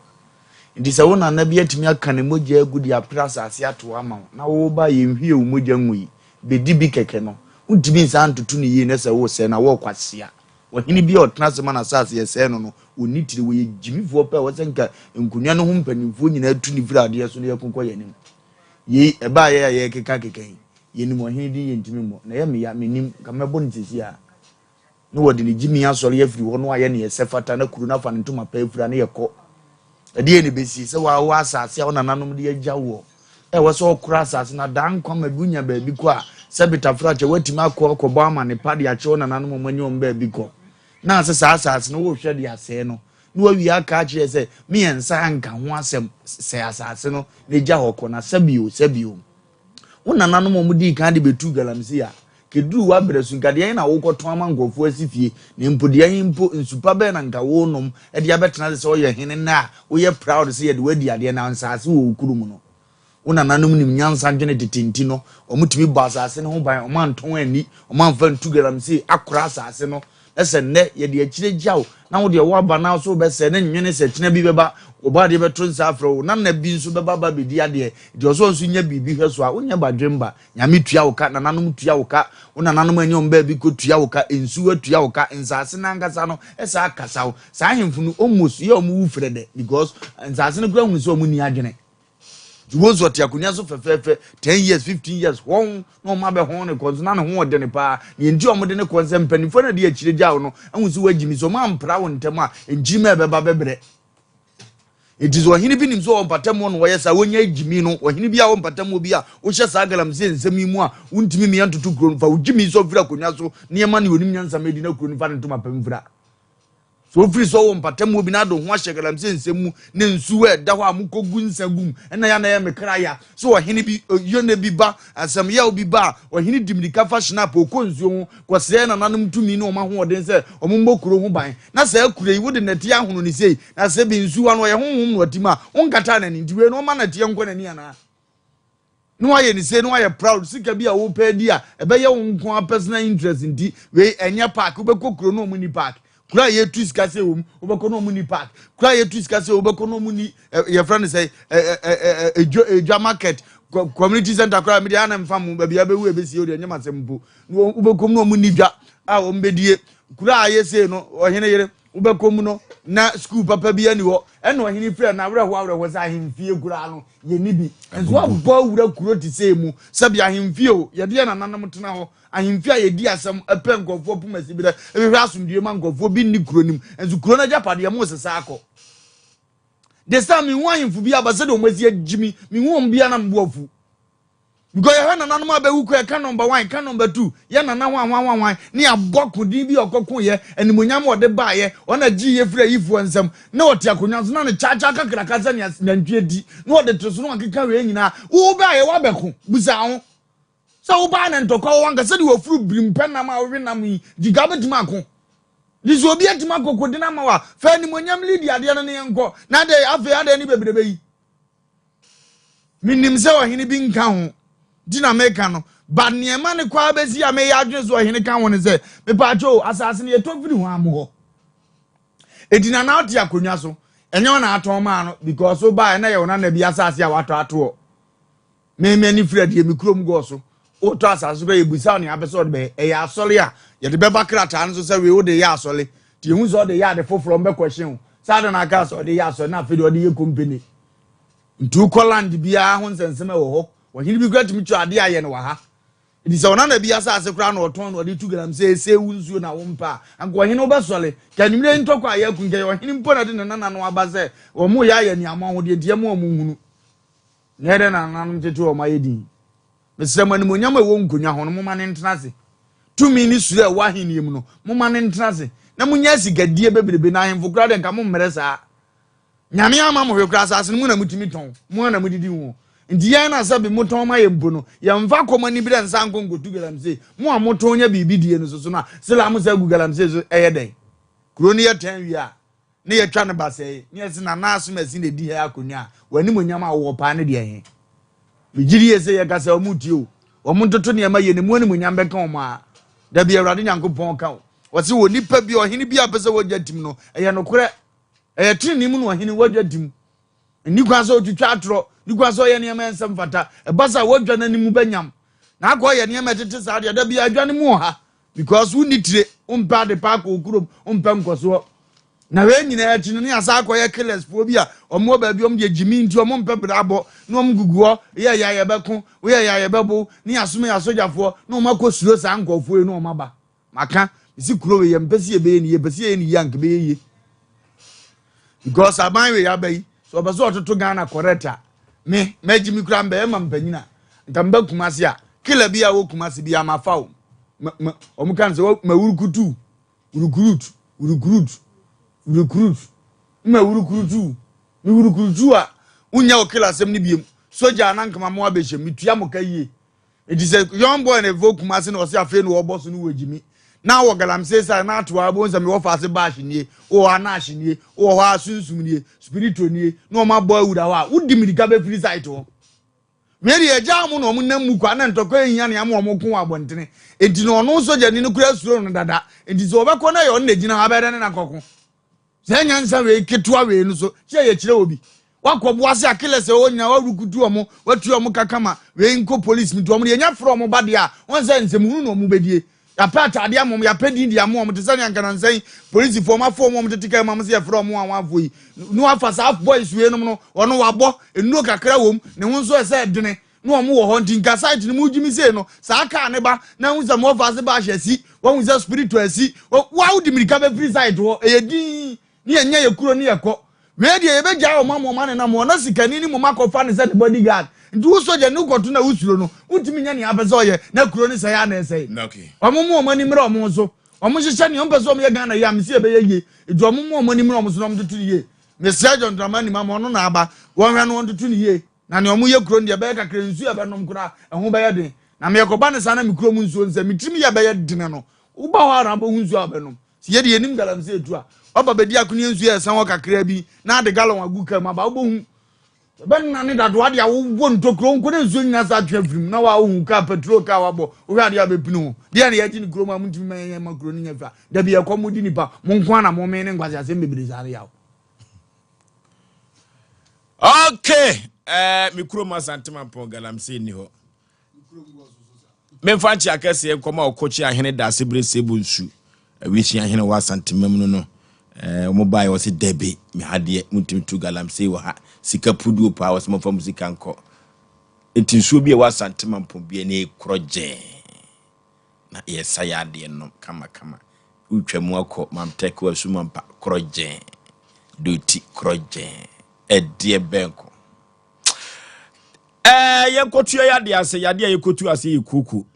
ndi se wona na bi atimi aka ne moja agudi aprasa ase ato ama na wo ba ye nhwie wo moja nwui bedi bi keke no untimi nsa ntutu ne ye ne se wo se na wo kwasea wahini bi otena se mana sase ye se no no onitire wo ye jimifo pe wo se nka nkunua no ho mpanimfo nyina atu ni virade so ne yakonkɔ yanim ye eba ye keka yenim wahini di ye ntimi mo na ye me ya menim kamebo ntisi a no wodi ne jimi asɔre afiri ho no aye ne ye sefata na kuru na fa ne ntoma pa afira ne ye kɔ ade ye ne besi se wa asase a wona nanom de agya wo wo so okura asase na dan kwa mabunya ba bi kɔ a sebita frache watimi akɔ bo ama ne pade a kye wona nanom manyom ba bi kɔ na asase no wo hwɛ de ase no no wawi aka kye se me yensa anka ho asɛm se asase no ne gya hɔ kɔ na sabio wona nanom mu di kan de betu galamsi a keduru wa bresu nkade na wo kɔtɔn ama nkɔfo asifie ne mpode yan mpo nsupa bɛ na nka wo nom e de abɛtena se wo yɛ hene na wo yɛ proud se yɛ de wadi ade na nsase wo okurum no wona nanom nim nyansa dwene tetinti no omutumi ba asase ne ho ban o man ton ani o man fa ntugaram se akora asase no ese nne ye de akire giawo na wo de wo aba na so be se ne nwene se kyena bi beba oba de beto nsa afro na na bi nso beba ba bedi ade de oso nso nya bibi hweso a wonya badwemba nyame tua wo ka na nanom tua wo ka wona nanom anyom ba bi ko tua wo ka ensu atua wo ka nsase na ngasa no esa akasa wo sa ahemfu no almost ye omu wufre de because nsase no kura hu so omu ni adwene Jumozo ati akunya so fefefe 10 years 15 years won no ma be hon ne konso na ne ho de ne pa ne ndi omde ne konse mpanifo na de akire gyawo no ahu so wagimi so ma mpra won ntem a enjima beba bebre etizo hini bi nim so on patam no wo yesa wonya agimi no ohini bi a on patam obi a wo hye sa galam se nsemi mu a wontimi me yantoto kuro fa wogimi so fira akunya so ne ma ne onim nyansa medi na kuro ni fa ne ntoma pam fira so free so won patam obi na do ho ahyegalam se nsemu ne nsu e da ho amukogu nsagum na ya na ya mekraya so ohini bi yone bi ba asem ya obi ba ohini dimrika fa snap okonzuo ho kwose na nanom tumi no ma ho oden se omumbokuro ho ban na sa akure yi wode nati ahono ni sei na se bi nsu ano ye honhom no atima onkata na ni ndiwe no ma na tie nkɔ na ni ana no aye ni say no aye proud sika bi a wo pɛ di a ebe ye wo nko personal interest ndi we enya park wo be kokuro no mu ni park kura ye twist ka se wo obekɔ no mu ni park kura ye twist ka se obekɔ no mu ni your friend say ejo market community center kura me dia na mfa mu ba bia be wu ebesi o de nyama sempo obekɔ no mu ni dwa a o mbedie kura ye say no ohene yere obekɔ mu no na school papa bia ni wo ena ohene frɛ na awre sa ahemfie kura no ye ni bi enso abɔ wura kuro ti say mu sabi ahemfie o ye de na nanam tena ho ahemfie a ye di asem epen nkofo pumasi bi da ehwe asomdue man nkofo bi ni kuro nim enso kuro na japade ye mo sesa akɔ de sa mi hu ahemfu bi abase de omasi agimi mi hu ombia na mboafu because ye na nanam abewu ko e ka number 1 ka number 2 ye na na wan ni abokudin bi okokun ye animonyam ode ba ye ona gi ye fira yifu nsem na oti akonya so na ne chacha kakra kasa ni nantwe di na ode toso no akeka we nyina wo ba ye wa beko busa ho so wo ba na ntokwa wan kasa di wo furu brimpe na ma wo nam yi diga betima ko dizo obi atima kokodi na ma wa fa animonyam lidi ade no ne enko na de afi ade ni bebrebe yi minim se wo hini bi nka ho dina meka no ba niema ne kwa bezi ya me ya adwen so hene kan won se me pa cho asase ne to firi ho amho edina na oti akonwa so enye na ato ma no because so ba na ye wona na bi asase a wato ato me ni firi de mi krom go so o to asase be ebusa ne abeso de be e ya asole a ye de be bakrata no so se we o de ya asole ti hu so de ya de foforo mbe question sa de na aka so de ya asole na firi o de ye company ntu Holland bia ho nsensem wo ho wahini bi kwatimi twa ade aye ne wa ha idi se ona na bi asase kra na oton no de tugram se wunsuo na wo mpa anko wahini obesole kanimire ntokwa aye kunke wahini mpo na de nana no abaze wo mu ya aye ni amon de die mu omunhunu ne de na nanam tete o mayedi mesema ni monyam e wo nkonya ho no mo mane ntenase tumi ni sure wahini mu no mo mane ntenase na munya sigadie bebrebe na ahemfo kra de nka mo mmere saa nyame ama mo hwekra asase mu na mutimi ton mu na mudidi wo ndiye na sabi moton ma yempo no yemfa komani bi den sanko ngotu galam se mo amoton nya bibi die no so na sela mo sa gugalam se so eyeden kuro ni ye 10 wi a ne ye twa ne base ne ye na na aso masi ne di ha akonya wani monyam a wo pa ne de he bigiri ye se ye ka se o mutio o montoto ne ma ye ne mu ni monyam be kan o ma da bi awrade nyankopon kan o se wo nipa bi o hene bi apese wo gyatim no eye no kore eye trini mu no hene wo gyatim ni kwaso otwitwa atro ni kwaso ye ne ma ensem fata e basa wodwa na ni mu banyam na akọ ye ne ma tete sa de da bi adwa ne mu ha because wo nitire umpa de pa ko okurom umpa nkoso na we nyina ya chinu ni asa akọ ye killers fo bi a omo ba bi om de jimi nti omo mpa brabo na om guguo ye ya ye beko we ya ye bebo ni asome ya sojafo na omo akosuro sa nkofo no omo ba maka isi kuro we ye mpesi ye be ni ye pesi ye ni yank be ye because aban we ya bai so obaso ototo Ghana correcta me majimi kura mbe ma mpanyina nkambe kumase a kila bia wo kumase bia mafawo omukan se ma wurukutu ma wurukutu a unya o kila sem ni biem soja na nkama mo abehye mitua mo kayie It is a young boy and a vogue massing or say a friend or boss who Jimmy. Now what Galam says I not to our bones and me offer as a bash in ye, or a nash in ye, or a soon spiritual ye, no my boy would have would give me the cabbage free side to. Mary a jamun or Munamuka and Tokoyan Yamokua Bontene. It is no soldier in the crest room that it is over corner on the dinner and a coco. Zenyan Save Ketua so, Jay Chilobi. What was a killer so now we could do a mo, what you are Mokakama, Rainco police me to a from Obadia, one sense a moon or Mubedi. A part of the amom, ya penny the amom, the son can say, police for my form to take a mamma from one way. No after half boys, we no or no abo, and no cacrawum, no one so said, no more hunting Cassite, no Mujimi say no, Saka neba, now is a more fast bash, see, one was a spiritual see, why would you recover preside or a d near your croniaco? Maybe a big jar of mamma man and I'm one as can any momako fan is at the bodyguard. Do so no go to know Usuno, Utimini Abazoya, no cronies I say. Okay. I'm more money mromoso. Almost sending on Basom Yagana Yam Sea, it's more money mroms from the 2 years. Miss Sergeant Dramani Mamma Naba, 1 to 2 years. Nanomuya Cronia Becca Crensu Abanumcra, and Hubayade. Namiacobanas and Cromunsu and Mitimia Bayad Dinano. Uba Rambo Hunzuabenum. Siedi and Nimgalam said to her. Oba bedia kunyensu san waka krabi na de galon aguka ma ba obohu ben na ne dado ade a wo ntokro nko ne nsu nyina sa twafrim na wa hu ka petrol ka wabo wo ade abepinu de na yaji ni kroma mutimi man ma kro ni nyafa da bi ekomudi nipa mo nko na mo me ne ngwase asem bebere zare yawo. Okay, mi kroma santima po galamse ni ho me fanchi akese ekoma okochi ahene da sebre sebunsu wishi ahene wa santimam no mobile was Debbie, me had the Mutim Galamse wa Sika Pudu power was more from Zikanko. It is should be a was Santiman Pombiane Croje. Na yes, I had the no kama. Uchemwako, Mam Teko, Sumampa, Croje. Duty Croje. A dear Benko. Yakotu yadia say yadia yakotu ase kuku.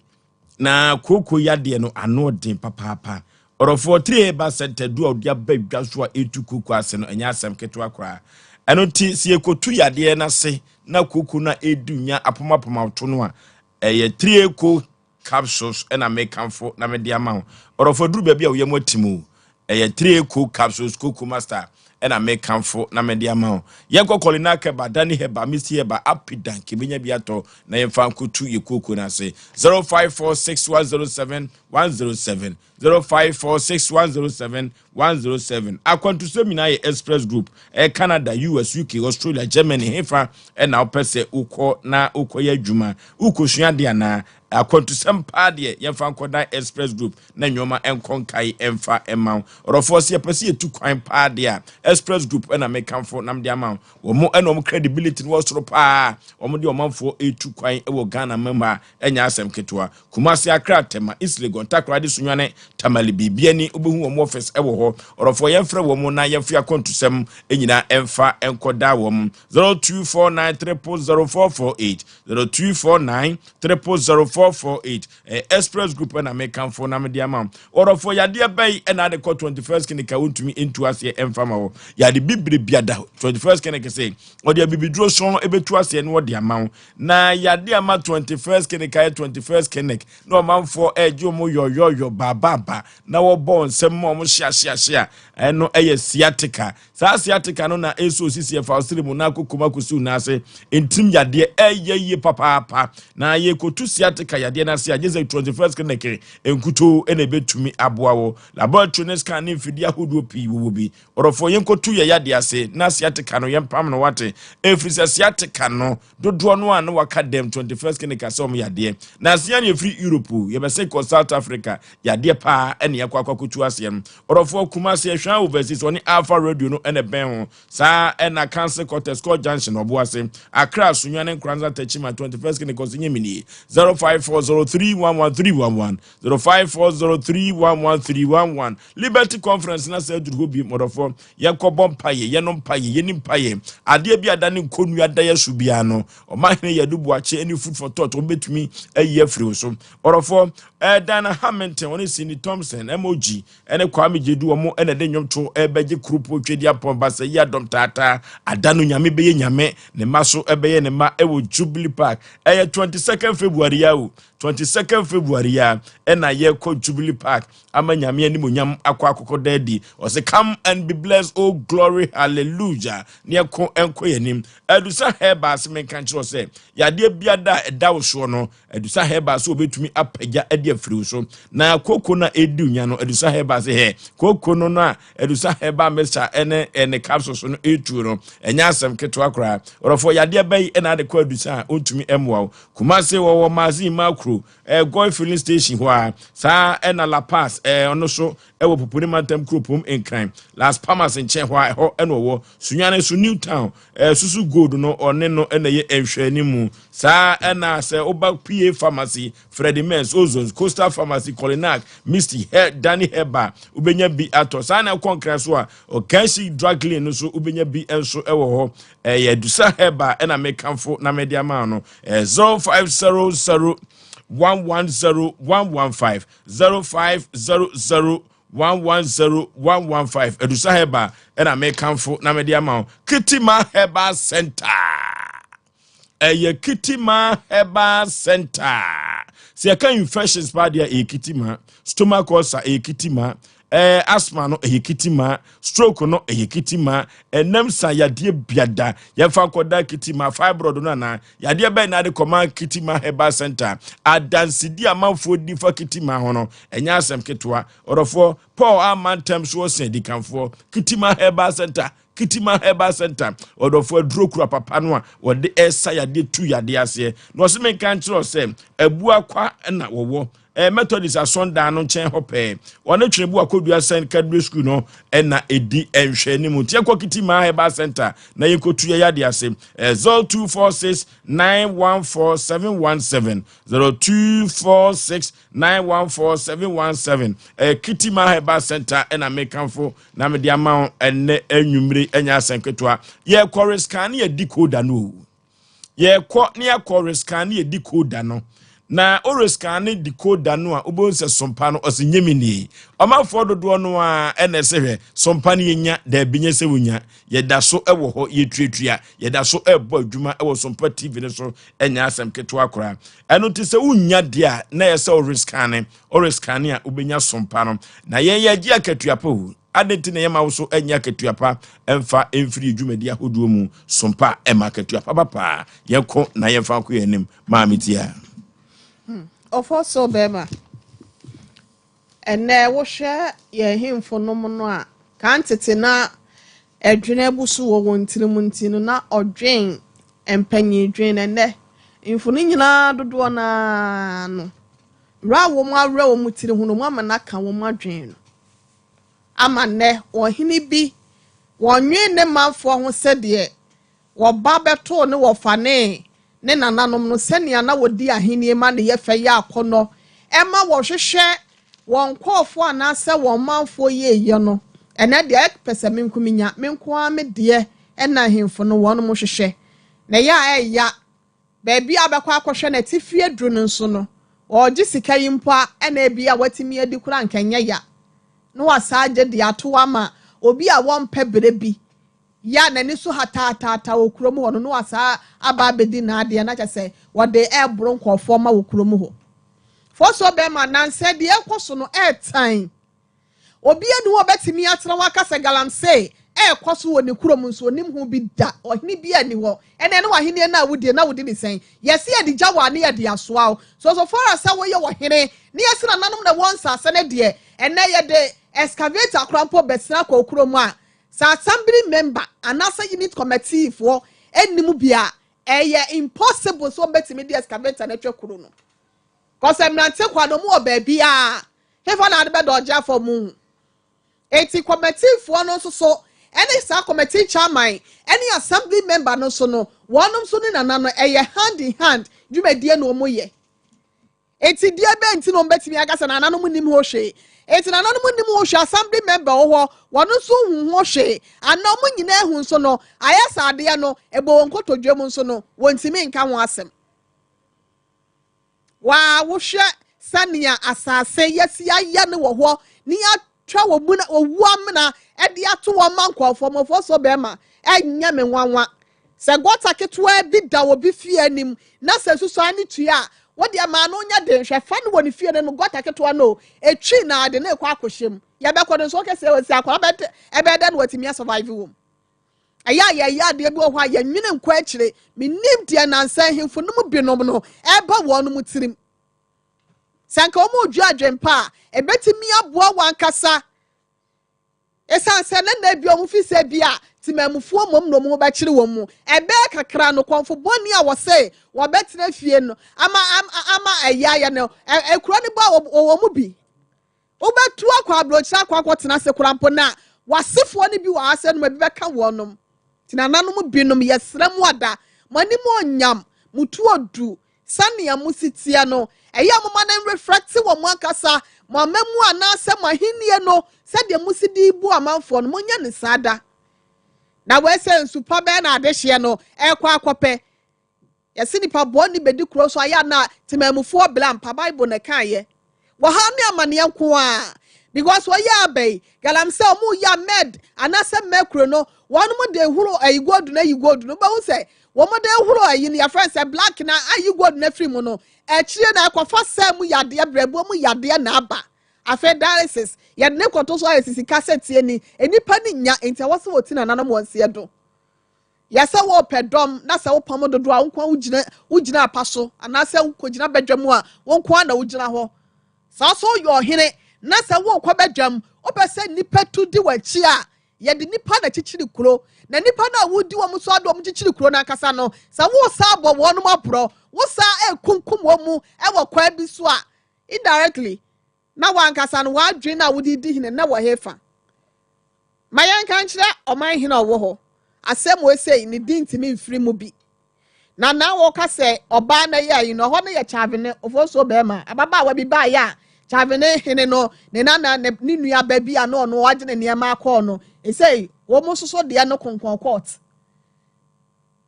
Na kuku yadia no anodin papa. Orofo 3 ba sente do odia badwa so a etuku kwase no enya asem keto akra eno ti sie kotu yade na se na kuku na edunya apomapoma to no a eye 3 ko capsules na mekanfo na media ma orofo duru ba bia wo yem atimu eye 3 ko capsules kuku master na mekanfo na media ma ye kokoli na ke badani heba misi heba apidan ke benya biato na yemfa kutu ye kuku na se 0546107107 0546107107 akwantu semina ye express group Canada US UK Australia Germany hefa na opese uko na ukoye adwuma ukosua de na akwantu sempa de yemfa nkoda express group na nyoma enkonkai emfa ema orofo se pese etu kwan pa de a express group na mekanfo nam de ama wo mo enom credibility wo soro pa wo de omanfo etu kwan ewo Ghana member enya asem ketwa Kumasi Accra tema Islegon takrade sunwane tamali bibiani obehu wo office ewo ho orofo yemfre wo mo na yemfia kontusem enyina emfa enkoda wo 0249300448 0249300448 express group na mekanfo na media ma orofo yade bay na de 21st kinika wontumi into ase emfa ma wo yade bibire biada 21st kinika say ode bibidro so ebetu ase ne wo de ama na yade ama 21st kinika 21st kinik no manfo ejo mo yoyoyo baba na wo bon sem mo hia eno eye sciatica sa sciatica no na eso sisi fa osiri mu na kokoma kusu na ase entim yade eye papa na ye kotu sciatica yade na se ageze 21st kinik enkuto ene betumi aboa wo laboratory scan ni mfidi ahodo pi wo bi orofo yenkotu ye yade ase na sciatica no yempam no wate efrisa sciatica no dodo no an waka dem 21st kinik asom yade na sia ne free Europe ye be say ko South Africa yade pa ene yakwa kotu ase orofo kuma se hwan overseas oni Alpha Radio no ene ben ho sa ena Council Quarters Court Junction oboase Accra sunwane nkranza techima 21st kinik osinye mini 0540311311 0540311311 Liberty Conference na se duru bi modofo ye kobompaye ye no mpaye ye ni mpaye ade bi adane konu ada ya subia no o mahene ye dubu ache any food for thought o betumi ayi afri so orofo Dana Hamilton oni Sini Thompson emoji ene Kwame Jedu omo ene de nwomto ebeje krupo twedi apon basa ya dom tata adanu nyame beye nyame ne maso ebeye ne ma ewo Jubilee Park 22nd February ya o 22nd February ya ena ye ko Jubilee Park ama nyame ani monyam akwa akoko daddy o say come and be blessed, oh glory hallelujah ne ko enko yanim adusa heba asem kan kiro say yade biada eda wo so no adusa heba so obetumi apagya ade afiri so na koko na edi unya no adusa heba say he koko no na adusa heba mecha ene capsule so no etu no enya asem keto akra orofo yade bai ena de ko adusa ontumi emwa Kumase wo mazi makro Goy filling station hwa sa ena La Paz ono so ewo popuri mantem kropom in crime last Palmas in chen hwa ho eno wo sunyane su New Town susu gold no one no ena ye enhwani mu sa ena se oba PA pharmacy Freddy Mens Ozons Coastal Pharmacy Colinac Misty Danny Heba ubenya bi ato sa na konkret so a Okanshi drug lane no so ubenya bi enso ewo ho dusa Heba ena mekamfo na media ma no 0500 110 115 0500 110 115 edusa heba ena mekamfo na media ma Kitima Heba Center Kitima Heba Center se kan infections pa dia Kitima stomach ulcer Kitima asthma no Kitima stroke no Kitima enam sa yade biada yefa koda Kitima fibroid no na yade be na de command Kitima Heba Center adansidi amanfo di fa Kitima ho no enya asem ketwa orofo Paul amantem so sendikanfo Kitima Heba Center Kitima Heba Center odofo drokura papa no a wode esa yade tu yade ase no se men kan kiro se abu akwa na wowo Methodist asonda no chen hope one twebu akodua sen Cadbury school no na edi enhwani mu tie kwa Kitima Heba Center na yekotu yade ase 0246 914 717 0246 914 717 Kitima Heba Center na mekanfo na me dia ma enne anwumre enya asenketwa ye correspond ye decoder no ye ko ne correspond ye decoder no na oreskane decoder no a obonse sompa no osenyemini omafo dodo no a enesehwe sompa ne yenya da binye se wonya yeda so ewo ho yetuatua yeda so ebo adwuma ewo sompa TV ne so enya asem keto akora eno ti se wonya dia na yese oreskane a obenya sompa no na yenya gi akatuapo adenti na yema wo so enya akatuapa emfa emfiri adwumadi ahoduo mu sompa ema akatuapa papa yeko na yemfa ko yanim maamitia Ofoso bema ene wo hwe ye himfo no no a kan tete na edwene busu wo wontirimu ntinu na odwen empanyi dwen ene info ni nyina dodo na no ra wo mu awra wo mutiri hu no mu amana ka wo mu adwen no amane ohini bi wonwe ne manfo ho sede wo ba beto ne wo fane ne nananom no senia na wodi ahenie ma ne yefe ya akono ema wo hwehwe won kofo anase won manfo ye no ene de pese menkuminya menko ame de ena hemfo no won mo hwehwe na ya baabi abekwa akohwe na tifie dru no nso no oji sika yimpa ena bia watimi adi kura nkanya ya no wasaje de ato ama obi a won pebere bi ya na ni so hatata okurom ho no asa aba bedi na ade na kyese wode ebro nkofo ma okurom ho foso be ma nanse de ekoso no airtime obi anu obetimi atra wakase galamse ekoso woni kurom nso onim ho bi da ohini bi ani ho ene ne wahini na wudi ni sen yesi adi jawa ne adi asoa so far as wo ye wohene ne yesi na nanom na wonsa ase ne de ene ye de excavator krampo besna ko okurom a sa assembly member anasa unit committee for enimu bia impossible so betimi di excavator na twekuru no cause emrante kwado mu obabi a hefa na be doja for mu eti committee for no so any sa committee chairman any assembly member no so no wonum so ni nana no hand in hand dwumadie no omoye eti dia be nti no betimi agasa na nana no nim ho hwe eti na nanu nim ho hwe assembly member wo wonu so hu ho hwe anamu nyina hu nso no ayasa ade no ebo nkotodwam nso no wontimi nka ho asem wa wo hwe sania asase yesi aya ne wo ho ni atwa wo bu na owu amna e de ato wo mankofo mofo so be ma ennya me nwanwa se gota ketwa bi da wo bi fie anim na se susu ani tua what the man on your day, shall find one if you and got a to know a tree now, the neck quackoshim. Yabako so can say was a better what him survive room. Ya, dear boy, why you mean quachly, me name dear and say him for no binominal, ever one mutim. Sankomo judge and pa, a better me up one cassa. Esan se na bia mu fi se bia ti mamufuo mom no mu ba kire wo mu ebe kakra no konfo boni a wo se wo betre fie no ama ayaya no ekura ni ba wo mu bi wo betu akwa abrocha akwa tena se kurampo na wasefo ni bi wa ase no bi beka wonom tina nanom binom yesrem ada mani mo nyam mutu odu sania musitia no eya mama na reflect wo mu akasa mo mamu anase mahinie no said the musidi bu amanfo no monya ne sada na we se nsupa be na adehye no ekwa akope yesi nipa boni bedi kuro so aya na timamufo blam pa bible na kan ye wo ha ne amane nko a because we ya bay galamse omu ya med anase mekro no wonu mu de huro ayigodu na yigodu no ba wo se wo mo de huro ayi ne ya friend say black na ayigodu na free mu no e kire na akwafa sam yade brebo mu yade na aba afa dialysis ya ne kwoto so ayesisi cassette ni enipa ni nya enti awose woti na nanam wonse do ya se wo pedom na se wo pam dodo a wonkwa wugina apaso anase wukogina badwamu a wonkwa na wugina ho so yo hene na se wo kwa badwam opese nipa tu di wachi a ye de nipa na chichiri kuro na nipa na wudi wo so adom chichiri kuro na kasa no se wo sa abo wonum apro wo sa kunkum wo mu e wo kwa bi so a indirectly na wankasa no wadwe na wodi di hine na wo hefa mayan kan kire oman hine owo ho Asem Osei ni dintimi mfiri mu bi na wo ka se oba na ya yi no ho na ye chavene ofoso be ma ababa wa bi ba ya chavene hine no ne na ni nua ba bi ano no wagene ne ma akọ no esei wo mo soso de no konkon court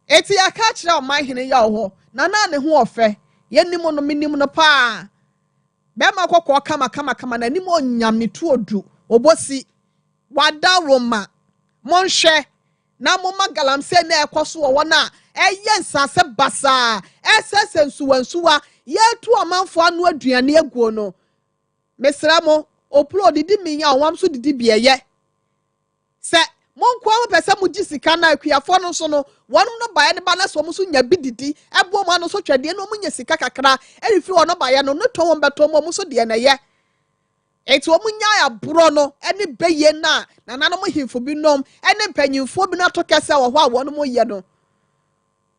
eti aka kire oman hine ya ho na ne ho ofe ye nimu no minim no pa be ma kokọ kama na nimu onyam ne tu odu obosi wada roma monhwe na mama galamse na ekoso wo na eye nsase basa esese nsuwansuwa yetu amanfo anu aduane aguo no mesra mo opro didi minya owam so didi bieye se monko am pese mu gisika na akuafo no so no wonum no bae ne ba na so mu so nya bididi ebo mo no so twade no mu nya sika kakra erifi wo no bae no no to wo beto mo so de na ye eti omunya ya bro no eni beye na nanom himfo bi nom eni panyimfo bi na to kese wo ho a wonom ye no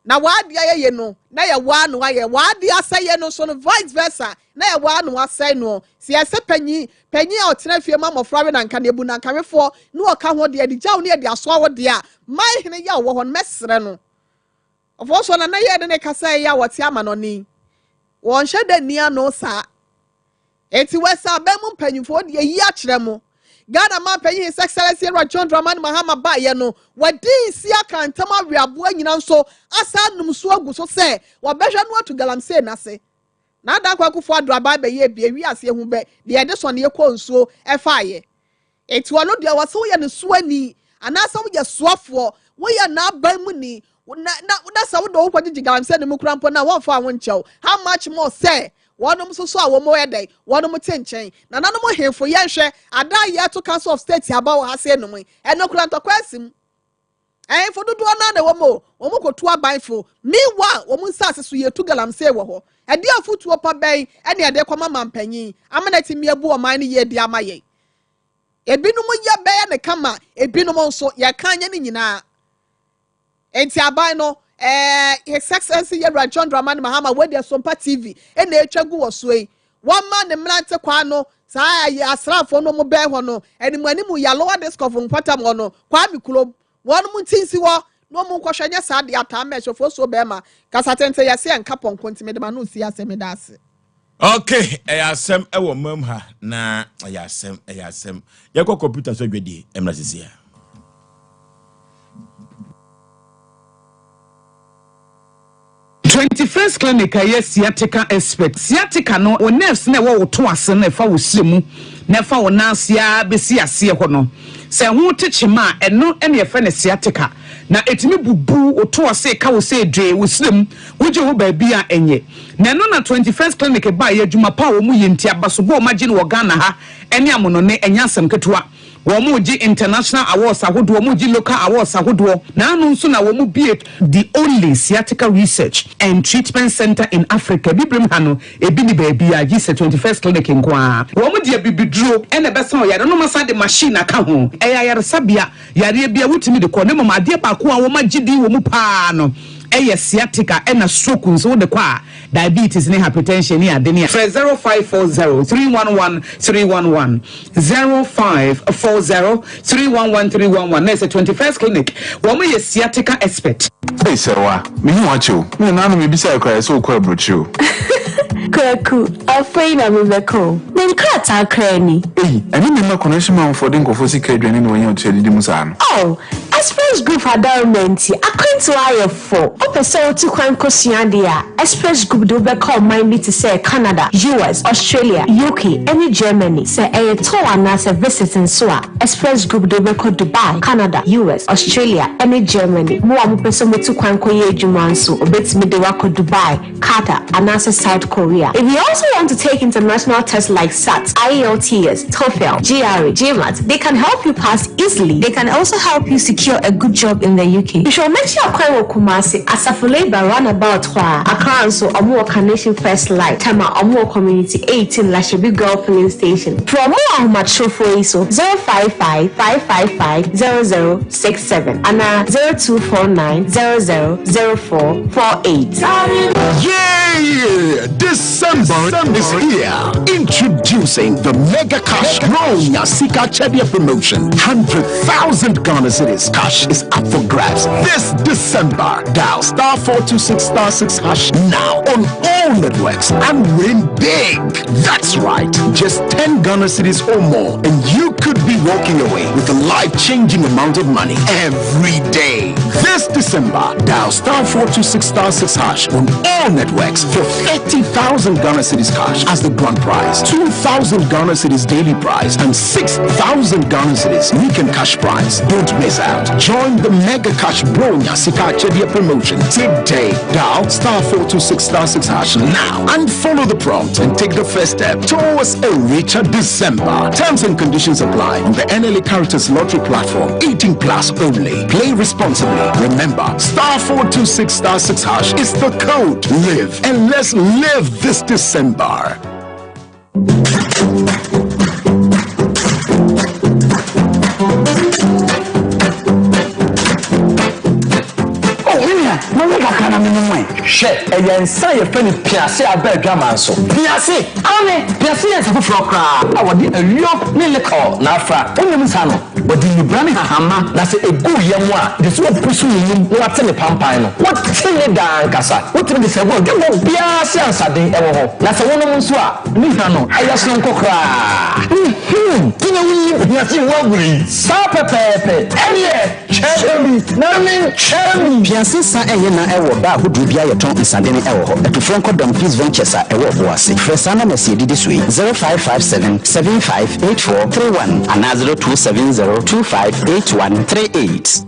na waade ye no na ye wa no aye waade asaye no so no vice versa na ye wa no asai no si ase panyi a otena fie ma mofrawe na nka na ebu na nkawefo no oka ho de adi jaw ne de aso wo de a mai hene ya wo ho mesre no ofo so na ye de ne kasa ya wote ama no ni won hye de nia no sa eti wesa be mu mpanyimfo de yi a kire mu Ghana man panyin His Excellency John Dramani Mahama ba ye no wadi si aka ntama wiabo anyina nso asa numso agu so se wobehwe no atu galamse na se na da kwakufo adura ba be ye bia wi ase hu be de de so ne ekọ nsuo efa ye eti wono de wase wo ye ne so ani anasa wo ye soafo wo ye na ban mu ni na sa wo do wo kwaji galamse ne mu kurampo na wo fa wo nchew how much more say wonum so a wo mo yedai wonum tenchen na nanom hemfo ye hwe ada ye to council of state aba wo hase no mu enokura ntokwasim fo dodo na wo mo kotu abanfo meanwhile wo mu nsase so ye tu galamse wo ho ade afutu opa ben ene ade kwama mampanyin amanati miebu o man ne ye di amaye ebinum ye be ye ne kama ebinum nso ye kanye ne nyina enti aban no His Excellency John Dramani Mahama we the Sompa TV na etwagu wo so yi one man ne mlante kwa no saa ya asrafo no mo be ho no animu ya lower discof mpata mo no kwa mikulo won mu tinsi wo no mo nkohwanya saa de ata mechofo so be ma kasatente ya se enka ponko ntime de ma no si asem da ase okay asem wo mam ha na asem ye ko computer so dwedi emra sisia 21st clinic aye sciatica expert sciatica no o nerves na wo to ase na fa wo sremu na fa wo nansia besi ase ho no se ho techema eno ene ye fa ne sciatica na etimi bubu oto ase ka wo se dwe wo srem wo je wo ba bia enye na no na 21st clinic ba ye adwuma pa wo mu yenti abaso bo magine wo Ghana ha ene amono ne enya asem ketewa Womuji international awards ahodo womuji local awards ahodo na anu nso na womu be the only sciatica research and treatment center in Africa bibrim hano ebi ni baby a gise 21st clinic nkwa womu de bibidro ene besa o yare no masa de machine aka ho eya yare sabia yare bia wutimi de ko ne mama de ba ko a wo magidi womu pa no eye sciatica ena stroke nso de kwa diabetes ne hypertension ne ade ne 0540311311 0540311311 na 21st clinic wo ye sciatica expert hey serwa me hu acho me na no me bisa ekwa so kwa brochu Kwaku, afraid na mebeko. Then cut our cranny. Hey, I need my connection man for the Kofosi Kedrin when you're telling the Musan. Oh, Express Group Adornment, according to IF4. Open so to Kwankosiandia. Express Group do be call mind me to say Canada, US, Australia, UK, any Germany. Say a tour and as a visit in Swa. Express Group do be call Dubai, Canada, US, Australia, any Germany. More person to Kwankoye Jumansu, obey me the wako Dubai, Qatar, and as a South Korea. If you also want to take international tests like SAT, IELTS, TOEFL, GRE, GMAT, they can help you pass easily. They can also help you secure a good job in the UK. You should make sure you Kumasi Asafule Roundabout Accra so Amuoka Nation First Light, Tama Amuo Community 18 Lashabi Girl Filling Station. For more mature for ISO 055-555-0067 and 0249-000448. Yeah! December is here. Introducing the Mega Cash Ronya Sika Chedia promotion. 100,000 Ghana Cedis cash is up for grabs this December. Dial *426*6# now on all networks and win big. That's right. Just 10 Ghana Cedis or more, and you could be walking away with a life-changing amount of money every day. This December, dial *426*6# on all networks for 30,000 Ghana Cedis cash as the grand prize, 2,000 Ghana Cedis daily prize, and 6,000 Ghana Cedis weekend cash prize. Don't miss out. Join the Mega Cash Bronya Sika Chedia promotion today. Dial *426*6# now and follow the prompt and take the first step towards a richer December. Terms and conditions apply on the NLA Caritas Lottery platform. 18+ only. Play responsibly. Remember, *426*6# is the code. Live and let's live this December. Shit, and then say a penny piasse a bed dramanso. Piasse, Piasse is a frocra. I would be a yoke milical, Nafra, Unisano, but the Brani Hama, that's a good young one. This one pursuing what's in the Pampino. What Tilly Dan Cassa? What did they say? Well, give them Piasse and Saturday ever. That's a woman swap. Nihano, I just don't cockra. Piasse Wogri, Sapa Pepe, Cherry, Namin, Cherry, Piasse Sa Ena Ewa, who do be a tongue in Sandini Ewo, to Franco Dumpies Ventures at Ewo Boasi. Fresana Messi this week 0557-758431 and 0270-258138.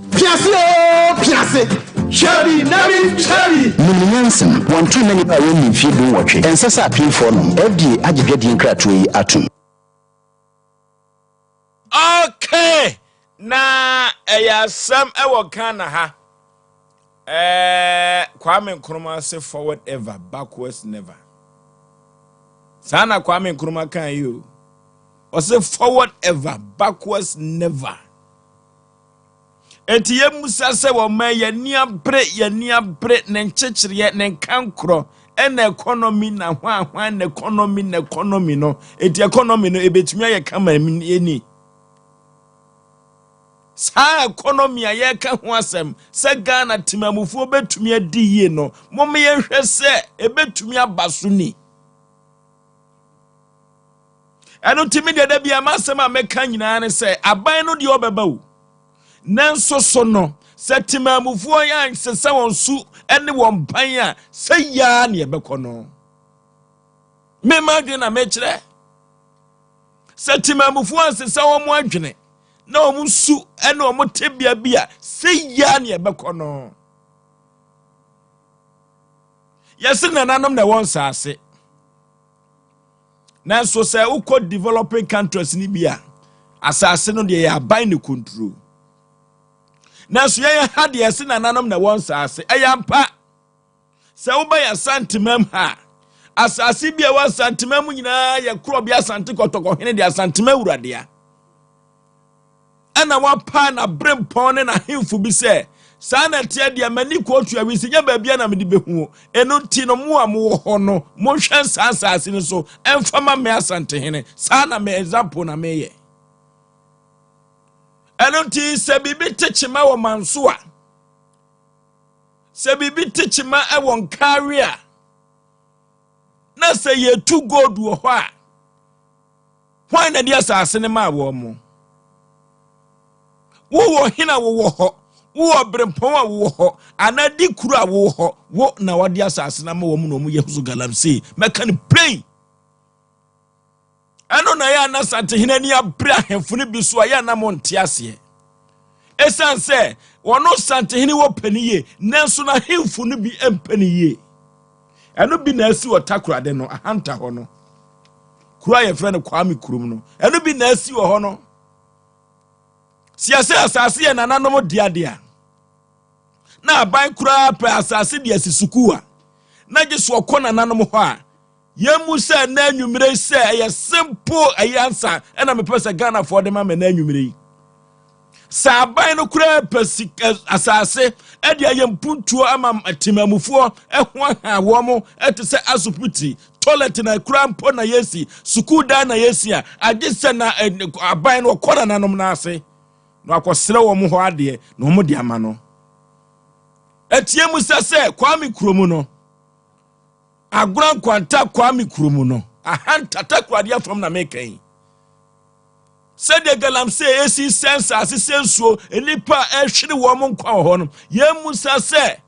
Piasse! Cherry, Namin, Cherry! Millianson, one too many power if you do watch it. And Sasa appeal for them. FDA Ajigadi Kratui Atum. Okay, na Asem Ewo Kana ha. Kwame Nkrumah say forward ever, backwards never. Sana Kwame Nkrumah can you? Or say forward ever, backwards never. Etiye Musa se wo ma ye nia bre nenchechire nenkankro en economy na hwan na economy no eti economy no ebetumi aye kama eni sa economy aye ka ho asem se Ghana timamufu obetumi adi ye no mom ye hwe se ebetumi abaso ni eno timi de bia masem ameka nyina ne se aban no de obeba wo nanso so no setimamufu yan se won su ene won pan a se ya ne ebekono me magde na me kire setimamufu an se won mo adwene na omusu ene omotebia bia se ya ne ebekọ no yesi nananom na won saase na so say uko developing countries ni bia asase no de ya ban ne control na so ya ha de yesi nananom na won saase eyampa se uba ya santimam ha asase bia wa santimam nyina ya kro bia sante kotoko hene de santimam urade ya ana wa pa na brempon na himfu bi se sana tia dia mani ko otua wi sinya ba bia na me de behu eno ti no mo am wo ho no mo hwen sansase ni so emfama me asante hene sana me example na me ye eno ti se bibi techima wo manso a se bibi techima e won career na se ye tu gold wo ho a hwan na dia asase ne ma wo mo wo hina wo ho wo brempon a wo ho anadi kuru a wo ho wo na wadi asase na ma wo mu no mu yehusu galamse meka ne play ano na ya na sante hina ni abra ahemfo ne bi so ya na monte ase esanse wono sante hini wo paniye nanso na hemfo ne bi empaniye eno bi na asi wo takura de no ahanta ho no kura ye frɛ ne kwame kurum no eno bi na asi wo ho no siase asase ye nananom diadea na ban kura pe asase de asisukuwa na giso ko nananom ho a yemu se na anwumire se ye simple ayansa na me pese Ghana for dem ma na anwumire sa ban no kura pe asase e de ayempuntuo ama atimamufuo ho ha wo mo etese asuputi toilet na kura mpo na yesi suku da na yesi a agise na aban no ko nananom na ase no akosere wo mo ho ade no mo de ama no etie mu se kwame kuromu no agran kwanta kwame kuromu no ahanta takwade from na mekan said the galamse esi sense asisensuo enipa ehwere wo mo nkwa ho no ye mu se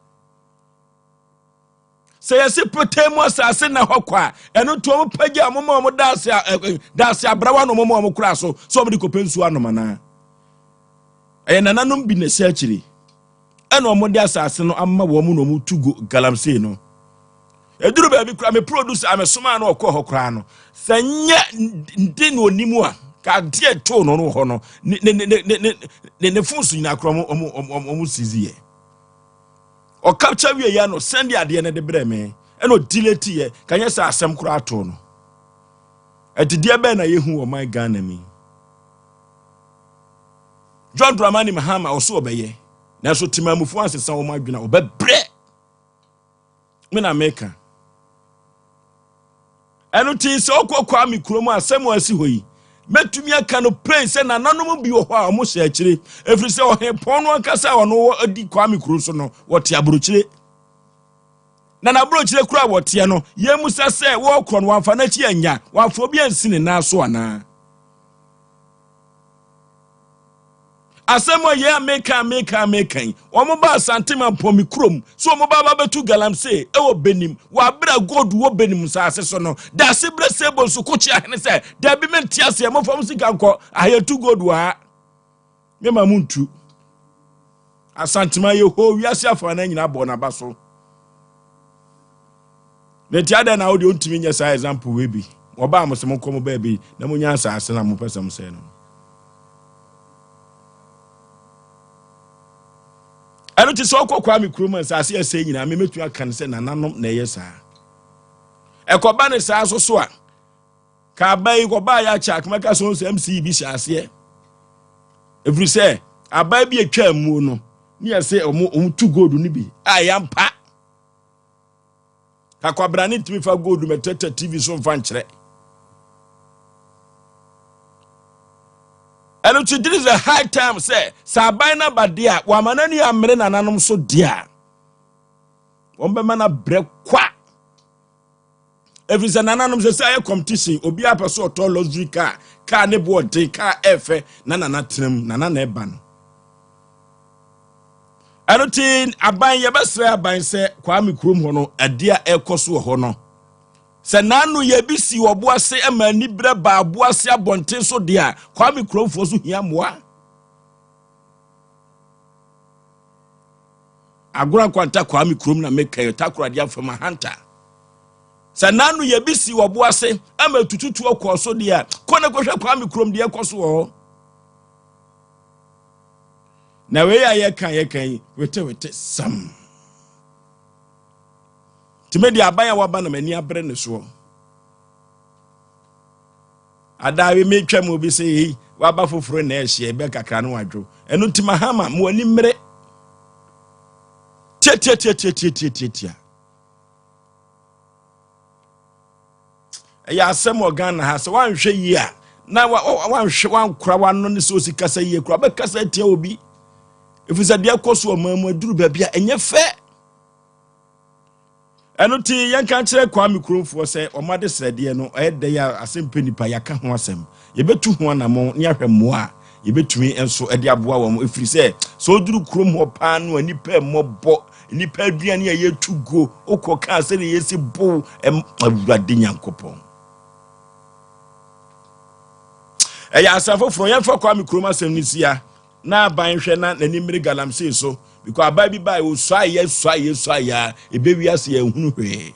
yesi potemu asase na hokwa eno to mo pagya mo mo dase abrawa no mo kura so mo de kopensu anoma na nananom bi na se akiri eno omode asase no amma wo mu no mu tugo galamse no eduru ba bi kura me produce amesoma na okọ hokra no sanya ndi no onimu a ka die to no ho no ne funsu nyina kro omu sizie o capture wie ya no send ade ne de breme eno delete ye kanya sa asem kura ato no edide be na yehu o my Ghana mi John Dramani Mahama oso obeye na so timamufu ansesa wo madwena obebre me na meka eno tin se okokwa mi kuromu asem asi hoyi metumi aka no prince na nanom bi wo ho a mo hye akire efiri se ohepon no akasa ono adi kwa mi kuro so no wote abrochire na na abrochire kura wote no yemusa se wo kro no wamfa na chi anya wamfa obi ansine na so ana asemo ye meka omo ba santima pomi krom so omo ba betu galamse e wo benim wa bra god wo benim sa ase so no da se bre sebo so kochi ahene se da bi menti ase mo fam sika nko ayetu god wa me mamuntu asantima ye ho wiase afa na nyina bo na baso ne tiada na audio ntimi nya sa example we bi oba amosem nko ba bi na munya sa ase na mo pesem se no eno ti so kokwa mi kuruma nsase ese nyina me metu aka se nananom na yesa ekoba ne sa so a ka bai ko ba ya chak maka so MC bi hyase every say abai bi atwa mu no ni ese omu tu gold ni bi ayampa ka kwabra ni timi fa gold metata TV so mfa nkyere eno to this is a high time say sabina badia wa manani amre nananom so dia ombe mana bre kwa every nananom say say competition obi apeso to luxury car ne bo de car efe nana trim nana eba no eno tin aban ye besre aban say kwa mi krom ho no adia ekoso ho no se nanu ye bisi wo boase amani bre ba boase abonten so de a kwa mi kromfo so hia moa agora kwanta kwa mi krom na meka yo takora dia from hunter sananu ye bisi wo boase ama tututu okoso dia kone kohwe kwa mi krom dia koso wo na we ya ye kan wete sam timedi abaya waba na mani abre ne so adawe metwa mu bi se waba foforo na ehye be kakra no wadwo eno timahama mo ani mmere tia ya asem organ ha se wanhwe yi a na wanhwe wankura wano ne so sikasa yi kura be kasa tia obi efisa dia koso mamu aduru ba bia enye fe eno ti yanka kire kwa mikrofo se omade srede no ede ya Asem Mpe Nipa yaka ho asem yebetu ho na mo ne ahwemo a yebetumi enso ede aboa wo efiri se so duru krom ho pa no anipa mmobọ nipa aduane ya yetugo okoka se ne yesi bo awurade nyankopon eya asafo fro yan fa kwa mikrom asem ni sia na ban hwe na nanimiri galamse so because abai bi bai o so ya ebewi ase ya hunu hwe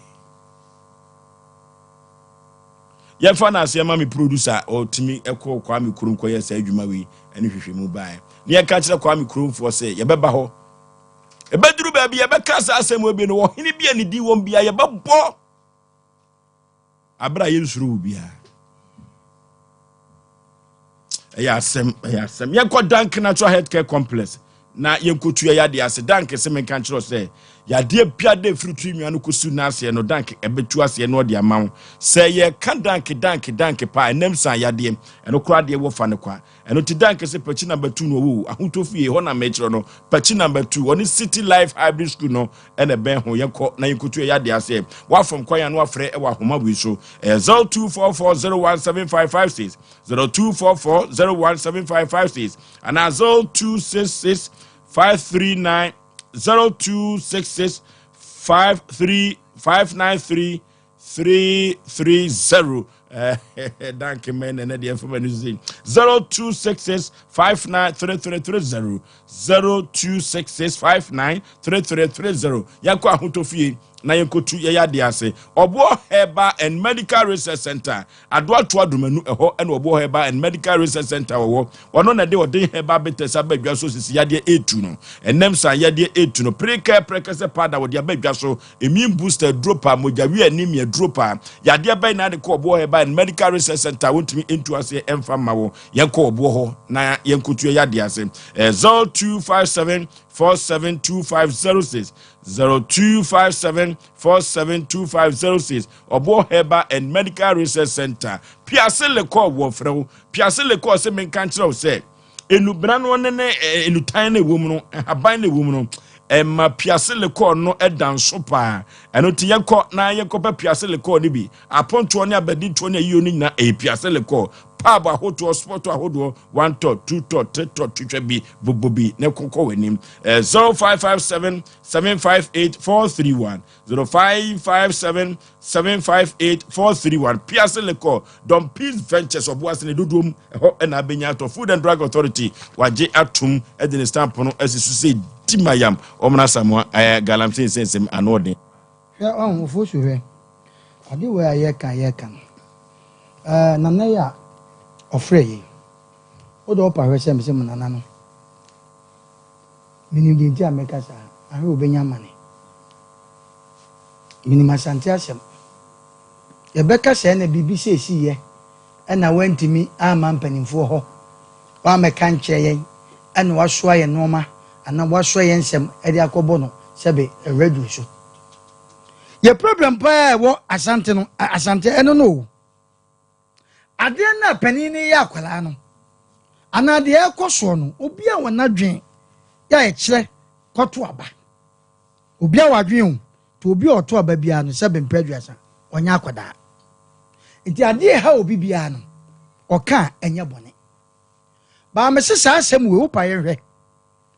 ye fa na ase ma mi producer o timi ekọ kwa mikrom ko yesa adwuma wi ani hwehwe mu bai ne ye ka kire kwa mikrom fo se ye beba ho ebeduru ba bi ye be kasa asem obi no wo hini bia ni di won bia ye bebo abra ye suru bia ya asem ye ko dank natural healthcare complex na yenkotu ya de ase dank se men kan kiro se ya de pia de fruit nwa no kosu na ase no dank ebetu ase no de amawo se ye kan dank pa enam san ya de eno kura de wo fa ne kwa eno ti dank se pachi number 2 no wo ahutofie ho na me kiro no pachi number 2 oni City Life Hybrid School no ene ben ho yenko na yenkotu ya de ase wa from kwa ya no afre e wa homa wi so 0244017556 0244017556 and 0266 539 0266 593 330 danke men and the information 0266 593330 0266 593330 yakwa ahutofie na yenkotu ya de ase Obo Herbal and Medical Research Center adwa to adumanu eho ene Obo Herbal and Medical Research Center wo wono na de odin herbal betesa badwa so sisi ya de etu no enem san ya de etu no prekese pada wo de badwa so immune booster dropper mojawi anemia dropper ya de ba na de ko Obo Herbal and Medical Research Center wontumi into ase emfa mawo yenko obo ho na yenkotu ya de ase 0257 472506 0257472506 Obo Herbal and Medical Research Center Piase le ko wo frɛ Piase le ko se men kan kyerɛ se enubra no ne enutan na ewom no haban na ewom no emma Piase le ko no edanso pa eno ti yekɔ na yekɔ pa Piase le ko ni bi aponto ne abadi to ne yiyo ni na Piase le ko Paba hoto sport ahodo 1 to 2 to 3 to twetwa bobobi ne kokɔ wanim 0557 758 431 0557 758 431 Piase Leko Don Peace Ventures obuase ne dodom ho na abenya to Food and Drug Authority waje atum edin stamp no asisu se timayam omna samwa galamtin sensem anode ya on fosu he ade we ayekan nana ya ofrey o do pa hwese mse nana no minimdi nti ameka sa ahe obenya mane minima santi asem yebeka se na bibi se siye na wantimi ama mpanimfo ho wa meka nkyeye na wasoa ye noma ana wasoa ye nsem ede akobo no sebe radio so ye problem pa wo asante no asante eno no ade na panini ya akwala no ana de ekoso no obi a wona dwen ya ekire koto aba obi a wadwen to obi oto aba bia no sebe mpadwasa onya akwada enti ade ha obi bia no oka enye bone ba me se sa asem we upa ye hwe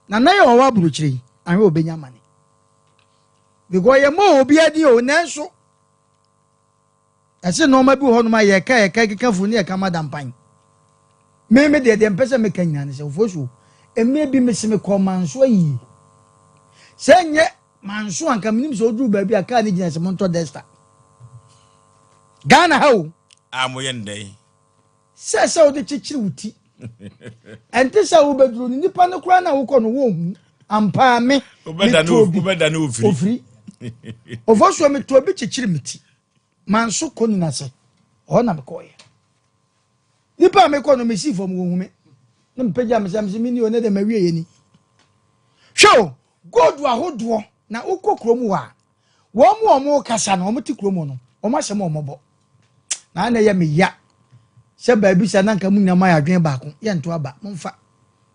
na na ye owa buruchiri ahwe obenya mane because ye mo obi adi o nanso ase no ma bi ho no ma ye ka fu ni e ka madam pan me de mpese me kanya ne se fosu emme bi me se me komanso yi Senye manso anka minim so oduru ba bi aka ni gina se monto desta. Ghana how? Amoyende. Se o de chichiri wuti. Ente se wo beduru ni nipa no kura na wo kɔ no wo hu. Ampa me. Obeda no ofri. Ofosuo me to bi chichiri miti. Manso konu na se. O na me koye. Nipa me kɔ no me si fom wo hu me. Na mpeja me sam se mi ni one de mawie ye ni. Show God ahodo na ukokrom wa. Wo mo kasa na wo ti krom no. O ma hyem o mobo. Na na ye me ya. Se ba bi sa nanka mu nyama ya adwen baako. Ye nto aba. Momfa.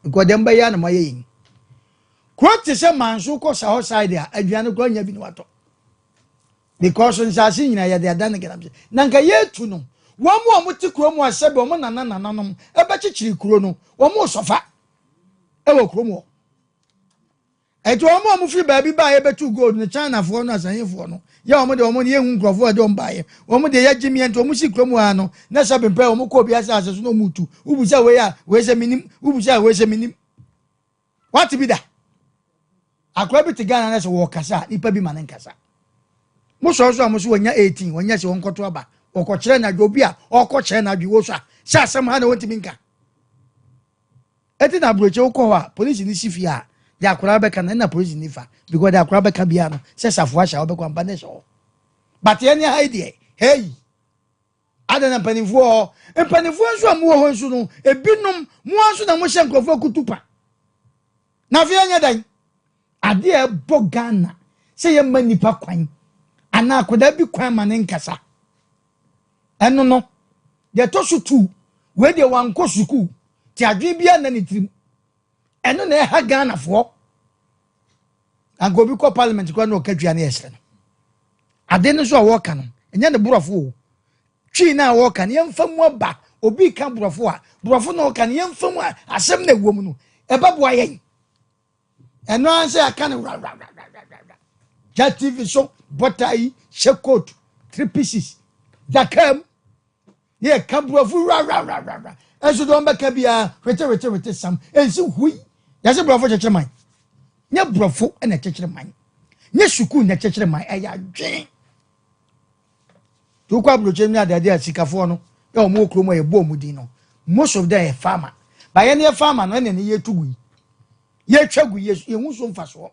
Because dem ba ya na maye yin. Kwoti se manso ko sa ho side a aduane ko nya bi ni wato. Because nsase nyina ye de adan gam. Nanka ye tu no. Wo mo ti krom wa se be o mo nananom. E ba chichiri kuro no. Wo mo sofa. E wo krom wo. Eto omo free baby ba ye betu gold ne China fo no asanyefo no ya omo de omo ne ehun nkrofo de omba ye omo de ya gimi ento omo si kromu ha no na sabe pe omo ko bi asa ase so no mutu ubusa we ya we se minim ubusa we se minim what be that akwa bi tigana na se wo kasa ipa bi manen kasa mo so amo so wonya 18 wonya se wonkoto aba okokire na dwobi a okokire na dwo so a sha asem ha na wontimi nka eti na broche ukọ wa police ni sifi a ya akura beka na police nifa because the akura beka bia no se safo asha obekwa mpa ne so but any idea hey adana panifo nso amu ho nso no ebinom mu anso na mo hye nkrofo kutupa na fi anya dan ade e bogana se ye manipa kwan ana akoda bi kwan ma ne nkasa eno no de to so tu we de wan ko suku ti adwe bia na ne tirim eno na ha Ghana fo ango bi ko parliament ko na okadua na yesre no ade no so a wo ka no enya ne burofo twi na wo ka ne yemfamu aba obi ka burofo a burofo no ka ne yemfamu asem na ewom no e babo ayen eno anse aka ne ja TV so botai shekot 3 pieces dakam ye ka burofo enso do mbeka bia wete sam ensi hui ya se burofo chechire man nya burofo na chechire man nya suku na chechire man eya dwen to kwa broche mi adade asikafo no ya omo okromo ye bo omudi no most of them farmer ba ye ne farmer no ne ye tugu ye twagu ye hu so mfaso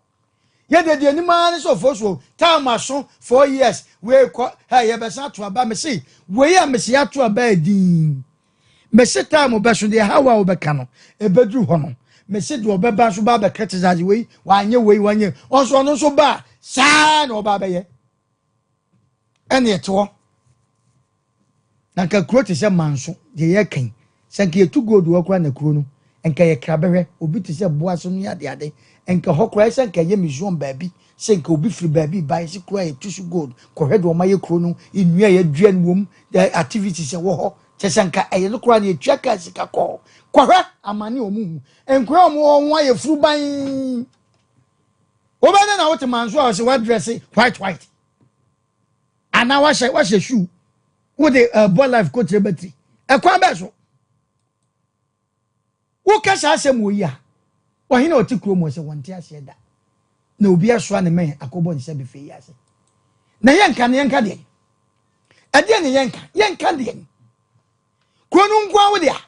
ye de ni ma ne so foso time aso 4 years we ko ha ye besa to aba me say we ya me say ato aba din me say time be so de hawa obeka no e bedru ho no me say do obeba so ba be criticize we wanye onso no so ba sa na oba be ye ene eto na ka kuro te se manso de ye kan sanke etu gold wo kwa na kuro no enka ye krabehwe obi te se boaso no ade enka hokora sanke ye museum baabi sanke obi free baabi bai se kuro ye tusu gold ko hwedo ma ye kuro no inua ye dua nwom the activities wo ho te sanka ye no kuro na etua ka sika ko hwe amane omu enkura omu won ye furu ban obana na wote manso a se wa dress white ana wa she shoe wo de ball life coach battery e kwa be so wo ka sha asem wo yi a wo hina oti kuro mo se wonte ase da na obi aso ne men akobo nse be fe yi ase na yenka de ade ne yenka de kuro nu nkwa wo de a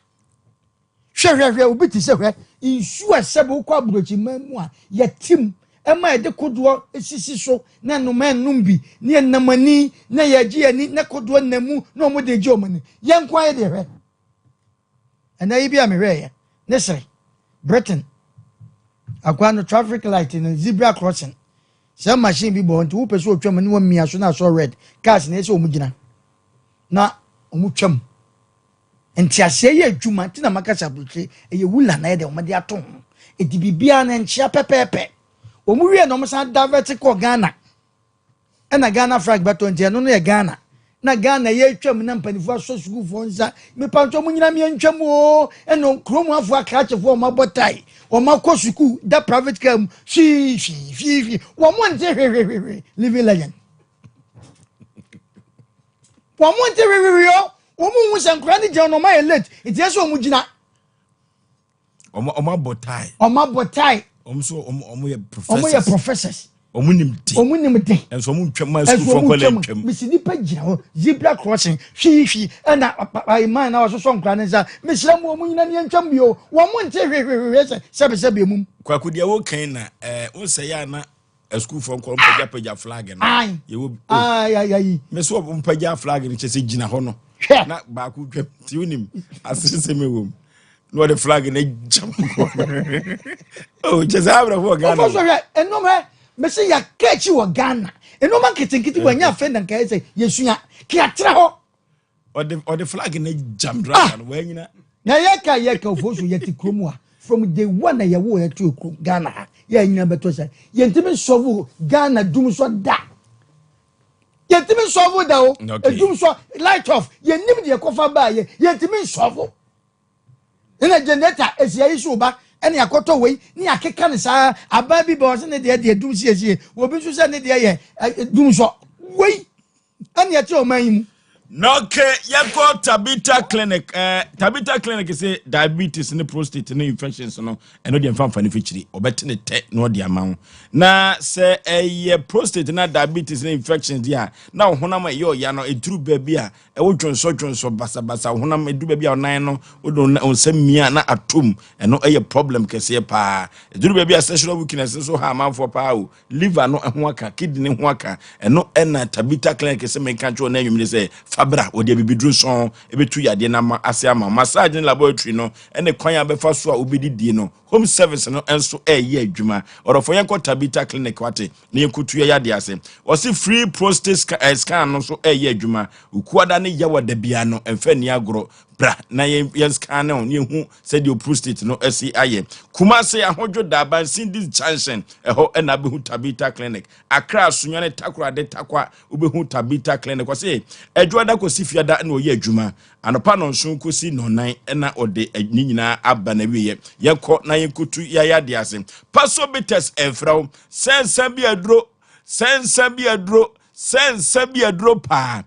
hwehwehwe obi ti se hwe insu asebe wo kwa burochi mamu a yatim ema ede kodoɔ esisi so na no man numbi ne namani na yaji ani na kodoɔ namu na omo de ji omani yenkwa ye de hwe ana yi bia me hwe ye ne sere Britain akwa no traffic light in zebra crossing some machine bi bo nti wo pese otwam ne wo mia so na so red cars na ese omu gina na omu twam nti ase ye adwuma ti na makasa buche eye wula na ye de omo de ato edi bibia na nchia pepepe omuwie no msan davert ko Ghana ena Ghana flag beto nje no ye Ghana na Ghana ye twam na mpanifu aso sugufo nza me panto munyina me ntwam o eno kromu afo akrachefo o mabotai o makosuku da private car fi wo mo nte hwehwehwe living legend wo mo nte hwehwehwe o mo hu sankra ni je no ma late iti eso mo gina o mabotai Omo professors. Omunim de. And so twema school for college. Miss Nipa gina ho zebra crossing. Hwi and I man I was so nkra nza. Miss Lamu omu nyina ne ntwam bio. Wo mo nte hwehwehwe sebe mum. Kwaku dia wo kan na unse ya na a school for mpaja flag na. Ye wo ai. Me so mpaja flag ni chese gina ho no. Na ba ku twam ti unim asese mewom. No the flag na jam. Oh, chese abra for Ghana. Of course, eno me Messi ya kechi wa Ghana. Eno man kiti kwa nya fenda nka ese yesuya ki atra ho. Or the flag na jam dragon we nyina. Na yeka ofosu yeti kromu a from day one na ye wo yetu Ghana. Ya nyina beto say yentimi sovu Ghana dum so da. Yentimi sovu da o. Dum so light off. Yenim de kofa ba ye yentimi sovu. Ina generator esia isu ba ene akoto we ni akeka ne sa aba bi bo se ne de dum siesie wo bi so se ne de ye dum so we ene ya ti o man mu no ke yako Tabita clinic say diabetes ne prostate ne infections no eno de mfa ne fichiri obete ne te no de amawo na se prostate na diabetes ne infections dia na honam ye ya no eduru ba bi a wo dwonso basa honam eduru ba bi a onan no wo onsamia na atom eno problem kese pa eduru ba bi a sexual weakness so ha manfo pa o liver no ho aka kidney ho aka eno na Tabita clinic se men kan cho na nwumne se Fabra odi bibidru son ebetu yade na ma ase ama massage laboratory no ene kwan abefa so a obedidie no home service no enso ye adwuma orofo yenko Tabita clinic wate na yenkutu yade ase wose free prostate scan no so ye adwuma ukuada ne yawa da bia no emfa ni agro bra na yen scan no ne hu said your prostate no esi aye kuma se ahodwo da ban sin this junction eho na behu Tabita clinic akra sunwane takwa de takwa obehu Tabita clinic wose da ko sifiada na oye adwuma anopa no nso kosi no nan na ode ni nyina aba na wiye yekọ na yenkutu ya de ase paso bites enfraw sensa bi adro pa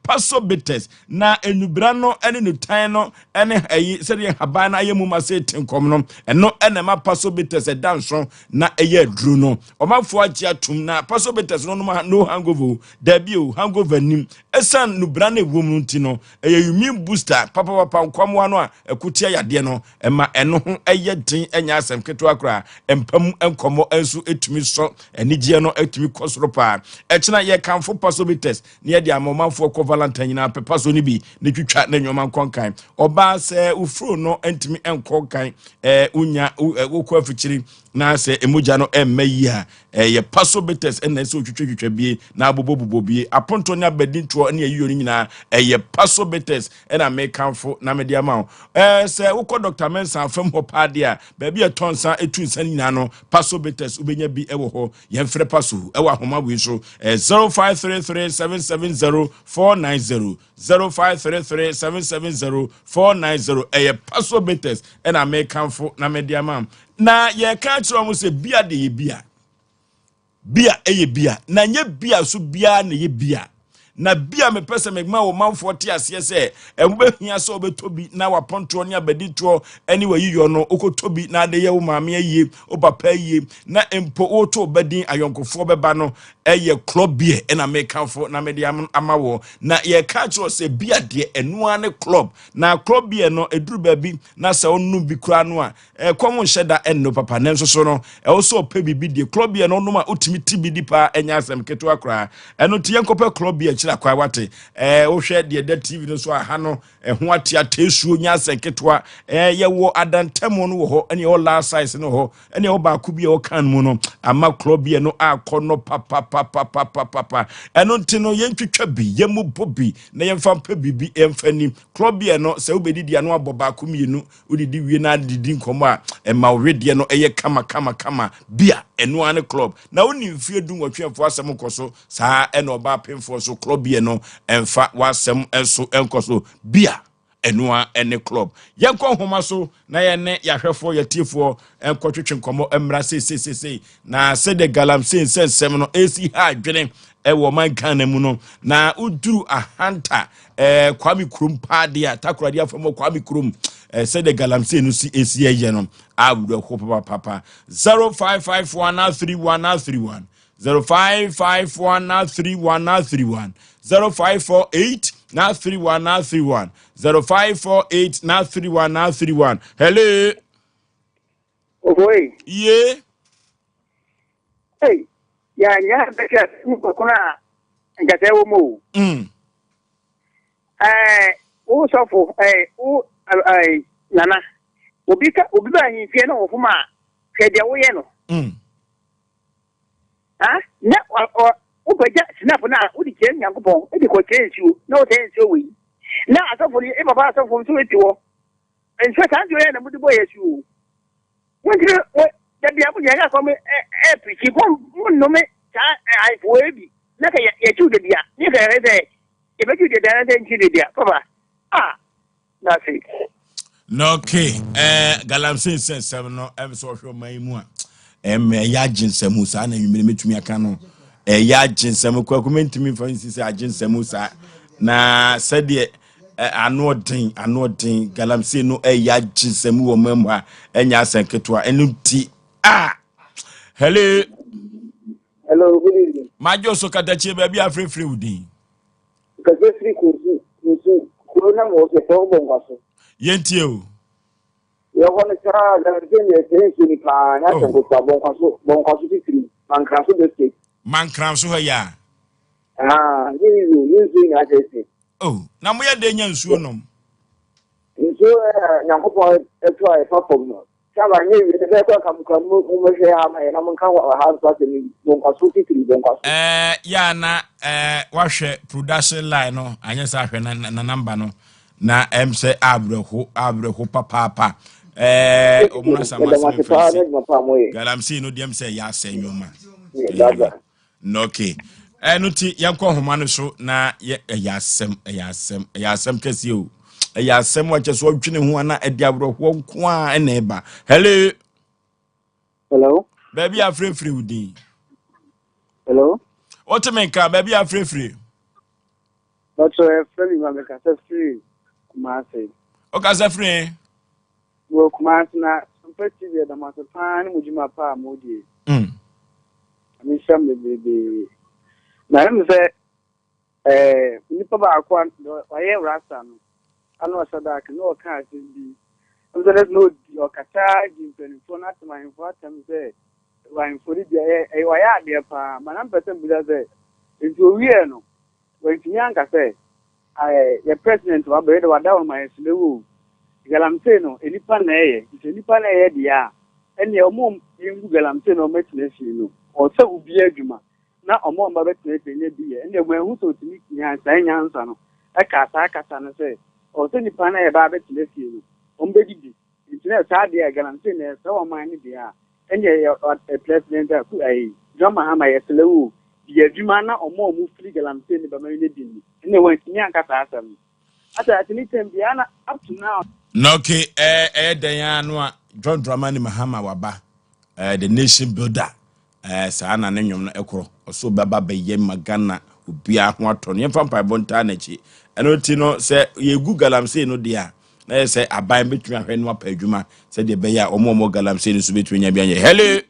paso bites na enubra no ene no tan no ene se de haba na ayemu ma se tenkom no eno ene ma paso bites danso na adro no omafo agia tum na paso bites no hangover da bio hangover nim esan nubra na ewom nti no immune booster papa nkwamwa no a ekutia yade no ema eno ho din enya asem keto akra empam enkomo enso etumi so enigye no etumi kosoro pa echina ye kanfo paso bites ne de amomafo ko Valentine na pepa so ni bi ne twitwa na nyoma nkonkan oba se ufuro no entimi enkonkan unya wokọ afichiri na se emoja no emmayi a ye paso bites na se otwitwa bie na abobobo bie aponto nya badinto ne ayiyo nyina ye paso bites na mekanfo na media ma se wokọ Dr. Mensa afam ho pade a ba bia tonsa etu nsan nyina no paso bites ubenya bi ewo ho ye mfre paso ewo ahoma we so 0533770490 0533770490 paso bites na mekanfo na media ma na ye ka kire omo se bia de ye bia eye bia na nye bia so bia na ye bia na bia me pese megma wo manfo te ase se embehia se obetobi na waponto ne abadito anyway yiyo no okotobi na de ye wo maame aye o papa aye na empo oto obadin ayonkofo beba no eye club beer na mekanfo na mede amawo na ye ka kire se bia de enua ne club na club beer no eduru babi na se onu bi kura no a komo nheda enno papa nenso so no wo so opa bibi de club beer no no a otimi tibi di pa enya asem keto akra eno tie nkopa club beer kwa wate wo hwe de TV no so aha no ho ate atesuo nya seketwa ye wo adantamo no wo ho ene wo last size no ho ene wo ba ku bi wo kan mu no ama club bi no akono papa eno ntino ye ntwitwa bi ye mu bobi na ye mfa mpa bibi emfani club bi no se wo bedidi ano aboba ku mienu udidi wie na didi nkomo a ema wo hwede no eye kama bia eno ane club na woni mfie du nwatwefo asem koso saa eno ba pemfo so club no emfa wasem enso enkoso bia enua ene club yenko homa so na ye ne yahwefo yetiefo enko twetwe nkomo emra se na se de galamsey sensem no esi ha adwene ewo man kan mu no na uduru ahanta kwami kurum padia takuradi afamo kwami kurum se de galamsey no si esi ye no awdo ko papa 05513131 05513131 0548 now 31 0548 now 31 hello Boy. Yeah. Hey. Yeah, because kuna ngate wo mo. O sofo nana. Obi ba hin fie na ofuma kede wo ye no. Na o baja snap na o di chen Nyankopon e di ko chen siu na o chen siu wi. Na asofo ni e baba asofo so etiwo. Enso kan jo ye na mudi boy siu. Wọ́n dàbí àbújá yẹn kọ́ mi pìtì kọ́ mo mi ta àìfò ebi náà kẹ́ yẹ tí o dèbí à ní kẹ́ yẹ sẹ́ yẹ bẹ́ tí o dèbí à náà tí o dèbí à papa náà fi. Okay, galamsey sensem no so hwe man mu a ya jinsemu sa na nwumire metumi aka no ya jinsemu kwaku mentumi fa nsisi ajinsemu sa na sede anodin galamsey no ya jinsemu wo mamu a enya asenketo a enu ti hello Good evening. Majo so kadachi baby afrefre udin Because free kuzu corona mo se to bongaso. Yentie o. Yo wona sara da rene tension ni pa na tango ta bongaso ti mankranso de state. Mankranso ha ya. Ni na tese. Oh, na mo ye de nya nsuo nom. Nsuo Nyankopon eto a fa pom no. Saba nye wi de ko kam mo hwe ama na mo kan wa ha so ni bongaso ti bongaso. Ya na wahwe production line no anya sa hwe na number no na say abreho papa omuna sama galamsey no dem say ya senwoma no okay no ti yanko homa no so na ya asem kesi o ya asem wa cheso odwene ho na edi abreho nko a na eba hello baby afrefre udin hello Otemenka baby afrefre but so friend ma make us free Kumasi. Okaza free. Wo Kumasi na mpeti de da masepa ni mujima pa modi. Ami sham bebe. Na em se nipa ba akwa oye rasta no. Ano sadaka no ka bi. Nzere no di okata jimpeni na tuma info atem se wa info di wa ya de pa mana mpete mbuda se nti owie no wa ntinyanga se the president wa bere wa down my slewu galamsey no enipa na dia ene omo yingu galamsey no metinesi no o se ubi adwuma na omo mba betinesi nya biye ene mo ehu so tini nya nsa no kasa no se o se nipa na ba betinesi no ombegidi internet sa dia galamsey na se o man ni dia ene president ku drama ha ma yeslewu di adwuma na omo free galamsey ni ba ma ne dinni ene wantini ankasa asam ata atini tembia na up to now no okay dan no a John Dramani Mahama waba the nation builder sa na ne nwom no ekoro so baba beye magana obia ho ato no yemfa paibonta na chi eno ti no se yegu galamsey no dia na se aban betumi ahwe no apa adwuma se de beya omo galamsey no so betumi nya bia nye hello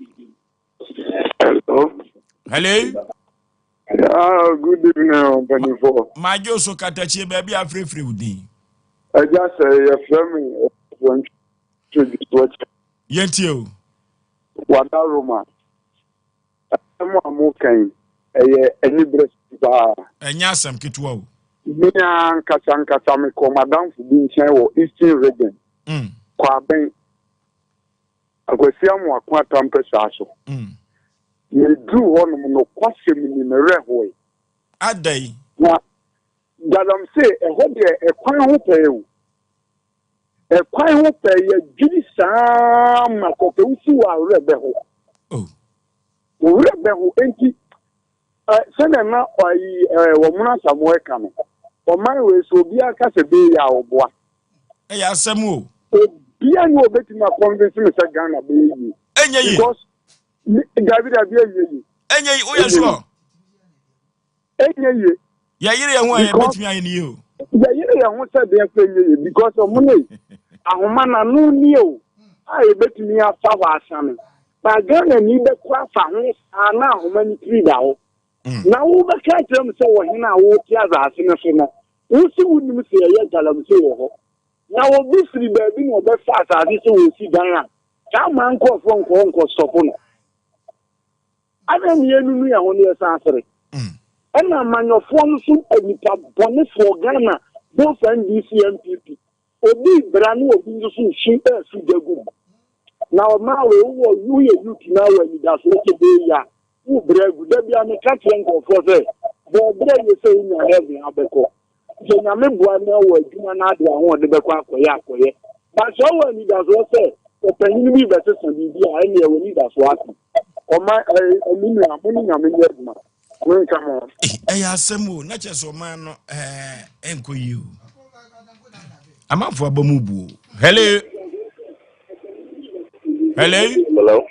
good evening, Benifo. My Joe Katachi, baby, I'm free udin. I just say a family went to this watch. Yet you. What a Roma. I'm more kind. Any breast bar. And Yasam Kitwo. Mina Kasamiko, Madame for being or Eastern Region. Quaben. I go see more quantum pesaso. You do one no question in the railway. A day. Now, Galamsey, a hobby, a quite pay. A quite pay, a giddy sam, a cocosu, a rebel. Oh, rebel, empty. Send a now by Womana somewhere coming. For my way, so be a Casabe or boy. Hey, Asem o. Bia no betting my convince me say Ghana be. Because David Abia. Enye o ye sure. Enye. Ya yire ye ho ye betimi aye ni o. Ya yire ye ho say dey enye because of money. Ahoma na no ni o. A betimi afa wa asame. Ba Ghana ni be kwa fa ho ana ahoma ni tri da ho. Na wo be ka tell me say wo hina wo ti azase ne so na. Wo si wuni mi say ye galam say wo ho. Na wo bi free baby no be fa asase say wo si Ghana. Ka man ko fo nko stop no. Ana mi enu ya ho ne sansere. Ena manyofo no so anipa bone for Ghana both NDC MPP. Obi branu obi nso so shi su dagu. Na o ma we wo ye youth na we ni da so ke be ya. Wo bregu da bia me ka kire nko for say. Bo bregu say nya heaven abeko. Je nya me bua na wo adwuma na ade ho de beko akoye. Ba so we ni da so say o panyin bi be se bibi a ene we ni da so ati. O ma amunu amunu nya me adwuma. Hey, Asem o, na cheso man no enko you. Amafo abamubu. Hello. Hello.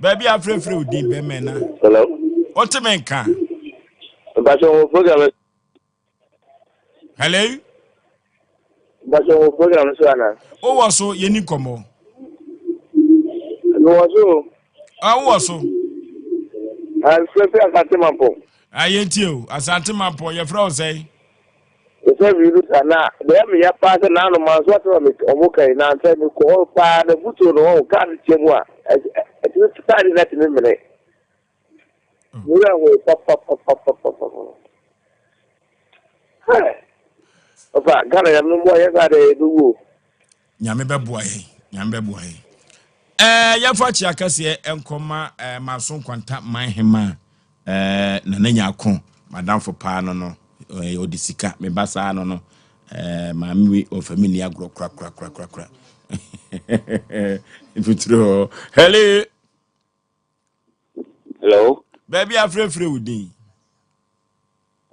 Baby afrefre odi be mena. Hello. What men kan? Basho program. Hello. Basho program so ana. O waso yeni komo. No waso. Ah waso. I'm free Asante Mampo. Ayeti o, Asante Mampo ye fra Osei. Ese viru sana, de me ya pass na no man so to me omukai na nse me ko pa na buto no o kan chemu a. E ti start na ti me mene. Mura wo pop. Opa, gana ya no mo ya ga de duwo. Nyame beboa ye. Ya fa chi akase enkoma maso kwanta manhema na nanya akon madam for pa no odisika me basa no mami o family agro kra ifutro Hello. Baby afrefre udin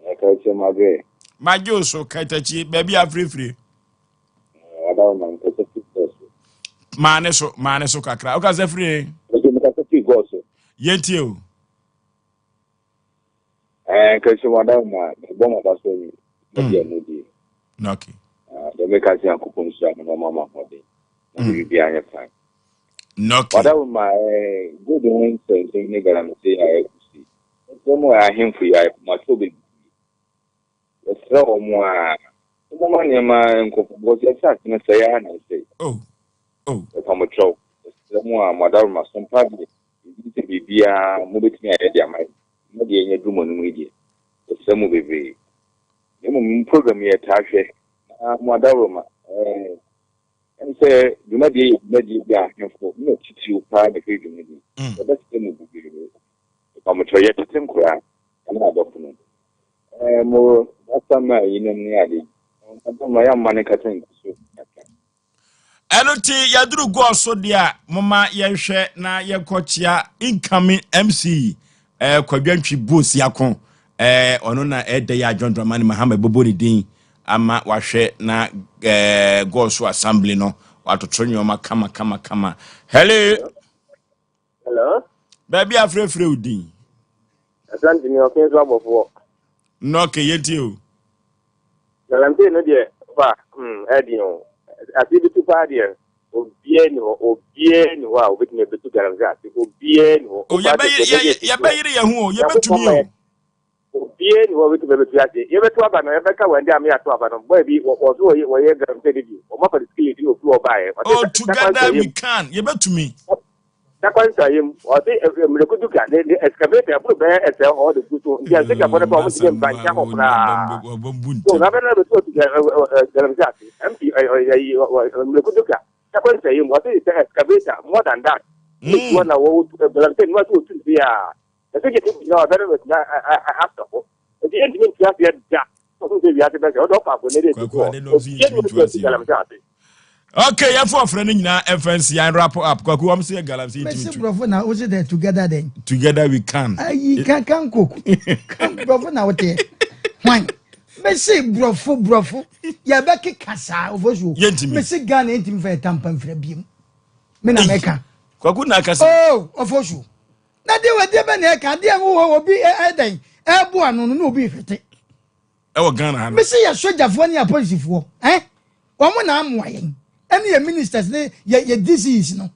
Eka che magwe. majo so kaitachi baby afrefre Ada man ko se fitos. mane so kakra o ka se free Oje me ka se fitos. yenti o Ka che wada ma bo ma da so ni. Dia no di. Okay. The make us young coupons no mama for the be anya fine. No, but that was my good win saying nigga and say I see. Somewhere I him for you, my so big. The throw more. The money man was just asking to say, and I say, oh, if I'm a choke. The more madam must some public. It be a movie me at their mind. Not the any room on media. The same will be. The program here, Tasha. Madaroma, and say, do not be for no to private freedom. But that's the movie. If I'm a try to think, I'm not doctor. More, that's some in the I don't my young money cutting. Enoti yaduru go so dia mama yehwe na yekochia incoming MC kwadwantwi boss yakon ono na ede ya John Dramani Mahama boboni din ama wahwe na go so assembly no watotro nyoma kama hello baby afrefre udin Asante ni okay so abofo no ke yeti o Valentine no de fa edin ati bitu pa de obie ni wa obetime bitu garanza obie ni o ya bayire ya hu o ya betumi o obie ni wa obetime bitu ati ye betu aba no ye beka wande am ya to aba no boy bi wo so wo ye garanza de bi o ma pa skill di o flu oba ye oh together we can ye betumi Takwansa yim o say mlekuduka the excavator put be ese all the good so dia take for the bomb to bancha ho pra so na be na be to garanza MP mlekuduka takwansa yim o say excavator more than that which one na wo Valentine what to be ya the take it no better with after the engine to have ya so say we have to be o do pa go ne dey okay, ya for friend nyina FNC and wrap up kwaku am say galamsey Messi brofo na we say that together we can ayi kan cook kan brofo na wote wan Messi brofo. Ya beki kasa ofosu. Messi Ghana intim fe tampa mfra biem. Me na meka. Kwaku na kasa. Oh, ofosu. Na de we de be na ka de ho obi eden. Ebu anu no obi hwete. Ewo Ghana ha. Messi ya sojafo ni apolisifo. Omo na amwa yen. Ene ye ministers ne ye disease no.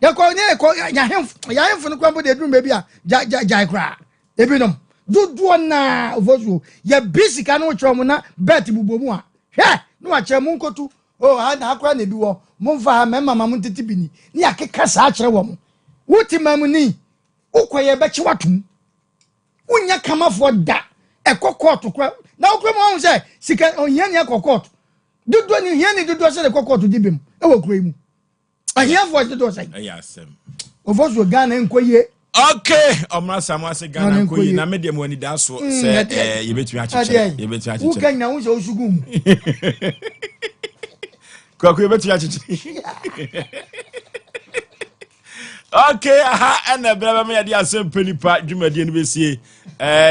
Ya ko ya hemfo no kwambo de drum be bia jai kra. Ebinom. Dudu na ofosu ye bisika no twa mo na bet bubomu a. Hwe, no a che mu nkotu. Oh, ha akra na bi wo. Momfa ha mema ma mo ntete bini. Ni akeka sa akere wo mo. Wuti mamuni. Ukoye be chi watum. Unya kamafo da. Ekokot kra. Na okra mo say sika onye ne ekokot. Dudu ni hia ni dudu se ekokot dibem. E wo kra mu. Ahia fo dudu say. Asem. Ofosu Ghana nkoye. Okay, omra samu ase Ghana nkoye na me dem wani da so se yebetumi achiche. Wo kanya wo se osugum. Kwaku yebetumi achiche. Okay, aha ena braba me yade Asem Mpe Nipa dwumadie no besie.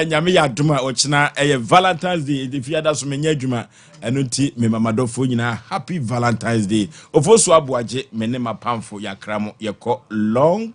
Nyame ya doma ochina Valentine's Day de fiada so menya dwuma eno nti me mamadofo nyina happy Valentine's Day. Osei Aboagye me ne mapamfo ya kramo yeko long